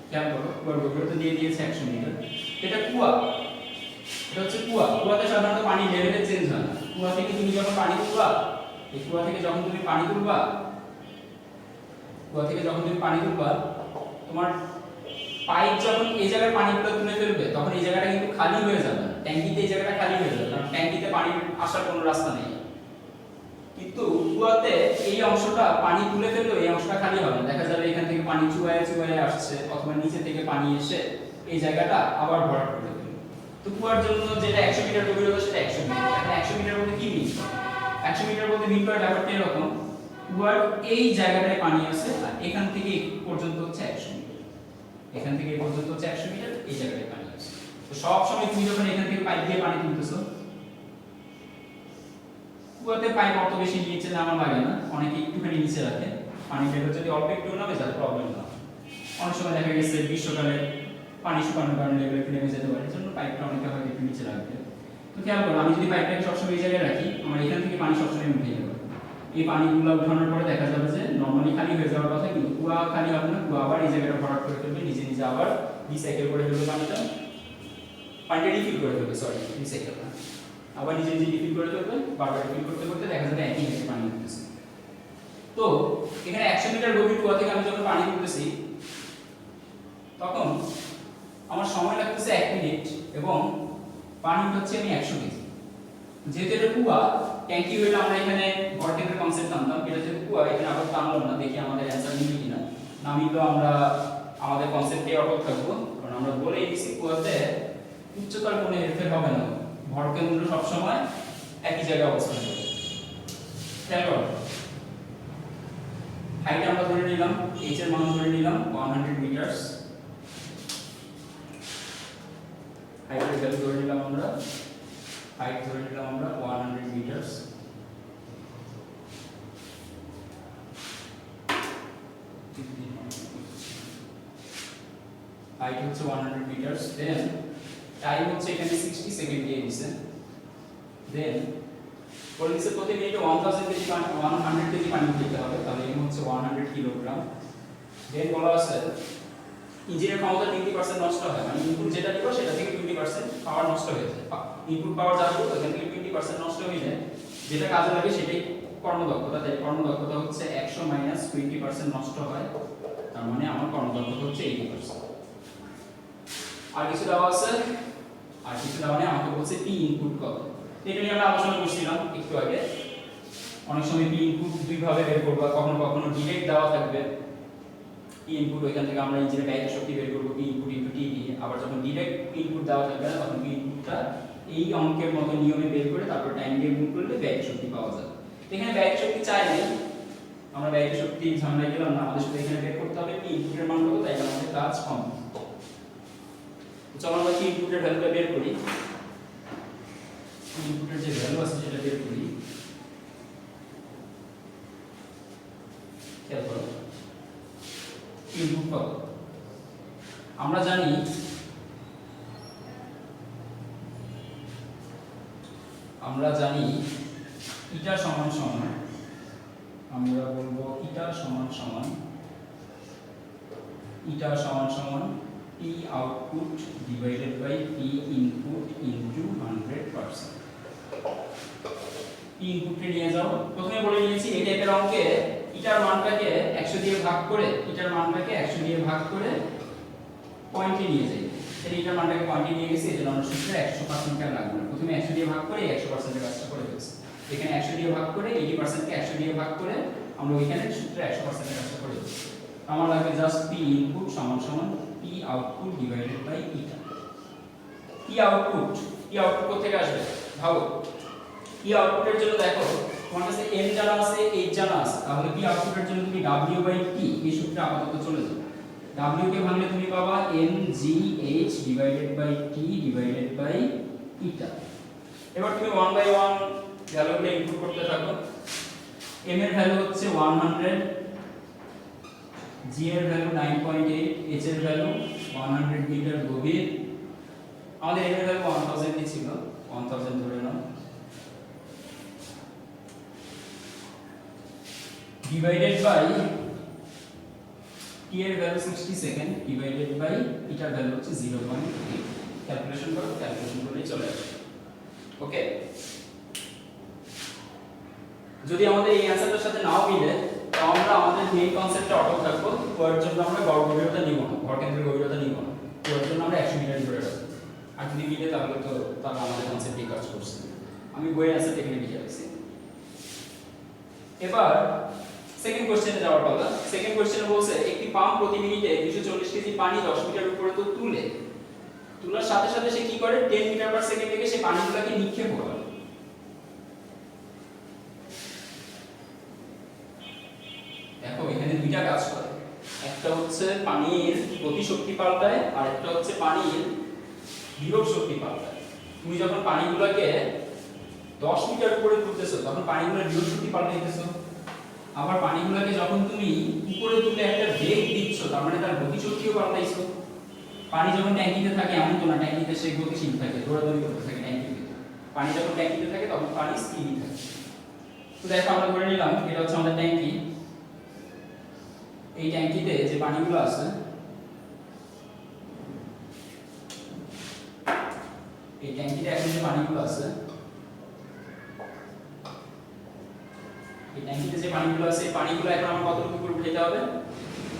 খেয়াল করো, কুয়ার গভীরতা দিয়ে দিয়েছে 100 মিটার। এটা কুয়া, এটা হচ্ছে কুয়া। কুয়াতে সাধারণত পানি লেভেলে চেঞ্জ হয় না। কুয়া থেকে তুমি যখন পানি তুলবা, এই কুয়া থেকে যখন তুমি পানি তুলবা, কুয়া থেকে যখন তুমি পানি তুলবা, তোমার পাইপ যখন এই জায়গায় পানিগুলো তুলে ফেলবে তখন এই জায়গাটা কিন্তু খালি হয়ে যাবে। ট্যাঙ্কিতে এই জায়গাটা খালি হয়ে যাবে, কারণ ট্যাঙ্কিতে পানি আসার কোনো রাস্তা নেই। কিন্তু কুয়াতে এই অংশটা পানি তুলে ফেললেও এই অংশটা খালি হবে না। দেখা যাবে এখান থেকে পানি চুয়ায় চুয়ায় আসছে, অথবা নিচে থেকে পানি এসে এই জায়গাটা আবার ভরাট করে দেবে। তো কুয়ার জন্য যেটা 100 মিটার গভীরতা সেটা 100 মিটার। এখন 100 মিটার বলতে কি মিন? 100 মিটার বলতে মিন করার ব্যাপারটা এরকম, কুয়ার এই জায়গাটায় পানি আছে আর এখান থেকে এই পর্যন্ত হচ্ছে 100 মিটার। এখান থেকে এই পর্যন্ত হচ্ছে 100 মিটার, এই জায়গাটায় পানি আছে। তো সব সময় তুমি যখন এখান থেকে পাইপ দিয়ে পানি তুলতেছো, কুয়াতে পাইপ অত বেশি নিচে নামা লাগে না, অনেকে একটুখানি নিচে রাখে। পানি লেভেল যদি অল্প একটু নামে তাহলে প্রবলেম না। অনেক সময় দেখা গেছে গ্রীষ্মকালে পানি শুকানোর কারণে লেভেল একটু নেমে যেতে পারে, জন্য পাইপটা অনেকে হয়তো একটু নিচে রাখবে। তো খেয়াল করো, আমি যদি পাইপটাকে সবসময় এই জায়গায় রাখি, আমার এখান থেকে পানি সবসময় উঠে যাবে। এই পানিগুলো উঠানোর পরে দেখা যাবে যে নরমালি খালি হয়ে যাওয়ার কথা, কিন্তু কুয়া খালি হবে না, কুয়া আবার এই জায়গাটা ভরাট করে ফেলবে, নিজে নিজে আবার রিসাইকেল করে ফেলবে পানিটা রিফিল করে ফেলবে, সরি রিসাইকেল না, আবার নিজে নিজে রিফিল করে ফেলবে, বারবার রিফিল করতে করতে দেখা যাবে একই জায়গায় পানি উঠতেছে। তো এখানে 100 মিটার গভীর কুয়া থেকে আমি যখন পানি তুলতেছি তখন আমার সময় লাগতেছে 1 মিনিট এবং পানি উঠাচ্ছি আমি 100 কেজি। যেহেতু এটা কুয়া, ট্যাঙ্কি হইলে আমরা এখানে ভরটেকের কনসেপ্ট আনতাম, এটা যেহেতু কুয়া এখানে আবার টানলাম না, দেখি আমাদের অ্যান্সার মিলবে কিনা। না মিললেও আমরা আমাদের কনসেপ্টে অটল থাকবো, কারণ আমরা বলেই দিছি কুয়াতে উচ্চতার কোনো হেরফের হবে না, ভরকেন্দ্র সবসময় একই জায়গায় অবস্থান করবে। খেয়াল করো, হাইট আমরা ধরে নিলাম, h এর মান ধরে নিলাম 100 মিটারস, হাইটের ভ্যালু ধরে নিলাম আমরা, হাইট ধরে নিলাম আমরা 100 মিটারস। হাইট হচ্ছে 100 মিটারস, দেন টাইম হচ্ছে এখানে 60 সেকেন্ড দিয়ে দিয়েছে, দেন বলে দিয়েছে প্রতি মিনিটে 1000 কেজি পানি 100 কেজি পানি দিতে হবে, তাহলে এখানে হচ্ছে 100 কিলোগ্রাম। দেন বলা আছে ইঞ্জিনের ক্ষমতা 20% নষ্ট হয়, মানে ইনপুট যেটা দিব সেটা থেকে 20% পাওয়ার নষ্ট হয়ে যায়, ইনপুট পাওয়ার যা দিব ওখান থেকে 20% নষ্ট হয়ে যায়, যেটা কাজে লাগে সেটাই কর্মদক্ষতা। তাই কর্মদক্ষতা হচ্ছে 100 মাইনাস 20% নষ্ট হয়, তার মানে আমার কর্মদক্ষতা হচ্ছে 80%। আর কিছু দেওয়া আছে, আর কিছু দেওয়া নেই, আমাকে বলছে পি ইনপুট কত, এটা নিয়ে আমরা আলোচনা করছিলাম একটু আগে। অনেক সময় পি ইনপুট দুই ভাবে বের করব, কখনো কখনো ডিরেক্ট দেওয়া থাকবে পি ইনপুট, ওইখান থেকে আমরা ইঞ্জিনের ব্যয়িত শক্তি বের করব পি ইনপুট ইনটু টি দিয়ে। আবার যখন ডিরেক্ট পি ইনপুট দেওয়া থাকবে না তখন পি ইনপুটটা এই অঙ্কের মতো নিয়মে বের করে তারপর টাইম দিয়ে গুণ করলে ব্যয়িত শক্তি পাওয়া যায়। এখানে ব্যয়িত শক্তি চাইলে আমরা ব্যয়িত শক্তি ঝামেলায় গেলাম না, আমাদের শুধু এখানে বের করতে হবে পি ইনপুটের মান কত, তাই আমাদের কাজ কম। চলো আমরা পি ইনপুটের ভ্যালুটা বের করি, পি ইনপুটের যে ভ্যালু আছে সেটা বের করি। খেয়াল করো ইনপুট কত, আমরা জানি ইটা সমান সমান, আমরা বলবো ইটা সমান সমান P output divided by P input into 100%। P ইনপুটকে নিয়ে যাও, প্রথমে বলে নিয়েছি এই টাইপের অঙ্কে ইটার মানটাকে 100 দিয়ে ভাগ করে, পয়েন্টে নিয়ে যাই, তাহলে ইটার মানটাকে পয়েন্টে নিয়ে গেছি, এজন্য আমরা সূত্রে 100% কে লাগবে না, প্রথমে 100 দিয়ে ভাগ করে 100% এর কাজটা করে ফেলছি। এখানে 100 দিয়ে ভাগ করে 80% কে 100 দিয়ে ভাগ করে আমরা ওইখানে সূত্রে 100% এর কাজটা করে ফেলছি। আমার লাগবে জাস্ট পি ইনপুট সমান সমান P output divided by eta. P output কোথা থেকে আসবে ভাবো, পি আউটপুটের জন্য দেখো তোমার কাছে m জানা আছে, h জানা আছে, তাহলে পি আউটপুটের জন্য তুমি w বাই t এই সূত্রে আপাতত চলে যাও। w কে ভাঙলে তুমি পাবা mgh divided by t divided by eta. এবার তুমি 1 বাই 1 ভ্যালুগুলো ইনপুট করতে থাকো। m এর ভ্যালু হচ্ছে 100, g এর ভ্যালু 9.8, h এর ভ্যালু 100 মিটার গভীর, আমাদের m এর ভ্যালু 1000 কি ছিল, 1000 ধরে নাও, ডিভাইডেড বাই t এর ভ্যালু 60 সেকেন্ড ডিভাইডেড বাই ইটার ভ্যালু হচ্ছে 0.8। ক্যালকুলেশন করলেই চলে আসবে। ওকে, যদি আমাদের এই অ্যানসারটার সাথে নাও মিলে তো আমরা আমাদের মেইন কনসেপ্টে অটল থাকবো, কুয়ার জন্য আমরা গড় গভীরতা নিব না, ভরকেন্দ্রের গভীরতা নিব না, কুয়ার জন্য আমরা 100 মিটার ধরে রাখবো। আর যদি মিলে তাহলে আমাদের কনসেপ্টই কাজ করছে। আমি বইয়ের অ্যান্সার টেকনিক লিখে রাখছি। এবার সেকেন্ড কোশ্চেনে যাওয়ার পালা। সেকেন্ড কোশ্চেনে বলছে একটি পাম্প প্রতি মিনিটে 240 কেজি পানি 10 মিটার উপরে তো তোলার সাথে সাথে সে কি করে 10 মিটার পার সেকেন্ড থেকে সে পানিগুলোকে নিক্ষেপ করে। দেখো এখানে দুইটা কাজ করে, একটা হচ্ছে পানির গতি শক্তি পাল্টায় আর একটা হচ্ছে পানির বিভব শক্তি পাল্টায়। তুমি যখন পানিগুলোকে 10 মিটার উপরে তুলতেছো তখন পানিগুলোর বিভব শক্তি পাল্টাইতেছো, আবার পানিগুলোকে যখন তুমি উপরে তুলে একটা বেগ দিচ্ছ তার মানে তার গতি শক্তিও পাল্টাইছো। পানি যখন ট্যাঙ্কিতে থাকে এমন তো না ট্যাঙ্কিতে সে গতিশীল থাকে, দৌড়াদৌড়ি করতে থাকে ট্যাঙ্কিতে। পানি যখন ট্যাঙ্কিতে থাকে তখন পানি স্থির থাকে। তো দেখো আমরা ধরে নিলাম এটা হচ্ছে আমাদের ট্যাঙ্কি। এই ট্যাঙ্কিতে যে পানিগুলো আছে, এই ট্যাঙ্কিতে এখন যে পানিগুলো আছে, এই ট্যাঙ্কিতে যে পানিগুলো আছে, এই পানিগুলো এখন আমরা কতটুকু উপরে উঠাতে হবে?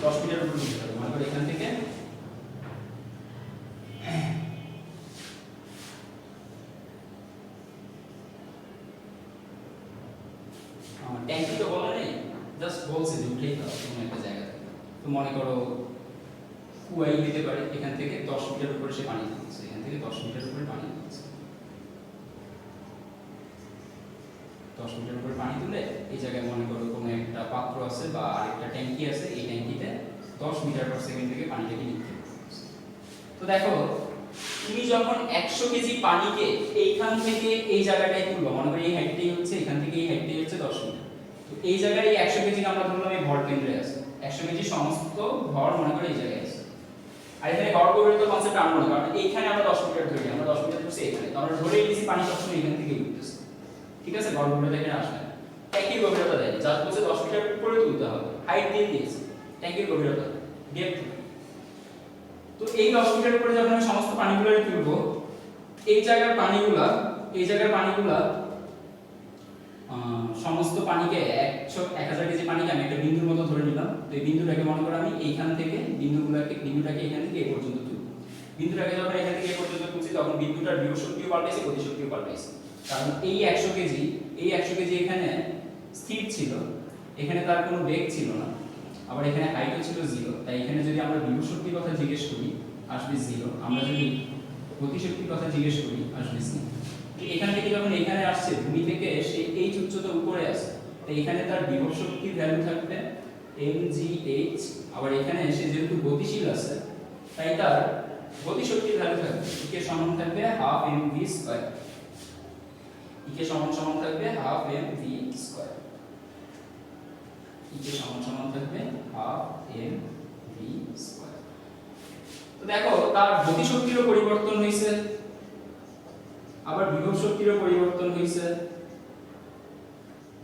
10 মিটার উপরে উঠাতে হবে। মানে করে এখান থেকে ট্যাঙ্কি তো বলে নেই, জাস্ট বলছে যে উঠেই হবে কোনো একটা জায়গা থেকে। তো মনে করো কুয়াই দিতে পারে, এখান থেকে 10 মিটার উপরে সে পানি দিচ্ছে, এখান থেকে 10 মিটার উপরে পানি দিচ্ছে। 10 মিটার উপরে পানি তুলে এই জায়গায় মনে করো কোনো একটা পাত্র আছে বা আরেকটা ট্যাঙ্কি আছে, এই ট্যাঙ্কিতে 10 মিটার পার সেকেন্ড থেকে পানিটাকে নিক্ষেপ করছে। তো দেখো তুমি যখন 100 কেজি পানিকে এইখান থেকে এই জায়গাটায় তুলবা, মনে করো এই হাইটটাই হচ্ছে, এখান থেকে এই হাইটটাই হচ্ছে 10 মিটার। তো এই জায়গায় এই 100 কেজি আমরা ধরলাম এই ভর কেন্দ্রে আছে, 100 কেজি সমস্ত ভর মনে করো এই জায়গায় আছে। আর এখানে ভর গভীরতা কনসেপ্ট আনবো না, কারণ এইখানে আমরা 10 মিটার ধরি, আমরা 10 মিটার ধরছি এখানে, তো আমরা ধরে নিয়েছি পানি সবসময় এখান থেকে উঠতেছে। ঠিক আছে, ভর গভীরতা এখানে আসবে না, ট্যাঙ্কির গভীরতা দেয়নি, জাস্ট বলছে 10 মিটার উপরে তুলতে হবে, হাইট দিয়ে দিয়েছে, ট্যাঙ্কির গভীরতা ডেপথ। তো এই 10 মিটার উপরে যখন আমি সমস্ত পানিগুলো তুলবো, এই জায়গার পানিগুলা সমস্ত পানিকে 1000 কেজি পানিকে আমি একটা বিন্দুর মতো ধরে নিলাম। তো এই বিন্দুটাকে মনে করো আমি এইখান থেকে বিন্দুটাকে এখান থেকে এই পর্যন্ত তুলব। বিন্দুটাকে যখন এখান থেকে এই পর্যন্ত তুলছি, তখন বিন্দুটার বিভব শক্তিও পাল্টাইছে, গতি শক্তিও পাল্টাইছে। কারণ এই 100 কেজি এখানে স্থির ছিল, এখানে তার কোনো বেগ ছিল না, আবার এখানে হাইটও ছিল 0। তাই এখানে যদি আমরা বিভব শক্তির কথা জিজ্ঞেস করি আসবে 0, আমরা যদি গতি শক্তির কথা জিজ্ঞেস করি আসবে 0। এখান থেকে যখন এখানে আসছে, ভূমি থেকে সে এই উচ্চতা উপরে আছে, তাই এখানে তার বিভব শক্তির ভ্যালু থাকবে mgh। আবার এখানে সে যেহেতু গতিশীল আছে, তাই তার গতি শক্তির ভ্যালু থাকবে কে সমান থাকবে হাফ mv স্কয়ার। কে সমান থাকবে হাফ mv স্কয়ার। কে সমান থাকবে হাফ mv স্কয়ার। তো দেখো তার গতি শক্তিরও পরিবর্তন হইছে, আবার বিভব শক্তিরও পরিবর্তন হইছে।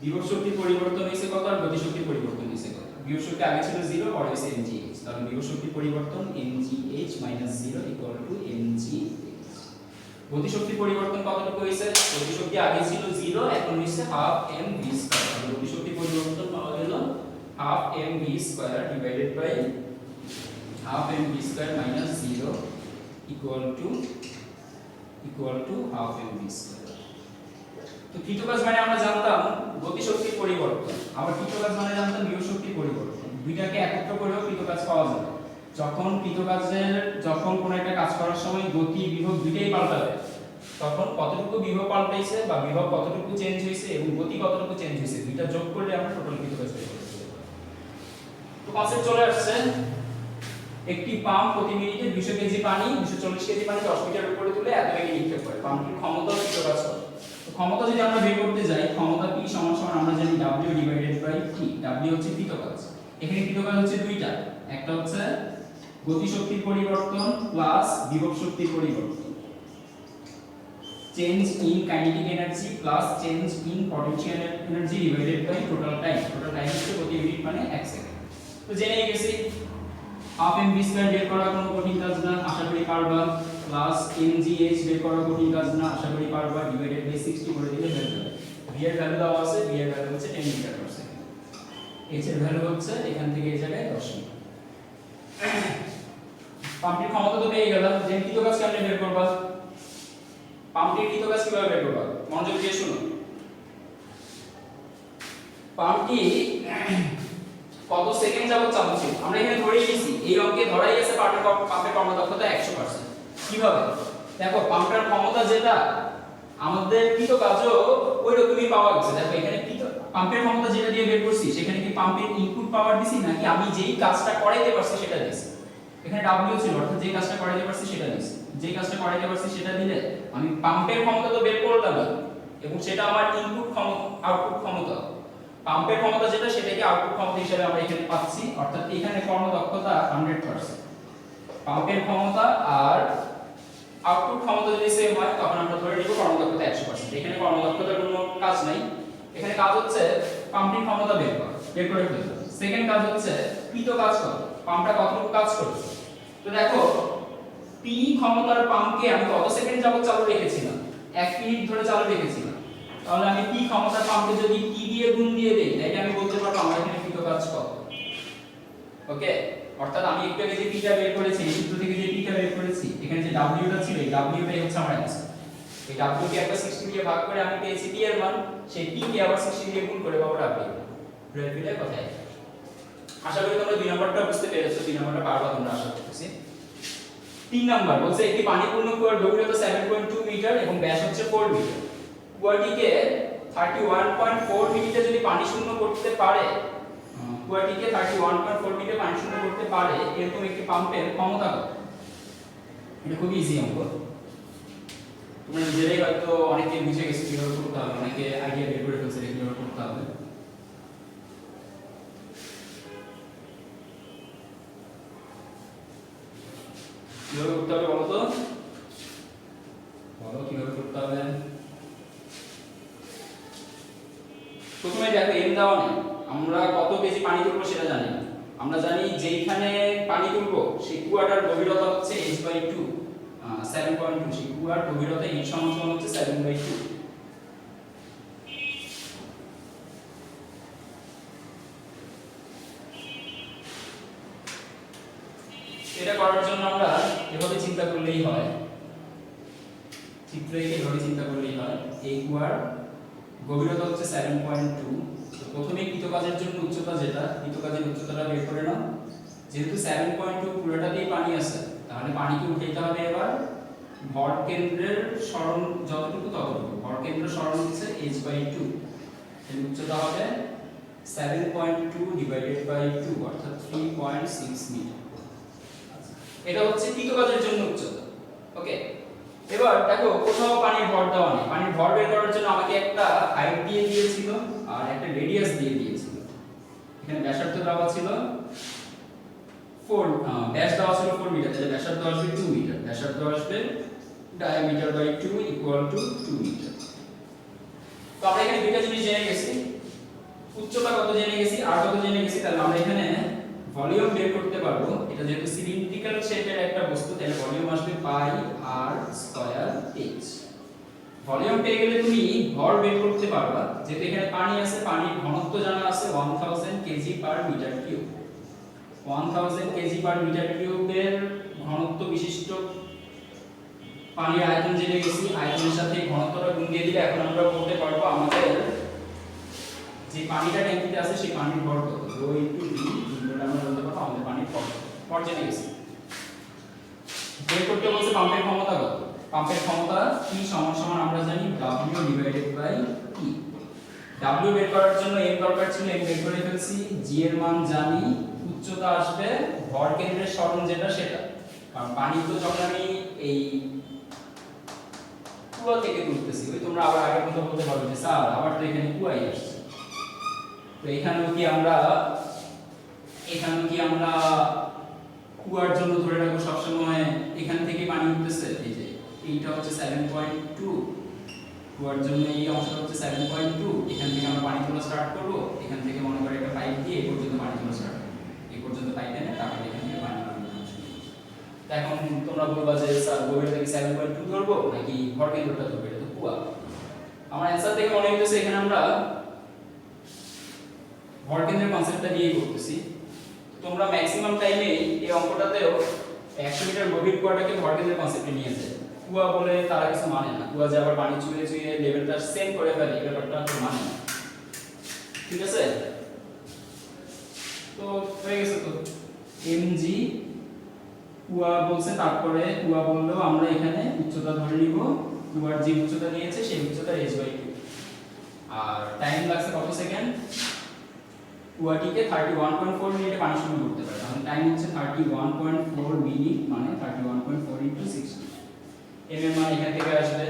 বিভব শক্তির পরিবর্তন হইছে কত, আর গতি শক্তির পরিবর্তন হইছে কত? বিভব শক্তি আগে ছিল 0, পরে হইছে mgh। তাহলে বিভব শক্তির পরিবর্তন mgh - 0 = mgh। গতি শক্তির পরিবর্তন কতটুকু হইছে? গতি শক্তি আগে ছিল 0, এখন হইছে হাফ mv স্কয়ার। তাহলে গতি শক্তির পরিবর্তন পাওয়া গেল half mv square divided by half mv square - 0 equal to half mv square. তো কৃতকাজ মানে আমরা জানতাম গতি শক্তির পরিবর্তন, আবার কৃতকাজ মানে জানতাম বিভব শক্তির পরিবর্তন। দুইটাকে একত্র করেও কৃতকাজ পাওয়া যাবে। যখন কোনো একটা কাজ করার সময় গতি বিভব দুইটাই পাল্টাবে, তখন কতটুকু বিভব পাল্টাইছে বা বিভব কতটুকু চেঞ্জ হইছে এবং গতি কতটুকু চেঞ্জ হইছে, দুইটা যোগ করলে আমরা টোটাল কৃতকাজ বের করতে পারবো। তো কনসেপ্ট চলে আসছে, একটি পাম্প প্রতি মিনিটে 200 কেজি পানি 240 কেজি পানি 10 মিটার উপরে তুলে এত বেগে নিক্ষেপ করে। পাম্পটির ক্ষমতা কৃতকাজ করে। তো ক্ষমতা যদি আমরা বের করতে যাই, ক্ষমতা P সমান আমরা জানি W divided by T। W হচ্ছে কৃতকাজ। এখানে কৃতকাজ হচ্ছে দুইটা, একটা হচ্ছে গতি শক্তির পরিবর্তন প্লাস বিভব শক্তির পরিবর্তন, change in kinetic energy plus change in potential energy divided by total time. Total time হচ্ছে প্রতি মিনিট মানে 1 সেকেন্ড। তো জেনে গেছি হাফ mv স্কয়ার বের করা কোনো কঠিন কাজ না, আশা করি পারবা, প্লাস mgh বের করা কঠিন কাজ না, আশা করি পারবা, ডিভাইডেড বাই 60 করে দিলে হয়ে যাবে। v এর ভ্যালু দেওয়া আছে, v এর ভ্যালু হচ্ছে 10 মিটার পার সেকেন্ড, h এর ভ্যালু হচ্ছে এখান থেকে এই জায়গায় 10 মিটার। পাম্পটির ক্ষমতা তো পেয়ে গেলাম, যে কৃতকাজ কেমনে বের করবা, পাম্পটির কৃতকাজ কিভাবে বের করবা মনোযোগ দিয়ে শুনো। পাম্পটি কত সেকেন্ড যাবত চালু ছিল আমরা এখানে ধরে নিয়েছি, এই অঙ্কে ধরাই গেছে পাম্পের কর্মদক্ষতা 100%। কিভাবে? দেখো পাম্পের ক্ষমতা যেটা, আমাদের কৃতকাজও ওই রকমই পাওয়া গেছে। দেখো এখানে পাম্পের ক্ষমতা যেটা দিয়ে বের করছি, সেখানে কি পাম্পের ইনপুট পাওয়ার দিছি নাকি আমি যেই কাজটা করাইতে পারছি সেটা দিছি? এখানে W ছিল, অর্থাৎ যে কাজটা করাইতে পারছি সেটা দিছি। যে কাজটা করাইতে পারছি সেটা দিলে আমি পাম্পের ক্ষমতা তো বের করলাম, এবং সেটা আমার ইনপুট ক্ষমতা আউটপুট ক্ষমতা। পাম্পের ক্ষমতা যেটা সেটাকে আউটপুট ক্ষমতা হিসেবে আমরা এখানে পাচ্ছি, অর্থাৎ এখানে কর্মদক্ষতা 100%। পাম্পের ক্ষমতা আর আউটপুট ক্ষমতা যদি সেম হয়, তখন আমরা ধরে নিব কর্মদক্ষতা 100%। এখানে কর্মদক্ষতার কোনো কাজ নাই, এখানে কাজ হচ্ছে পাম্পিং ক্ষমতা বের করে ফেলতে। সেকেন্ড কাজ হচ্ছে পি তো কাজ করে, পাম্পটা কতটুকু কাজ করছে। তো দেখো পি ক্ষমতার পাম্পকে আমি কত সেকেন্ড যাবত চালু রেখেছিলাম, 1 মিনিট ধরে চালু রেখেছিলাম। তাহলে আমি পি ক্ষমতার পাম্পকে যদি টি দিয়ে গুণ দিয়ে দেই, তাহলে আমি বলতে পারবো আমার এখানে পি তো কাজ কত। ওকে, অর্থাৎ আমি একটু আগে যে পিটা বের করেছি, এই সূত্র থেকে যে পিটা বের করেছি, এখানে যে ডব্লিউটা ছিল, এই ডব্লিউটাই হচ্ছে আমার অ্যানসার। এই w কে একটা 60 দিয়ে ভাগ করে আমি পেয়েছি p এর মান, সেই p কে আবার 60 দিয়ে গুণ করে পাবো w। ব্রেকেটে কথাই। আশা করি তোমরা 2 নম্বরটা বুঝতে পেরেছো, 2 নম্বরটা পারবা তোমরা আশা করতেছি। 3 নাম্বার বলছে একটি পানিপূর্ণ কুয়ার গভীরতা 7.2 মিটার এবং ব্যাস হচ্ছে 4 মিটার। কুয়াটিকে 31.4 মিনিটে যদি পানি শূন্য করতে পারে, কুয়াটিকে 31.4 মিনিটে পানি শূন্য করতে পারে এরকম একটি পাম্পের ক্ষমতা কত? এটা খুব ইজি অঙ্ক, তোমরা নিজেরাই হয়তো অনেকে বুঝে গেছো কিভাবে করতে হবে, অনেকে আইডিয়া বের করে ফেলছে কিভাবে করতে হবে। কিভাবে করতে হবে বলো তো, বলো কিভাবে করতে হবে। প্রথমে দেখো এম দেওয়া নেই, আমরা কত কেজি পানি তুলবো সেটা জানি না। আমরা জানি যেখানে পানি তুলবো সেই কুয়াটার গভীরতা হচ্ছে h/2, 7.2, সেই কুয়ার গভীরতা h সমান হচ্ছে 7/2। এটা করার জন্য আমরা এভাবে চিন্তা করলেই হয়, চিত্রে এভাবে চিন্তা করলেই হয়। এই কুয়ার গভীরতা হচ্ছে 7.2। তো প্রথমে কৃতকাজের জন্য উচ্চতা যেটা, কৃতকাজের উচ্চতাটা বের করে নাও। যেহেতু 7.2 পুরোটা দিয়ে পানি আছে, তাহলে পানিকে উঠাইতে হবে এবার ভর কেন্দ্রের সরণ যতটুকু ততটুকু। ভর কেন্দ্রের সরণ হচ্ছে h/2, এর উচ্চতা হবে 7.2 ডিভাইডেড বাই 2 অর্থাৎ 3.6 মিটার। এটা হচ্ছে কৃতকাজের জন্য উচ্চতা। ওকে, এবার দেখো কোথাও পানির ভর দেওয়া নেই। পানির ভর বের করার জন্য আমাকে একটা হাইট দিয়ে দিয়েছিল আর একটা রেডিয়াস দিয়ে দিয়েছিল। এখানে ব্যাসার্ধ দেওয়া ছিল 4, ব্যাস দেওয়া ছিল 4 মিটার, তাহলে ব্যাসার্ধ আসবে 2 মিটার। ব্যাসার্ধ আসবে diameter by 2 equal to 2 metre. তো আমরা এখানে দুইটা জিনিস জেনে গেছি, উচ্চতা কত জেনে গেছি আর কত জেনে গেছি। তাহলে আমরা এখানে ভলিউম বের করতে পারবো। এটা যেহেতু সিলিন্ড্রিক্যাল শেপের একটা বস্তু, তাহলে ভলিউম আসবে পাই আর স্কয়ার h। ভলিউম পেয়ে গেলে তুমি ভর বের করতে পারবা। যেহেতু এখানে পানি আছে, পানির ঘনত্ব জানা আছে 1000 KG per metre cube. 1000 KG per metre কিউবের ঘনত্ব বিশিষ্ট পানির আয়তন জেনে গেছি। আয়তনের সাথে ঘনত্বটা গুণ দিয়ে দিলে এখন আমরা বলতে পারবো আমাদের যে পানিটা ট্যাঙ্কিতে আছে সেই পানির ভর কত। রো ইনটু ভি ইনটু আমরা বলতে পারবো আমাদের পানির ভর জেনে গেছি। বের করতে বলছে পাম্পের ক্ষমতা কত। পাম্পের ক্ষমতা P সমান সমান আমরা জানি W divided by E। W বের করার জন্য M দরকার ছিল, M বের করে ফেলছি। G এর মান জানি, উচ্চতা আসবে ভর কেন্দ্রের সরণ যেটা সেটা। কারণ পানি তো যখন আমি এই কুয়া থেকে তুলতেছি, ওই তোমরা আবার আগের কথা বলতে পারবে যে স্যার আবার তো এখানে কুয়াই আসছে। তো এখানেও কি আমরা কুয়ার জন্য ধরে রাখবো সবসময় এখান থেকে পানি উঠতেছে। এই যে এইটা হচ্ছে 7.2, কুয়ার জন্য এই অংশটা হচ্ছে 7.2। এখান থেকে আমরা পানি তোলা স্টার্ট করব। এখান থেকে মনে করে একটা পাইপ দিয়ে এই পর্যন্ত পানি তোলা স্টার্ট করব, এই পর্যন্ত পাইপ এনে তারপরে এখান থেকে পানি তোলা শুরু করব। তো এখন তোমরা বলবা যে স্যার গভীরতা কি 7.2 ধরবো নাকি ভর কেন্দ্রটা ধরবো, এটা তো কুয়া। আমার অ্যানসার থেকে মনে হইতেছে এখানে আমরা ভর কেন্দ্রের কনসেপ্টটা দিয়ে করতেছি। তোমরা ম্যাক্সিমাম টাইমে এই অঙ্কটাতেও 100 মিটার গভীর কুয়াটাকে ভর কেন্দ্রের কনসেপ্টে নিয়ে যায়। কুয়া বলে তারা কিছু মানে না, কুয়া যে আবার পানি চুইয়ে চুইয়ে লেভেলটা সেম করে ফেলে এই ব্যাপারটা তো মানে না। ঠিক আছে, তো হয়ে গেছে। তো mg কুয়া বলছে, তারপরে কুয়া বললেও আমরা এখানে উচ্চতা ধরে নিব। কুয়ার যে উচ্চতা নিয়েছে সেই উচ্চতা h/2 আর টাইম লাগছে কত সেকেন্ড। কুয়াটিকে 31.4 মিনিটে পানি শূন্য করতে পারে, তাহলে টাইম হচ্ছে 31.4 মিনিট, মানে 31.4 * 60। m এর মান এখান থেকে আসবে।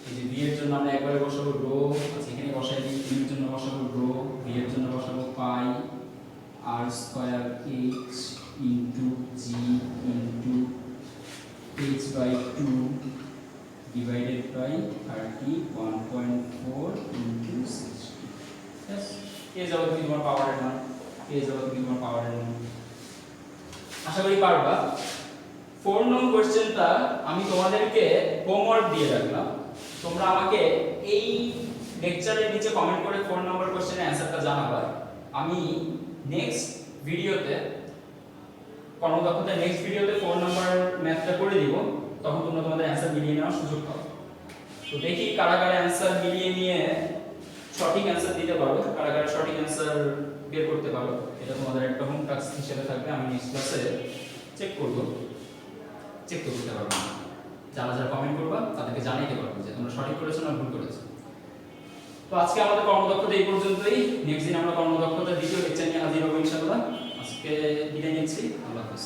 এই যে v এর জন্য আমরা একবারে বসাবো রো, আচ্ছা এখানে বসাই দিই। m এর জন্য বসাবো রো, v এর জন্য বসাবো pi r square h into g into h/2 divided by 31.4 * 60। Yes, পেয়ে যাবে তুমি তোমার পাওয়ারের মান, পেয়ে যাবে তুমি তোমার পাওয়ারের মান। আশা করি পারবা। 4 নং কোশ্চেনটা আমি তোমাদেরকে হোমওয়ার্ক দিয়ে রাখলাম, তোমরা আমাকে এই লেকচারের নিচে কমেন্ট করে 4 নম্বর কোশ্চেনের অ্যানসারটা জানাবা। আমি নেক্সট ভিডিওতে কর্মদক্ষতা নেক্সট ভিডিওতে 4 নম্বর ম্যাথটা করে দিব, তখন তোমরা তোমাদের অ্যানসার মিলিয়ে নেওয়ার সুযোগ পাবে। তো দেখি কারা কারা অ্যানসার মিলিয়ে নিয়ে সঠিক অ্যানসার দিতে পারো, কারা কারা সঠিক অ্যানসার বের করতে পারো। এটা তোমাদের একটা হোম টাস্ক হিসেবে থাকবে, আমি নেক্সট ক্লাসে চেক করব, চেক করতে পারবো। যারা যারা কমেন্ট করবা তাদেরকে জানাইতে পারবো যে তোমরা সঠিক করেছো না ভুল করেছো। তো আজকে আমাদের কর্মদক্ষতা এই পর্যন্তই। নেক্সট দিন আমরা কর্মদক্ষতার দ্বিতীয় লেকচার নিয়ে হাজির হবো ইনশাআল্লাহ। আজকে বিদায় নিচ্ছি, আল্লাহ হাফেজ।